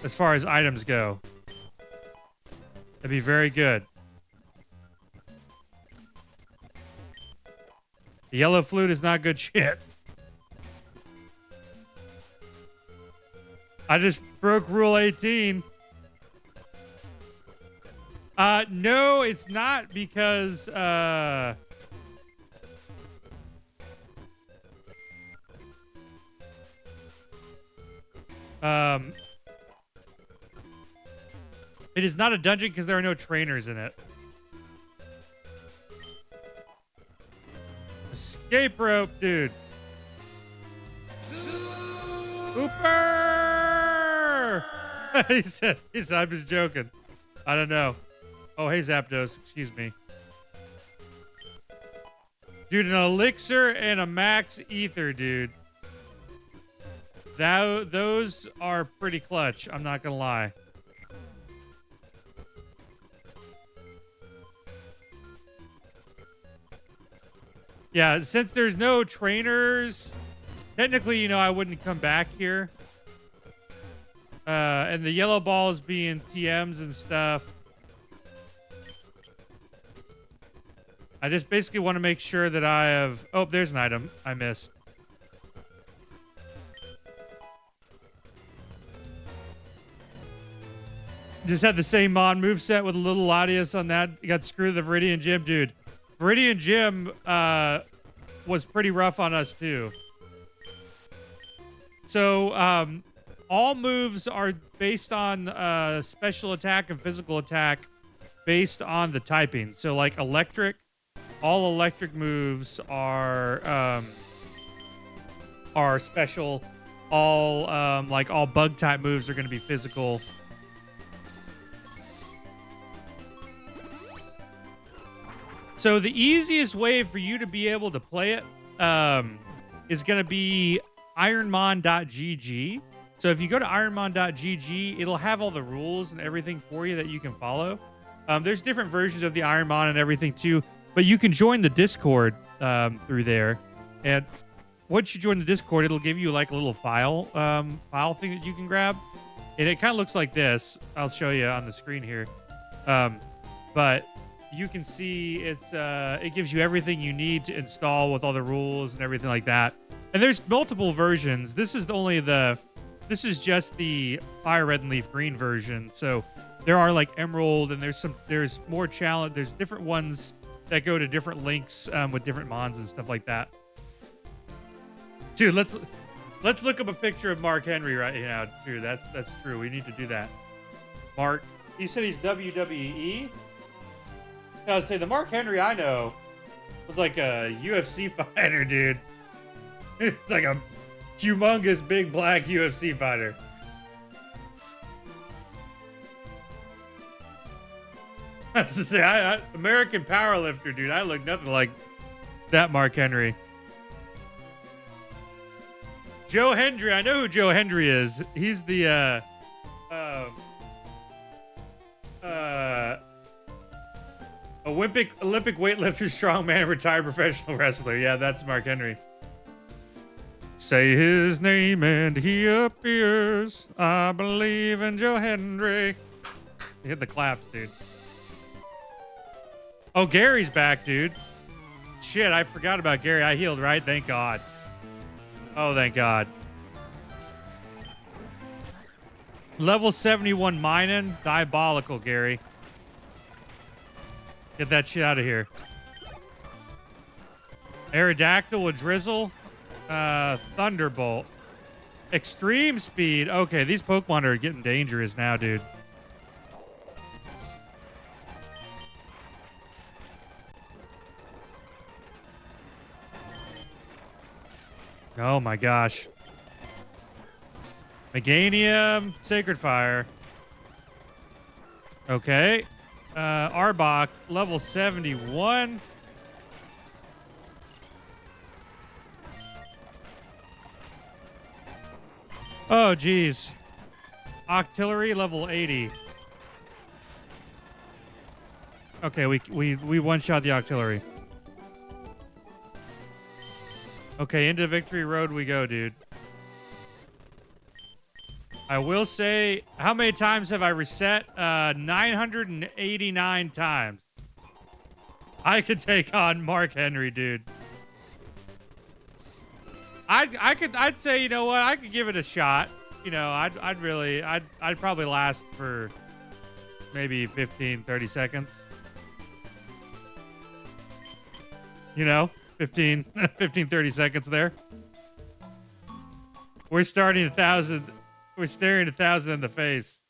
as far as items go. That'd be very good. The yellow flute is not good shit. I just broke rule 18. No, it's not because, it is not a dungeon because there are no trainers in it. Escape rope, dude. Hooper! he said, I'm just joking. I don't know. Oh, hey, Zapdos. Excuse me. Dude, an elixir and a max ether, dude. Those are pretty clutch. I'm not going to lie. Yeah, since there's no trainers, technically, you know, I wouldn't come back here. And the yellow balls being TMs and stuff. I just basically want to make sure that I have... Oh, there's an item I missed. Just had the same Mon moveset with a little Latias on that. You got screwed the Viridian Gym, dude. Viridian Gym was pretty rough on us, too. So, all moves are based on special attack and physical attack based on the typing. So, like, electric... All electric moves are special. All all bug type moves are going to be physical. So the easiest way for you to be able to play it is going to be ironmon.gg. So if you go to ironmon.gg, it'll have all the rules and everything for you that you can follow. There's different versions of the Iron Mon and everything too. But you can join the Discord through there, and once you join the Discord, it'll give you like a little file thing that you can grab, and it kind of looks like this. I'll show you on the screen here, but you can see it gives you everything you need to install with all the rules and everything like that. And there's multiple versions. This is just the Fire Red and Leaf Green version. So there are like Emerald, and there's more challenge. There's different ones that go to different links with different mons and stuff like that. Dude, let's look up a picture of Mark Henry right now. Dude, that's true. We need to do that. Mark, he said he's WWE. I was saying the Mark Henry I know was like a UFC fighter, dude. Like a humongous big black UFC fighter. That's to say, American powerlifter, dude. I look nothing like that Mark Henry. Joe Hendry. I know who Joe Hendry is. He's the Olympic weightlifter, strongman, retired professional wrestler. Yeah, that's Mark Henry. Say his name and he appears. I believe in Joe Hendry. Hit the claps, dude. Oh, Gary's back, dude. Shit, I forgot about Gary. I healed, right? Thank God. Oh, thank God. Level 71 mining. Diabolical, Gary. Get that shit out of here. Aerodactyl with Drizzle. Thunderbolt. Extreme speed. Okay, these Pokemon are getting dangerous now, dude. Oh my gosh. Meganium, Sacred Fire. Okay. Arbok, level 71. Oh, geez. Octillery, level 80. Okay, we one-shot the Octillery. Okay, into Victory Road we go, dude. I will say, how many times have I reset? 989 times. I could take on Mark Henry, dude. I'd say, you know what? I could give it a shot. You know, I'd probably last for maybe 15, 30 seconds. You know, 15, 30 seconds there. We're staring 1,000 in the face.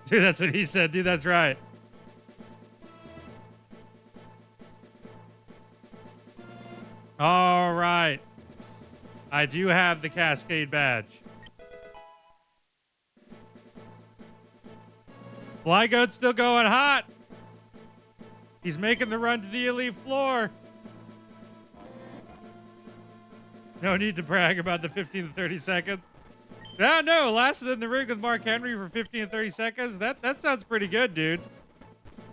Dude, that's what he said. Dude, that's right. All right. I do have the Cascade badge. FLYGOAT's still going hot. He's making the run to the elite floor. No need to brag about the 15 to 30 seconds. No, lasted in the ring with Mark Henry for 15 to 30 seconds. That sounds pretty good, dude.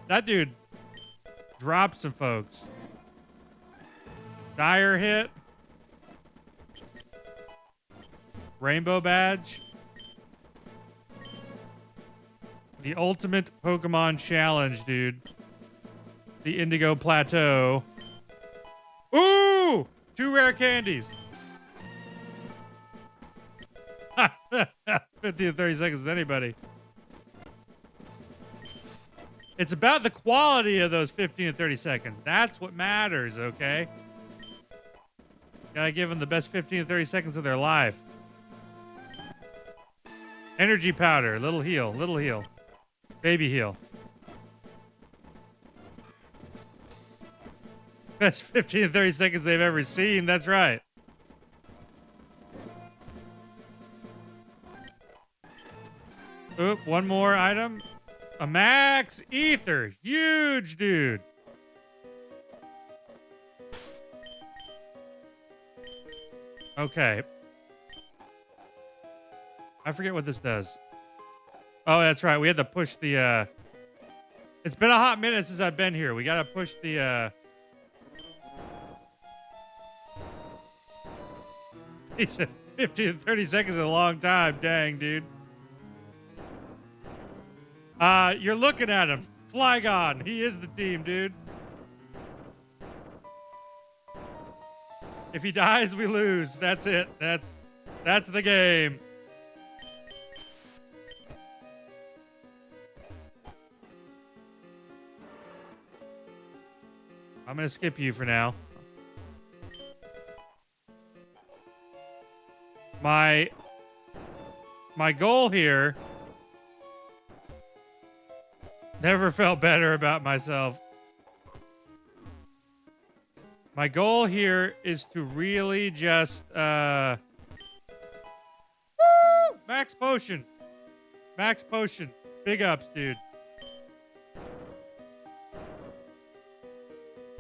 That dude dropped some folks. Dire hit. Rainbow badge. The ultimate Pokemon challenge, dude. The Indigo Plateau. Ooh! 2 rare candies. 50 to 30 seconds with anybody. It's about the quality of those 15 to 30 seconds. That's what matters, okay? Gotta give them the best 15 to 30 seconds of their life. Energy powder. Little heal. Little heal. Baby heal. Best 15 to 30 seconds they've ever seen. That's right. Oop, one more item. A max ether. Huge, dude. Okay. I forget what this does. Oh, that's right. We had to push the, It's been a hot minute since I've been here. We got to push the, He said 15 to 30 seconds is a long time. Dang, dude. You're looking at him. FLYGOT. He is the team, dude. If he dies, we lose. That's it. That's the game. I'm going to skip you for now. My goal here, never felt better about myself. My goal here is to really just woo! Max potion. Max potion. Big ups, dude.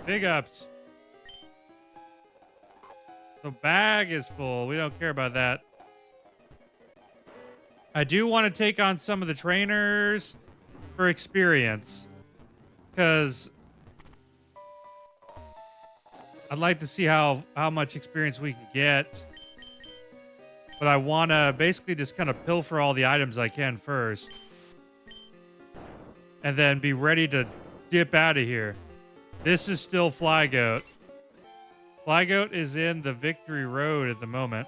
Big ups. The bag is full. We don't care about that. I do want to take on some of the trainers for experience, because I'd like to see how much experience we can get. But I want to basically just kind of pilfer all the items I can first, and then be ready to dip out of here. This is still FLYGOAT. FLYGOAT is in the victory road at the moment.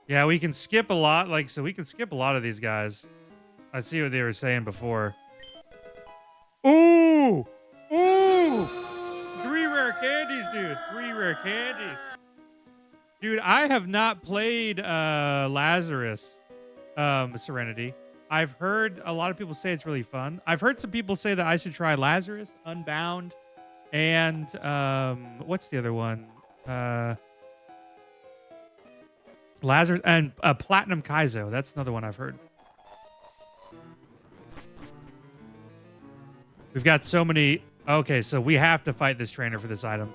Yeah, we can skip a lot. So we can skip a lot of these guys. I see what they were saying before. Ooh! Ooh! 3 rare candies, dude. 3 rare candies. Dude, I have not played Lazarus Serenity. I've heard a lot of people say it's really fun. I've heard some people say that I should try Lazarus, Unbound, and what's the other one? Lazarus and Platinum Kaizo. That's another one I've heard. We've got so many. Okay, so we have to fight this trainer for this item.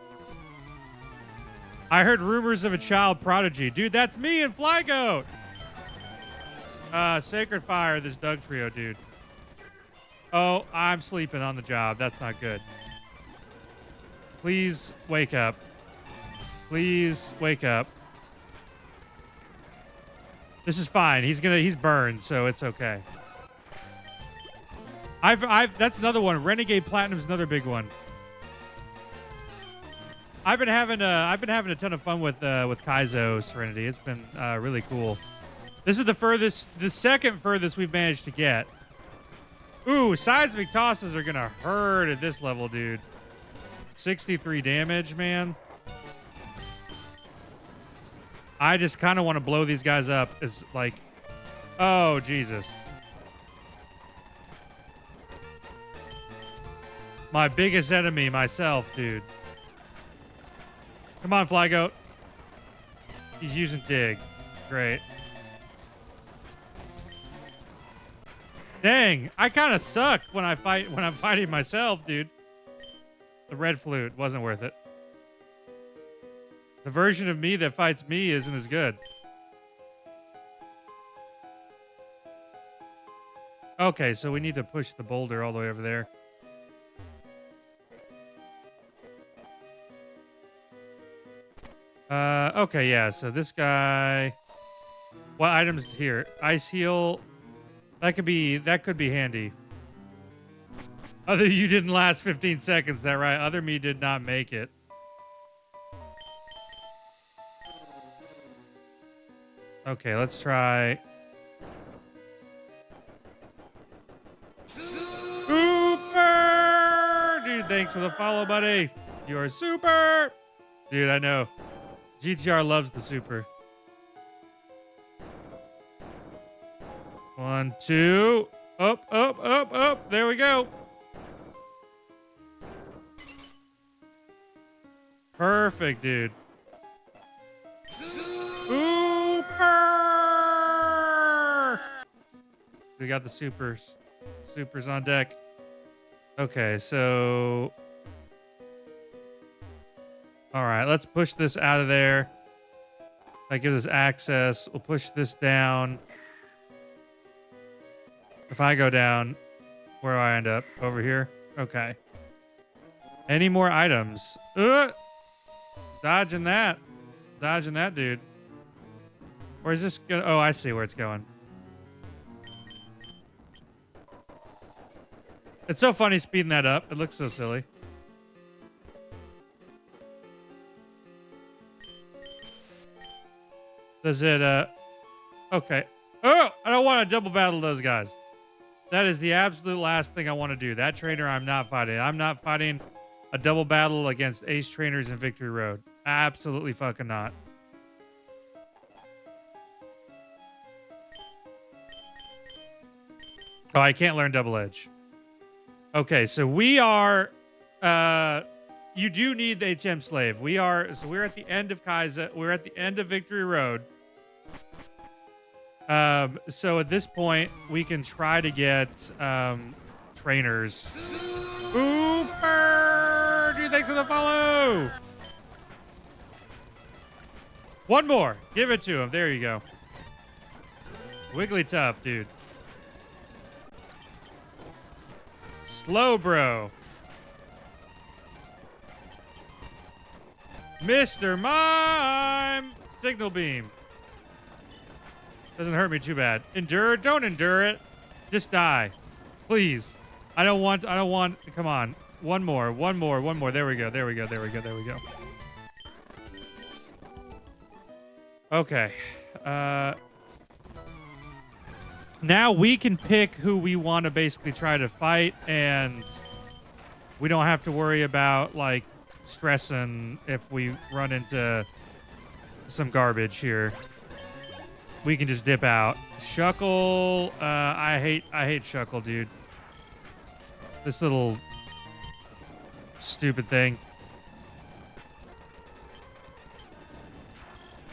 I heard rumors of a child prodigy. Dude, that's me and FLYGOAT. Sacred Fire, this Doug Trio, dude. Oh, I'm sleeping on the job. That's not good. Please wake up. Please wake up. This is fine. He's burned, so it's okay. That's another one. Renegade Platinum's another big one. I've been having a ton of fun with Kaizo Serenity. It's been really cool. This is the second furthest we've managed to get. Ooh, seismic tosses are gonna hurt at this level, dude. 63 damage, man. I just kind of want to blow these guys up. As like, oh Jesus. My biggest enemy, myself, dude. Come on, FLYGOAT. He's using dig. Great. Dang, I kind of suck when I'm fighting myself, dude. The red flute wasn't worth it. The version of me that fights me isn't as good. Okay, so we need to push the boulder all the way over there. Okay, yeah, so this guy... What items here? Ice heal. That could be handy. Other you didn't last 15 seconds, is that right? Other me did not make it. Okay, let's try. Super! Dude, thanks for the follow, buddy. You are super! Dude, I know. GTR loves the super. 1, 2. Up, up, up, up. There we go. Perfect, dude. Super! We got the supers. Supers on deck. Okay, so... All right, let's push this out of there. That gives us access. We'll push this down. If I go down, where do I end up? Over here? Okay. Any more items? Dodging that. Dodging that, dude. Where's this going? Oh, I see where it's going. It's so funny speeding that up. It looks so silly. Does it, okay. Oh, I don't want to double battle those guys. That is the absolute last thing I want to do. That trainer I'm not fighting. I'm not fighting a double battle against ace trainers in Victory Road. Absolutely fucking not. Oh, I can't learn double edge. Okay, so we are, you do need the HM slave. We're at the end of Kaizo. We're at the end of Victory Road. So at this point, we can try to get trainers. Ooper! Dude, thanks for the follow. One more. Give it to him. There you go. Wigglytuff, dude. Slow, bro. Mr. Mime! Signal beam. Doesn't hurt me too bad. Endure? Don't endure it. Just die. Please. I don't want, come on. One more. There we go. Okay. Now we can pick who we want to basically try to fight, and we don't have to worry about, like, stressing if we run into some garbage here. We can just dip out. Shuckle, I hate Shuckle, dude. This little stupid thing.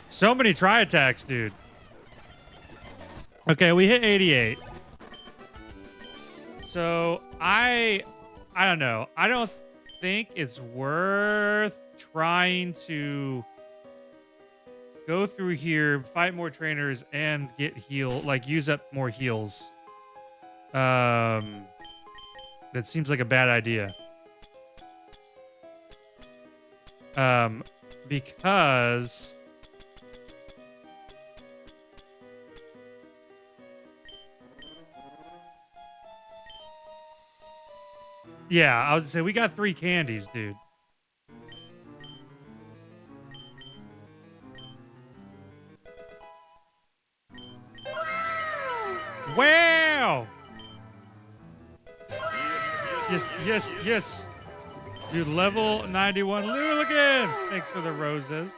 So many tri-attacks, dude. Okay, we hit 88. So I don't know. I don't think it's worth trying to go through here, fight more trainers, and get heal, like use up more heals. That seems like a bad idea. Because yeah, I was gonna say we got 3 candies, dude. Wow! Yes. Dude, level 91 Looligan! Thanks for the roses.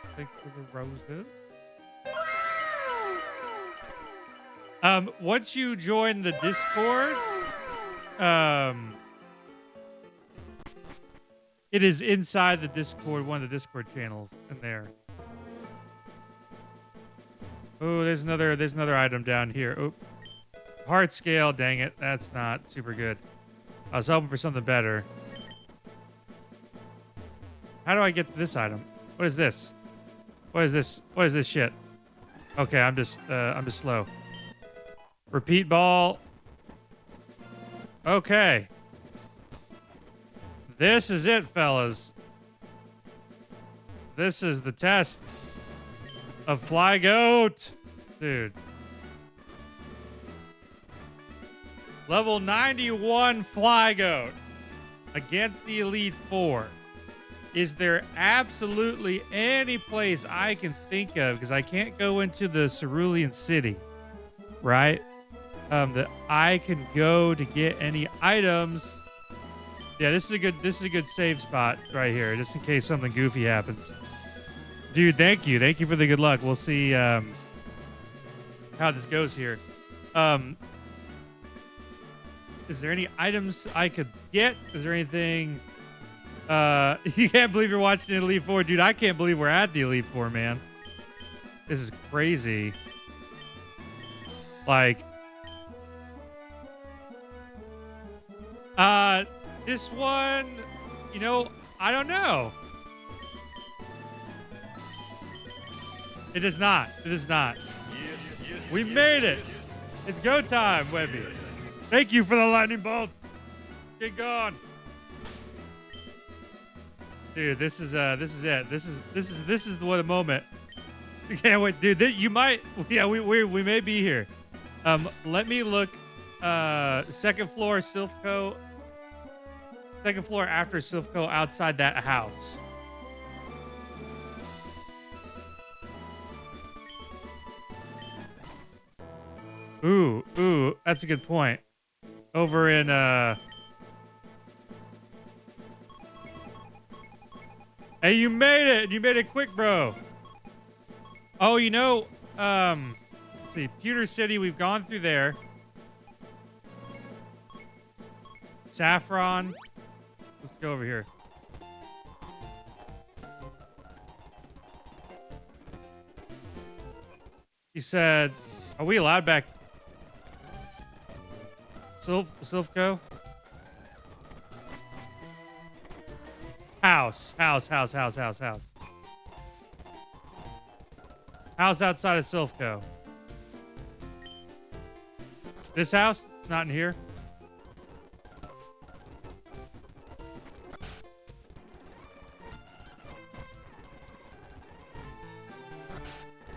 Once you join the Discord, it is inside the Discord, one of the Discord channels in there. Oh, there's another item down here. Oh, heart scale, dang it. That's not super good. I was hoping for something better. How do I get this item? What is this? What is this? What is this shit? Okay, I'm just slow. Repeat ball. Okay. This is it, fellas. This is the test of FLYGOAT. Dude. Level 91 FLYGOAT against the Elite Four. Is there absolutely any place I can think of, because I can't go into the Cerulean City, right? That I can go to get any items. Yeah, this is a good save spot right here, just in case something goofy happens. Dude, thank you for the good luck. We'll see how this goes here. Is there any items I could get? Is there anything? You can't believe you're watching the Elite Four, dude. I can't believe we're at the Elite Four, man. This is crazy. Like, this one, you know, I don't know. It is not. It is not. We made it. It's go time, Webby. Thank you for the lightning bolt. Get gone. Dude, this is it. This is the moment. I can't wait, dude. You might, yeah, we may be here. Let me look. Second floor, Silphco. Second floor after Silphco, outside that house. Ooh, that's a good point. Over in Hey, you made it! You made it quick, bro. Oh, you know, let's see, Pewter City, we've gone through there. Saffron. Let's go over here. He said, are we allowed back? Silphco? House. House outside of Silphco. This house? Not in here.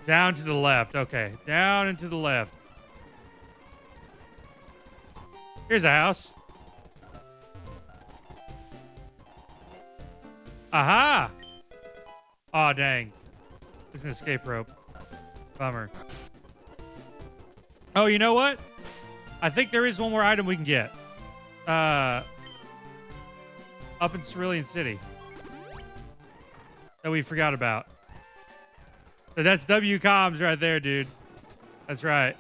Down to the left. Okay. Down and to the left. Here's a house. Aha! Aw, dang. It's an escape rope. Bummer. Oh, you know what? I think there is one more item we can get. Up in Cerulean City. That we forgot about. So that's W comms right there, dude. That's right.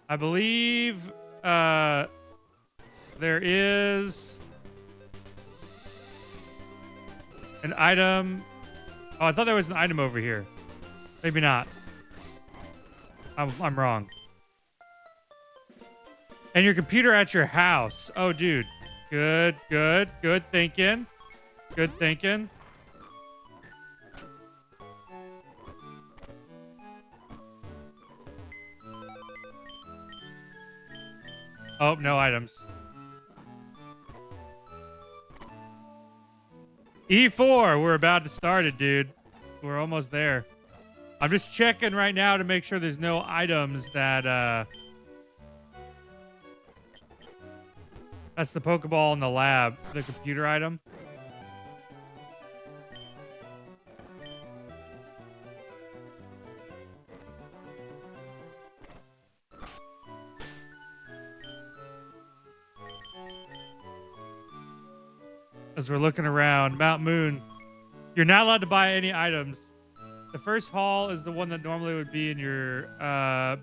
I believe there is an item. Oh, I thought there was an item over here. Maybe not. I'm wrong. And your computer at your house. Oh, dude. Good thinking. Good thinking. Oh, no items. E4, we're about to start it, dude. We're almost there. I'm just checking right now to make sure there's no items that, that's the Pokeball in the lab, the computer item. As we're looking around, Mount Moon, you're not allowed to buy any items. The first hall is the one that normally would be in your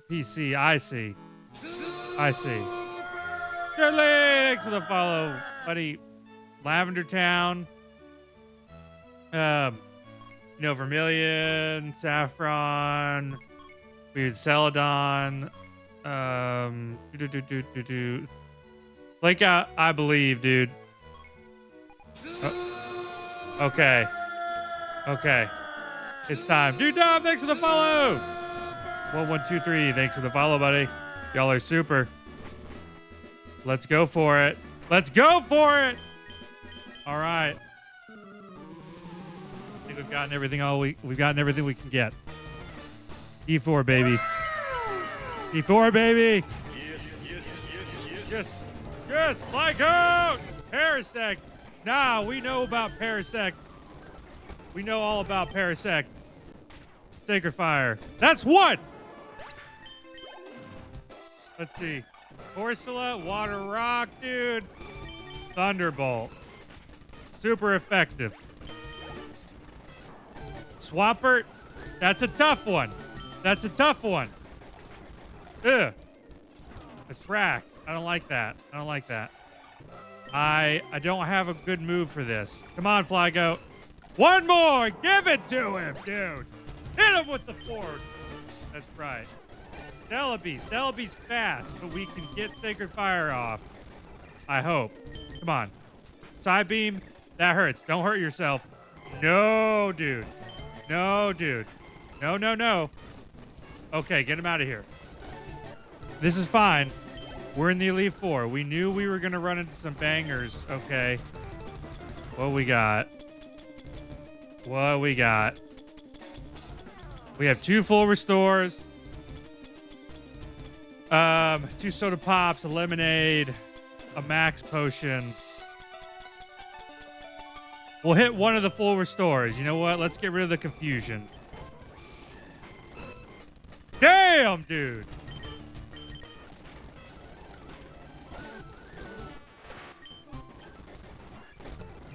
PC. I see. I see. Your legs to the follow, buddy. Lavender Town. Vermilion, Saffron. We had Celadon. Like I believe, dude. Okay. Okay. It's time. Dude, Dom, thanks for the follow. 1123, thanks for the follow, buddy. Y'all are super. Let's go for it. Let's go for it. All right. I think we've gotten everything we've gotten everything we can get. E4, baby. E4, baby. Yes, FLYGOAT. Parasect. Nah, we know about Parasect. We know all about Parasect. Sacred Fire. That's one! Let's see. Corsola, Water Rock, dude. Thunderbolt. Super effective. Swampert. That's a tough one. That's a tough one. Ugh. It's rack. I don't like that. I don't like that. I don't have a good move for this. Come on, FLYGOAT. One more! Give it to him, dude! Hit him with the force! That's right. Celebi. Celebi's fast, but we can get Sacred Fire off. I hope. Come on. Side beam. That hurts. Don't hurt yourself. No, dude. No, dude. No, no, no. Okay, get him out of here. This is fine. We're in the Elite Four. We knew we were going to run into some bangers. Okay. What we got? What we got? We have 2 full restores. 2 soda pops, a lemonade, a max potion. We'll hit one of the full restores. You know what? Let's get rid of the confusion. Damn, dude.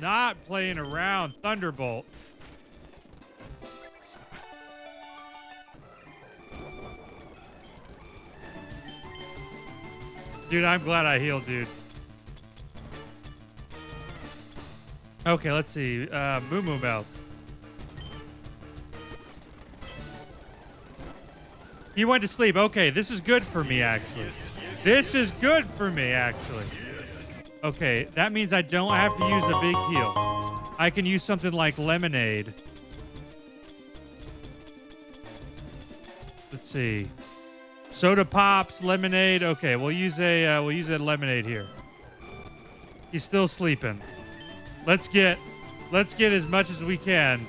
Not playing around. Thunderbolt. Dude, I'm glad I healed, dude. Okay, let's see. Moo Moo Bell. He went to sleep. Okay, this is good for me, actually. This is good for me, actually. Okay, that means I don't have to use a big heal. I can use something like lemonade. Let's see. Soda pops, lemonade. Okay, we'll use a lemonade here. He's still sleeping. Let's get as much as we can.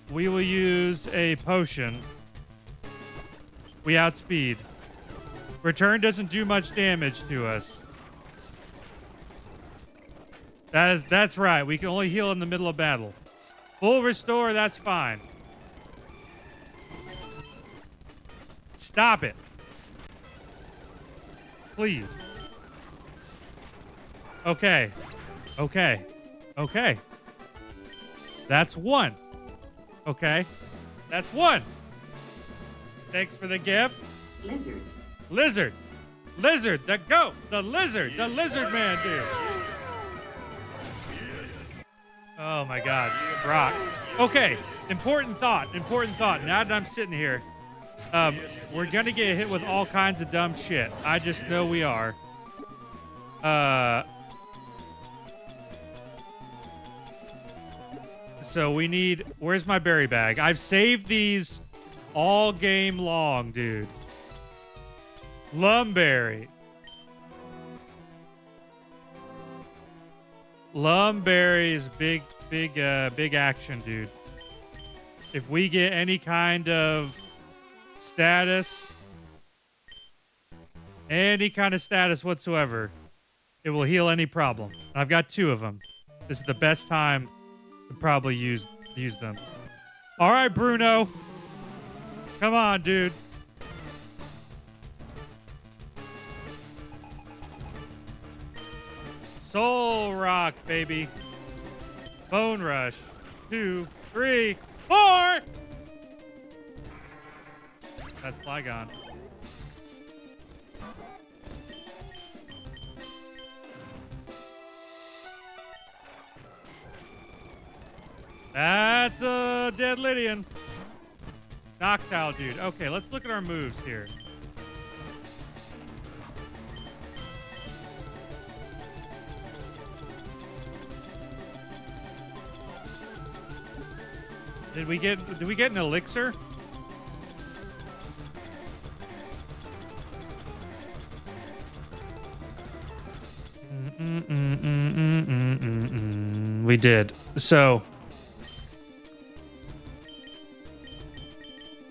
We will use a potion. We outspeed. Return doesn't do much damage to us. That's right. We can only heal in the middle of battle. Full restore, that's fine. Stop it. Please. Okay. Okay. Okay. That's 1. Okay. That's 1. Thanks for the gift. Lizard. Lizard. Lizard. The goat. The lizard. The lizard man, dude. Oh my God. Rock. Okay. Important thought. Important thought. Now that I'm sitting here, we're gonna get hit with all kinds of dumb shit. I just know we are. So we need. Where's my berry bag? I've saved these all game long, dude. Lumberry. Lumberry is big action, dude. If we get any kind of status, whatsoever, it will heal any problem. I've got 2 of them. This is the best time to probably use them. All right, Bruno. Come on, dude. Soul Rock, baby. Bone Rush. 2, 3, 4. That's Flygon. That's a dead Lydian. Noctowl, dude. Okay, let's look at our moves here. Did we get an elixir? We did. So,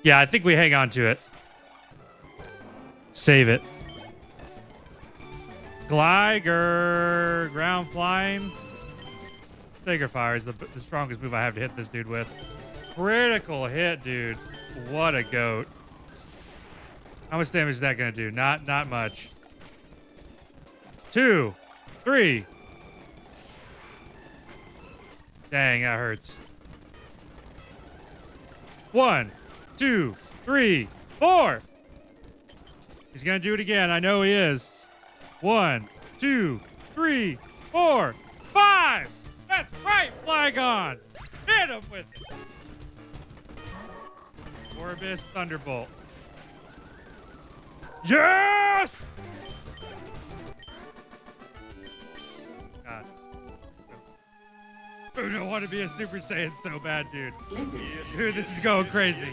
yeah, I think we hang on to it. Save it. Gligar, ground flying. Sacred Fire is the strongest move I have to hit this dude with. Critical hit, dude. What a goat. How much damage is that going to do? Not much. 2, 3. Dang, that hurts. 1, 2, 3, 4. He's going to do it again. I know he is. 1, 2, 3, 4, 5. That's right, Flygon. Hit him with it. Orbis Thunderbolt. Yes! God. I don't want to be a Super Saiyan so bad, dude. Dude, this is going crazy.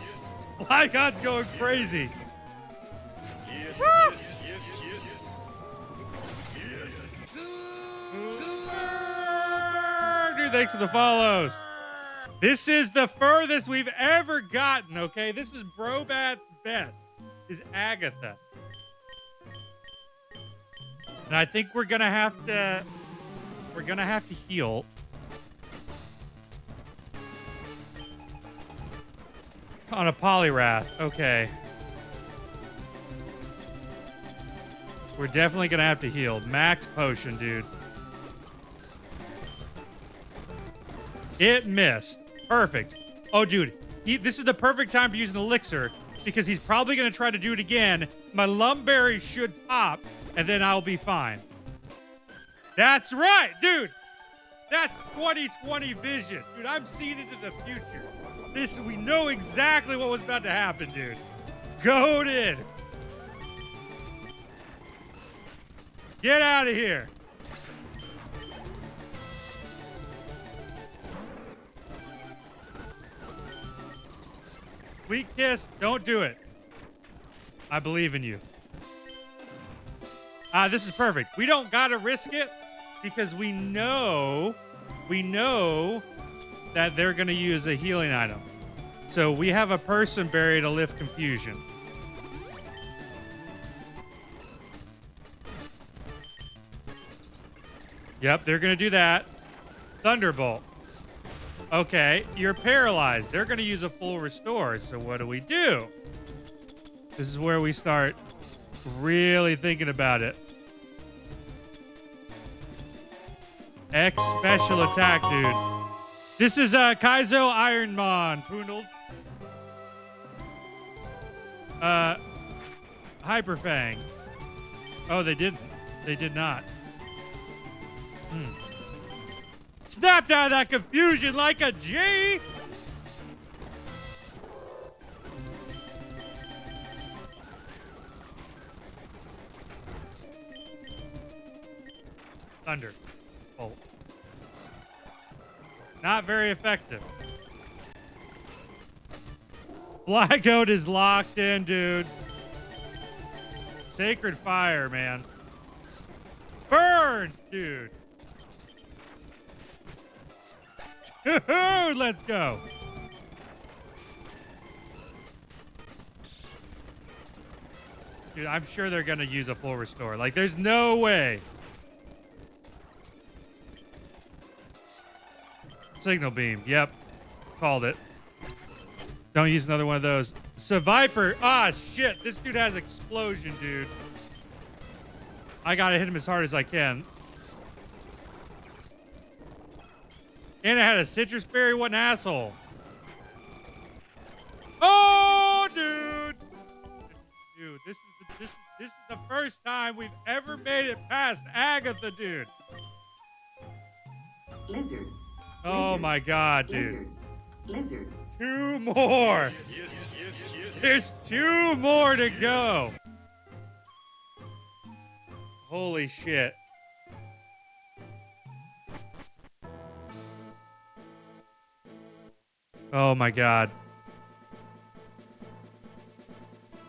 Flygon's going crazy. Woo! Dude, thanks for the follows. This is the furthest we've ever gotten, okay? This is Brobat's best, is Agatha. And I think we're gonna have to heal. On a Poliwrath, okay. We're definitely gonna have to heal. Max potion, dude. It missed. Perfect. Oh, dude. This is the perfect time to use an elixir because he's probably going to try to do it again. My Lumberry should pop, and then I'll be fine. That's right, dude. That's 2020 vision. Dude, I'm seeing into the future. We know exactly what was about to happen, dude. Goated. Get out of here. Sweet kiss, don't do it. I believe in you. This is perfect. We don't gotta risk it because we know that they're gonna use a healing item. So we have a person berry to lift confusion. Yep, they're gonna do that. Thunderbolt. Okay, you're paralyzed. They're going to use a full restore. So what do? This is where we start really thinking about it. X special attack, dude. This is Kaizo Iron Mon, Poondled. Hyperfang. Oh, they didn't. They did not. Snapped out of that confusion like a G. Thunder. Bolt. Not very effective. FLYGOAT is locked in, dude. Sacred Fire, man. Burn, dude. Let's go. Dude, I'm sure they're going to use a full restore. Like, there's no way. Signal beam. Yep. Called it. Don't use another one of those. Viper. Ah, shit. This dude has explosion, dude. I got to hit him as hard as I can. And I had a citrus berry. What an asshole. Oh, dude. Dude, this is the first time we've ever made it past Agatha, dude. Lizard. Oh my God, dude. Lizard. 2 more. There's 2 more to go. Holy shit. Oh my God.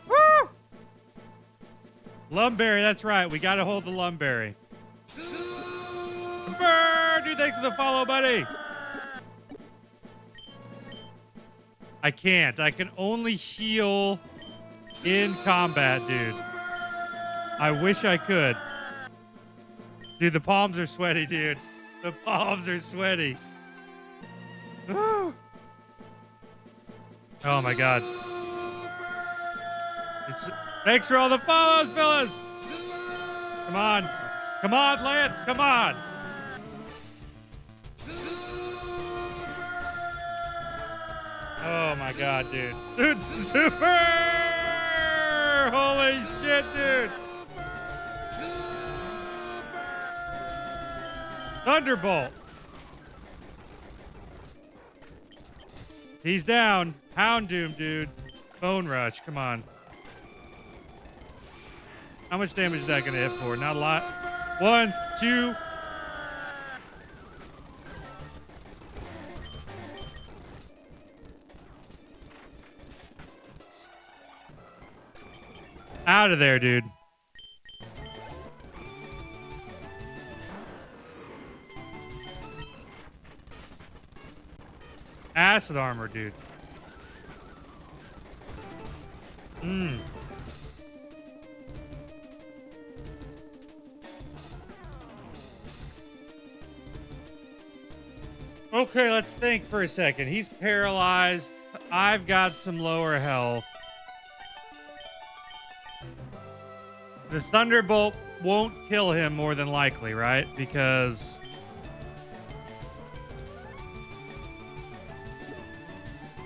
Woo! Lumberry, that's right. We got to hold the Lumberry. Dude, thanks for the follow, buddy. I can't. I can only heal in combat, dude. I wish I could. Dude, the palms are sweaty, dude. The palms are sweaty. Oh my God. Thanks for all the follows, fellas. Come on. Come on, Lance. Come on. Oh my God, dude. Dude, super! Holy shit, dude. Thunderbolt. He's down. Houndoom, dude. Bone Rush, come on. How much damage is that going to hit for? Not a lot. 1, 2. Out of there, dude. Acid armor, dude. Okay, let's think for a second. He's paralyzed. I've got some lower health. The Thunderbolt won't kill him more than likely, right? Because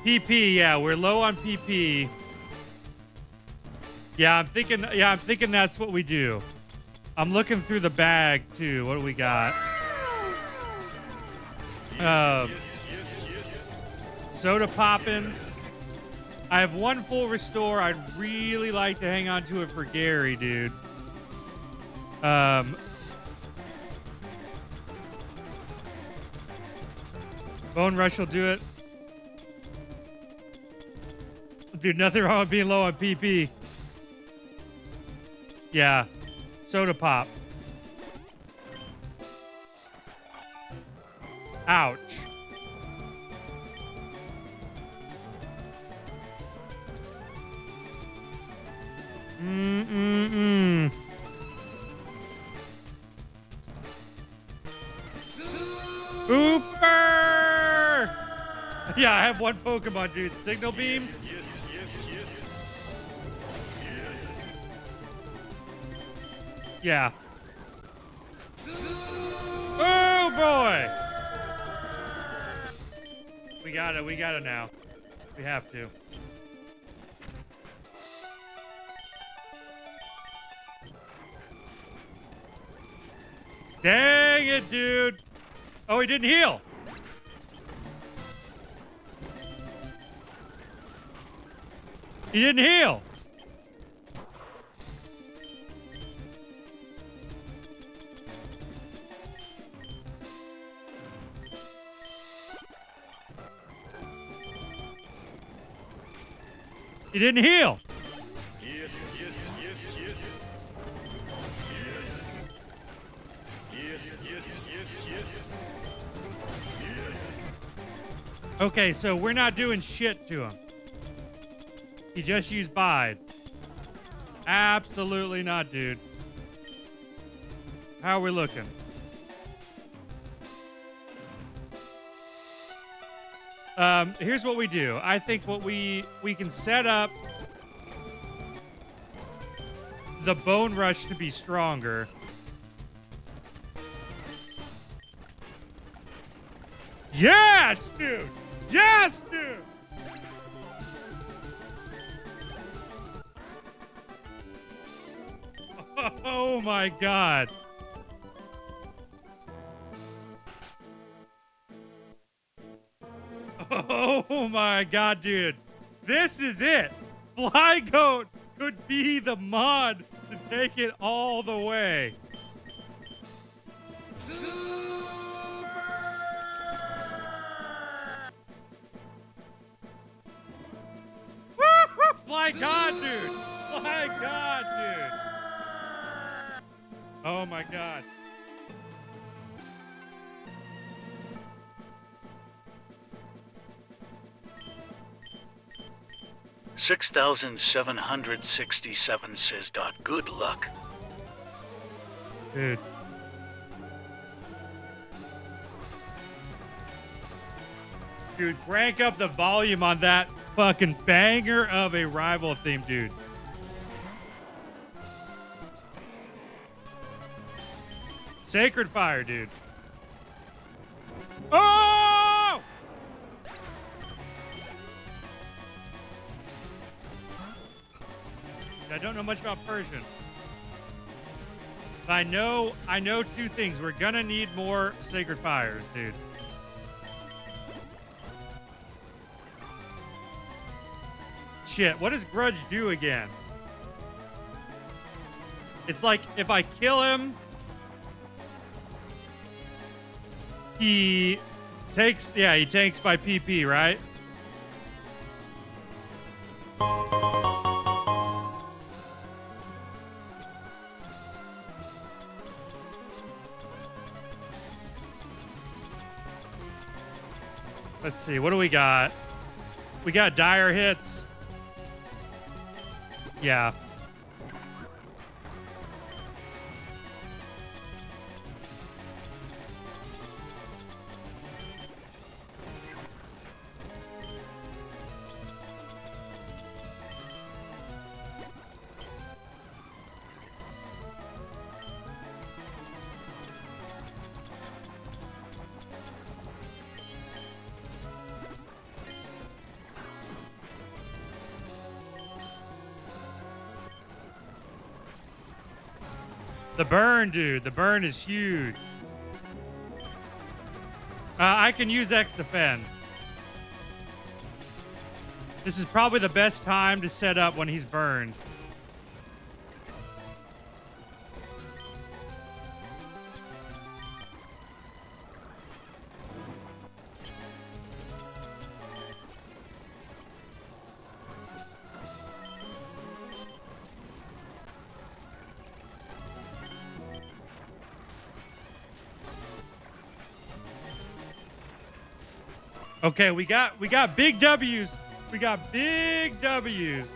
PP, yeah, we're low on PP. Yeah, I'm thinking that's what we do. I'm looking through the bag too. What do we got? Soda poppin'. I have 1 full restore. I'd really like to hang on to it for Gary, dude. Bone Rush will do it. Dude, nothing wrong with being low on PP. Yeah. Soda pop. Ouch. Ooper! Yeah, I have 1 Pokemon, dude. Signal Beam. Yeah. Oh, boy! We got it now. We have to. Dang it, dude. Oh, he didn't heal. He didn't heal. He didn't heal. Yes. Okay, so we're not doing shit to him. He just used bide. Absolutely not, dude. How are we looking? Here's what we do. I think what we can set up the bone rush to be stronger. Yes, dude! Yes, dude! Oh my god. Oh my god, dude. This is it. FLYGOAT could be the mod to take it all the way. FLYGOAT, dude. FLYGOAT, dude. Oh my god. $6,767 says, good luck. Dude. Dude, crank up the volume on that fucking banger of a rival theme, dude. Sacred Fire, dude. Oh! I don't know much about Persian. But I know two things. We're gonna need more Sacred Fires, dude. Shit, what does Grudge do again? It's like if I kill him, he takes by PP, right? Let's see, what do we got? We got dire hits. Yeah. The burn, dude. The burn is huge. I can use X defend. This is probably the best time to set up when he's burned. Okay, we got big W's. We got big W's.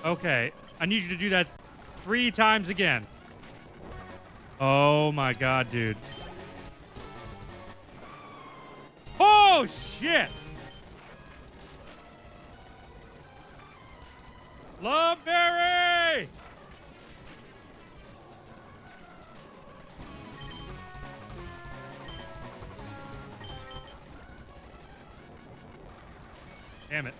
Okay, I need you to do that 3 times again. Oh my god, dude. Oh shit! Loveberry! Damn it.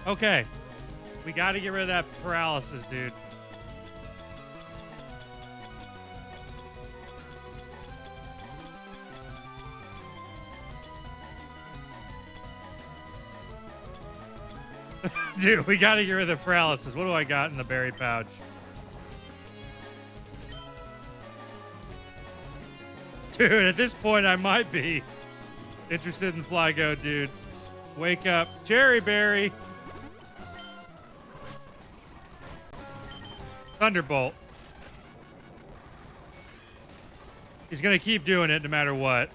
Okay. We got to get rid of that paralysis, dude. Dude, we got to get rid of the paralysis. What do I got in the berry pouch? Dude, at this point, I might be interested in FLYGOAT, dude. Wake up. Cherry berry. Thunderbolt. He's gonna keep doing it no matter what.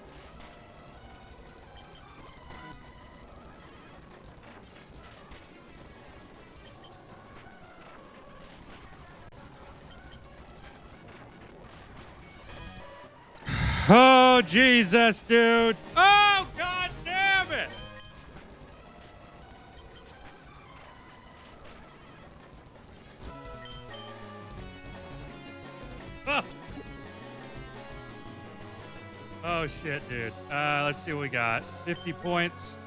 Oh, Jesus, dude. Oh, God damn it. Oh. Oh, shit, dude. Let's see what we got. 50 points.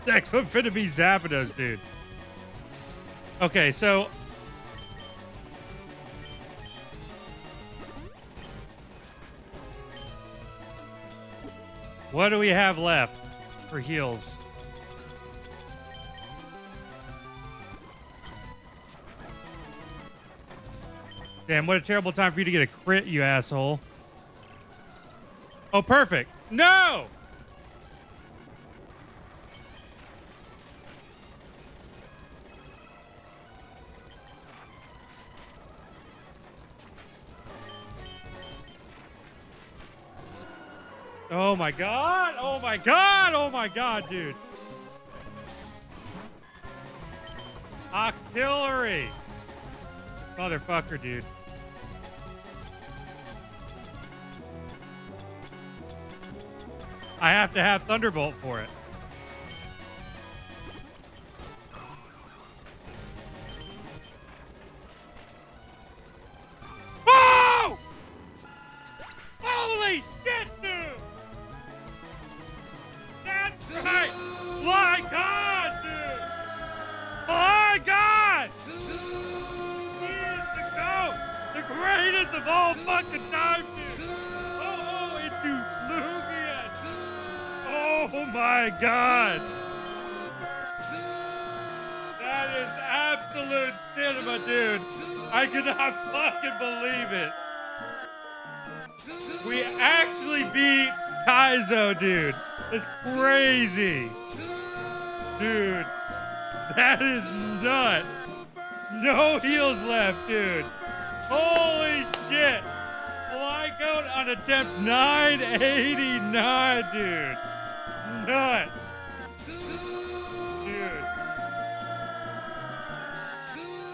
Next one finna be Zapdos, dude. Okay, so what do we have left for heals? Damn, what a terrible time for you to get a crit, you asshole. Oh, perfect. No! Oh my God! Oh my God! Oh my God, dude! Octillery! This motherfucker, dude. I have to have Thunderbolt for it. Oh! Holy shit, dude! That's right! Fly God, dude! Fly God! He is the GOAT! The greatest of all fucking time, dude! Oh, into Lugia! Oh my God! That is absolute cinema, dude! I cannot fucking believe it! We actually beat Kaizo, dude! It's crazy! Dude, that is nuts! No heals left, dude! Holy shit! FLYGOAT on attempt 989, dude! Nuts! Dude.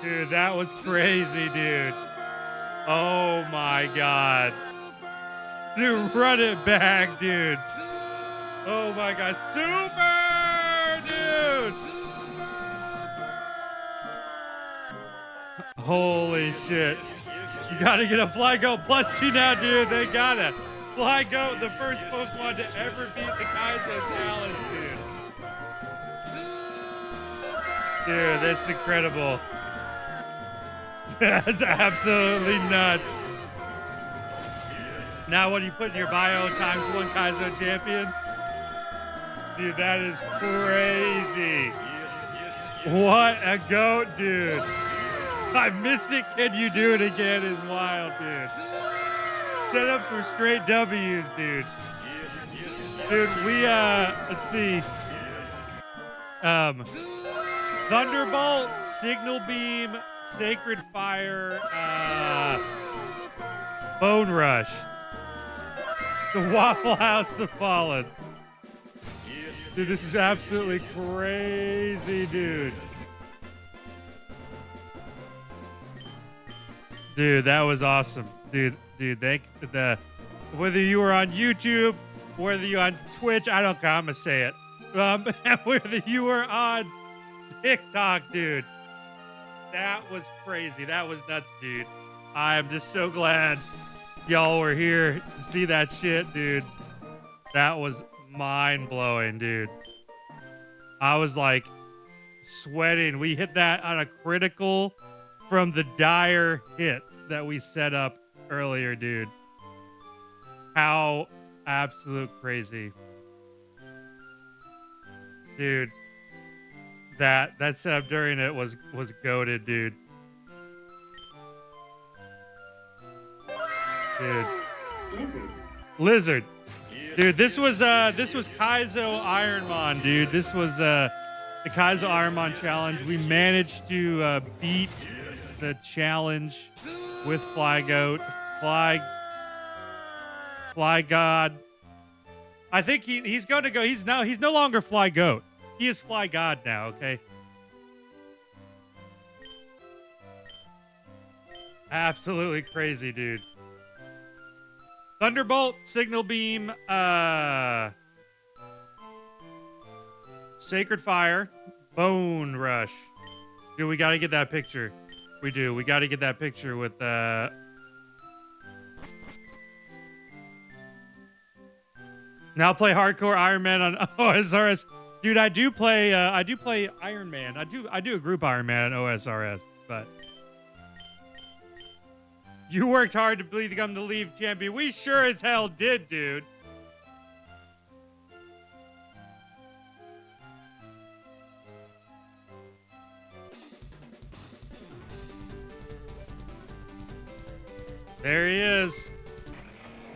Dude, that was crazy, dude. Oh my God. Dude, run it back, dude. Oh my God. Super, dude. Holy shit. You gotta get a FLYGOAT plushie now, dude. They gotta. FLYGOAT, the first Pokemon to ever beat the Kaizo challenge, dude. Dude, that's incredible. That's absolutely nuts. Now, what do you put in your bio? ×1 Kaizo champion? Dude, that is crazy. What a goat, dude. I missed it. Can you do it again? Is wild, dude. Set up for straight W's, dude. Dude, we, let's see. Thunderbolt, Signal Beam, Sacred Fire, Bone Rush. The Waffle House, the Fallen. Dude, this is absolutely crazy, dude. Dude, that was awesome. Dude, thanks to the, whether you were on YouTube, whether you on Twitch, I don't care, I'm gonna say it. Whether you were on TikTok, dude. That was crazy. That was nuts, dude. I am just so glad y'all were here to see that shit, dude. That was mind-blowing, dude. I was like sweating. We hit that on a critical from the dire hit that we set up earlier, dude. How absolute crazy. Dude, that setup during it was goated, dude. Dude. Lizard. Dude, this was Kaizo Iron Mon, dude. This was the Kaizo Iron Mon challenge. We managed to beat the challenge with FLYGOAT. FLYGOT. I think he's going to go. He's no longer FLYGOAT. He is FLYGOT now, okay? Absolutely crazy, dude. Thunderbolt, Signal Beam, Sacred Fire, Bone Rush. Dude, we got to get that picture. We do. We got to get that picture with now play hardcore Iron Man on OSRS. Dude, I do play Iron Man. I do a group Iron Man on OSRS, but you worked hard to become the league champion. We sure as hell did, dude. There he is.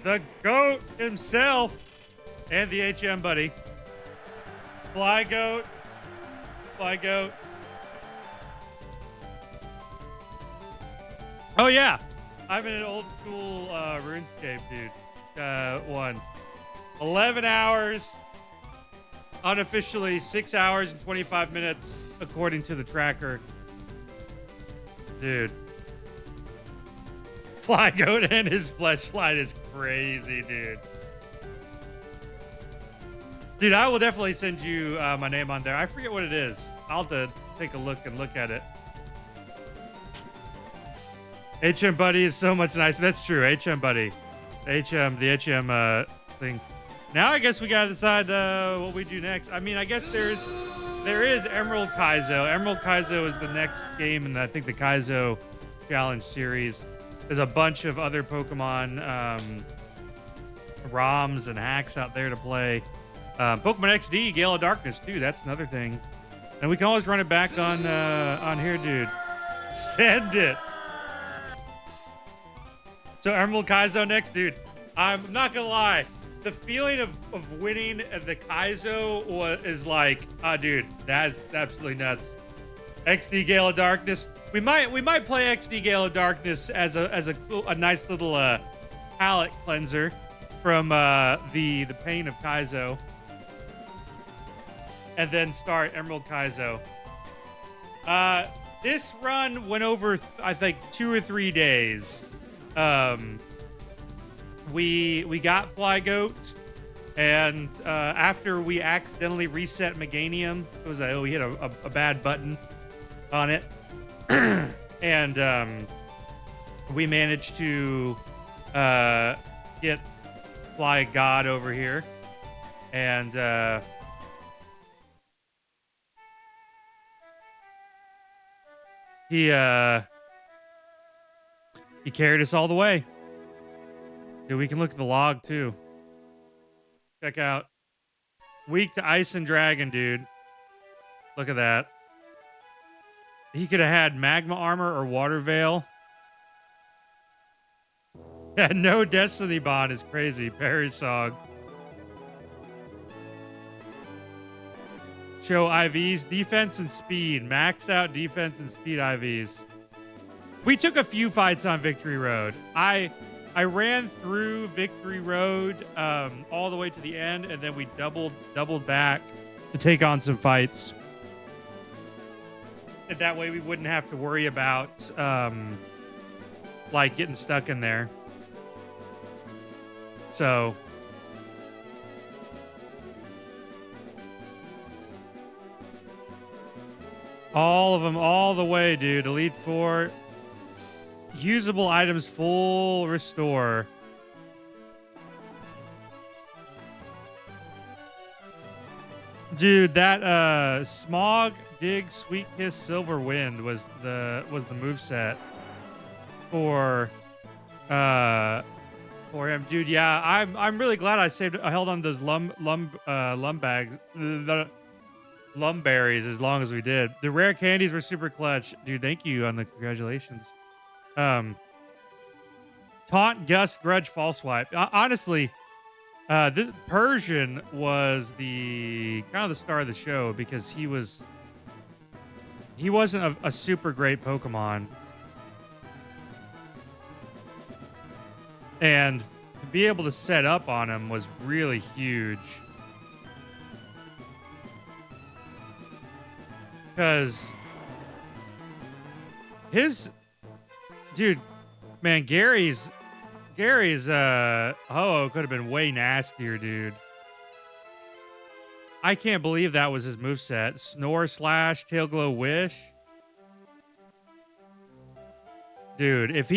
The GOAT himself. And the HM buddy. FLYGOAT. FLYGOAT. Oh, yeah. I'm in an old school RuneScape, dude. 11 hours. Unofficially 6 hours and 25 minutes, according to the tracker. Dude. FLYGOAT and his fleshlight is crazy, dude. Dude, I will definitely send you my name on there. I forget what it is. I'll have to take a look at it. HM Buddy is so much nicer. That's true. HM Buddy. The HM thing. Now I guess we gotta decide what we do next. I mean, I guess there is Emerald Kaizo. Emerald Kaizo is the next game in I think the Kaizo Challenge series. There's a bunch of other Pokemon ROMs and hacks out there to play. Pokemon XD, Gale of Darkness too. That's another thing. And we can always run it back on here, dude. Send it. So Emerald Kaizo next, dude. I'm not gonna lie. The feeling of winning the Kaizo is like, dude, that's absolutely nuts. XD Gale of Darkness. We might play XD Gale of Darkness as a nice little palate cleanser from the pain of Kaizo, and then start Emerald Kaizo. This run went over I think 2 or 3 days. We got FLYGOAT, and after we accidentally reset Meganium, it was we hit a bad button on it, and we managed to get FLYGOAT over here, and he carried us all the way. Dude, we can look at the log too. Check out. Weak to Ice and Dragon, dude. Look at that. He could have had Magma Armor or Water Veil. Yeah, no Destiny Bond is crazy. Perry Song. Show IVs, defense and speed. Maxed out defense and speed IVs. We took a few fights on Victory Road. I ran through Victory Road all the way to the end, and then we doubled back to take on some fights. And that way we wouldn't have to worry about like getting stuck in there. So all of them all the way, dude. Elite Four. Usable items full restore. Dude, that Smog, Dig, Sweet Kiss, Silver Wind was the moveset for him. Dude, yeah, I'm really glad I held on to those lumberries as long as we did. The rare candies were super clutch. Dude, thank you on the congratulations. Taunt, Gust, Grudge, False Swipe. Honestly, The Persian was the kind of the star of the show because he wasn't a super great Pokemon, and to be able to set up on him was really huge. Because dude, man, Gary's Ho-Oh could have been way nastier, dude. I can't believe that was his moveset. Snore, Slash, Tail Glow, Wish. Dude, if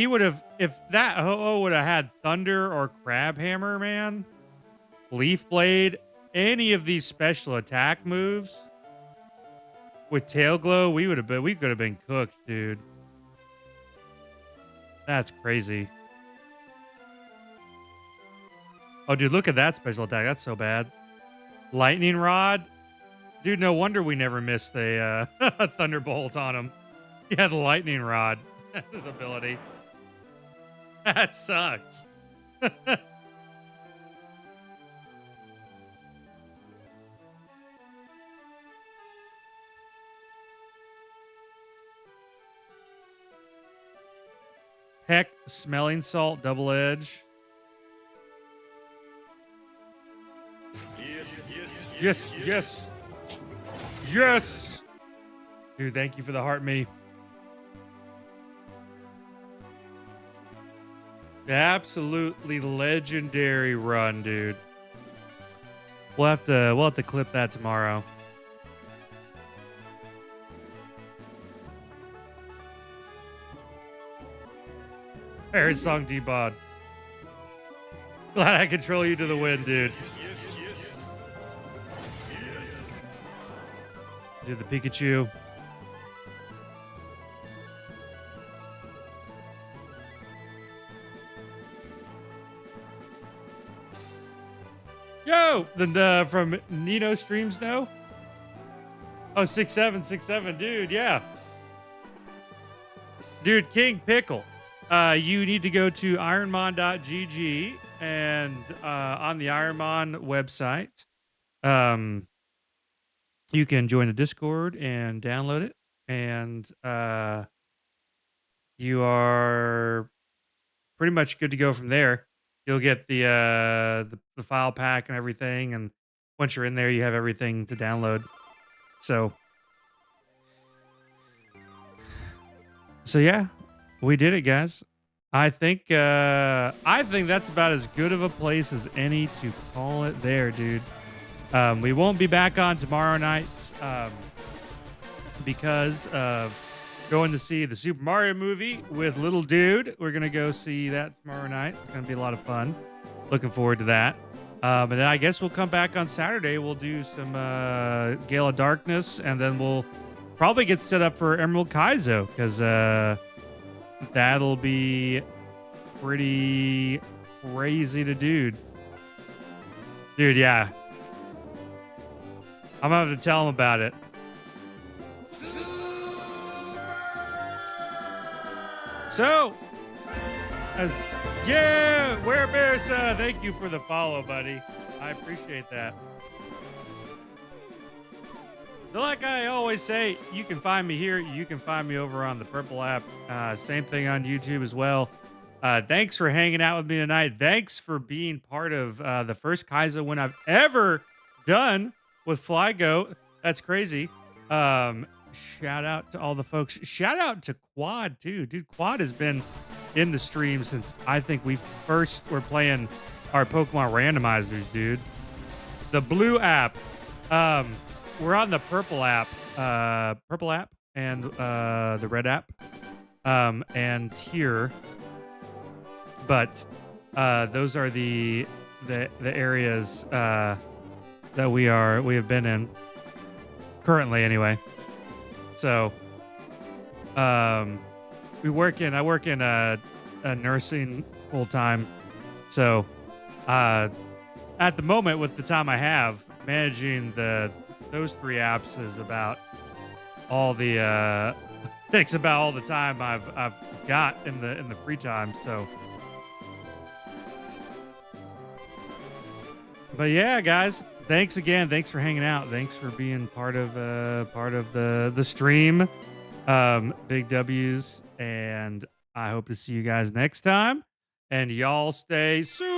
that Ho-Oh would have had Thunder or Crab Hammer, man, Leaf Blade, any of these special attack moves with Tail Glow, we could have been cooked, dude. That's crazy. Oh, dude, look at that special attack. That's so bad. Lightning Rod. Dude, no wonder we never missed a Thunderbolt on him. He had the Lightning Rod. That's his ability. That sucks. Heck, Smelling Salt, Double Edge. Yes. Dude, thank you for the heart me. Absolutely legendary run, dude. We'll have to clip that tomorrow. Harris song D-Bod. Glad I control you to the wind, dude. Dude, the Pikachu. Yo! From Nino Streams, no? Oh, 6767, dude, yeah. Dude, King Pickle. You need to go to ironmon.gg and on the Ironmon website, you can join the Discord and download it, and you are pretty much good to go from there. You'll get the file pack and everything, and once you're in there, you have everything to download. So yeah, we did it, guys. I think that's about as good of a place as any to call it there, dude. We won't be back on tomorrow night because of going to see the Super Mario movie with Little Dude. We're going to go see that tomorrow night. It's going to be a lot of fun. Looking forward to that. And then I guess we'll come back on Saturday. We'll do some Gale of Darkness, and then we'll probably get set up for Emerald Kaizo because that'll be pretty crazy to do. Dude, yeah. I'm going to have to tell him about it. So, Werebears, thank you for the follow, buddy. I appreciate that. So like I always say, you can find me here. You can find me over on the Purple app. Same thing on YouTube as well. Thanks for hanging out with me tonight. Thanks for being part of the first Kaizo win I've ever done with FLYGOAT. That's crazy. Shout out to all the folks. Shout out to Quad, too. Dude, Quad has been in the stream since I think we first were playing our Pokemon randomizers, dude. The blue app. We're on the purple app and the red app. And here. But those are the areas that we have been in currently anyway. So I work in nursing full time. So at the moment, with the time I have, managing those three apps is about all the takes about all the time I've got in the free time. So But yeah, guys, thanks again. Thanks for hanging out. Thanks for being part of the stream. Big W's, and I hope to see you guys next time. And y'all stay super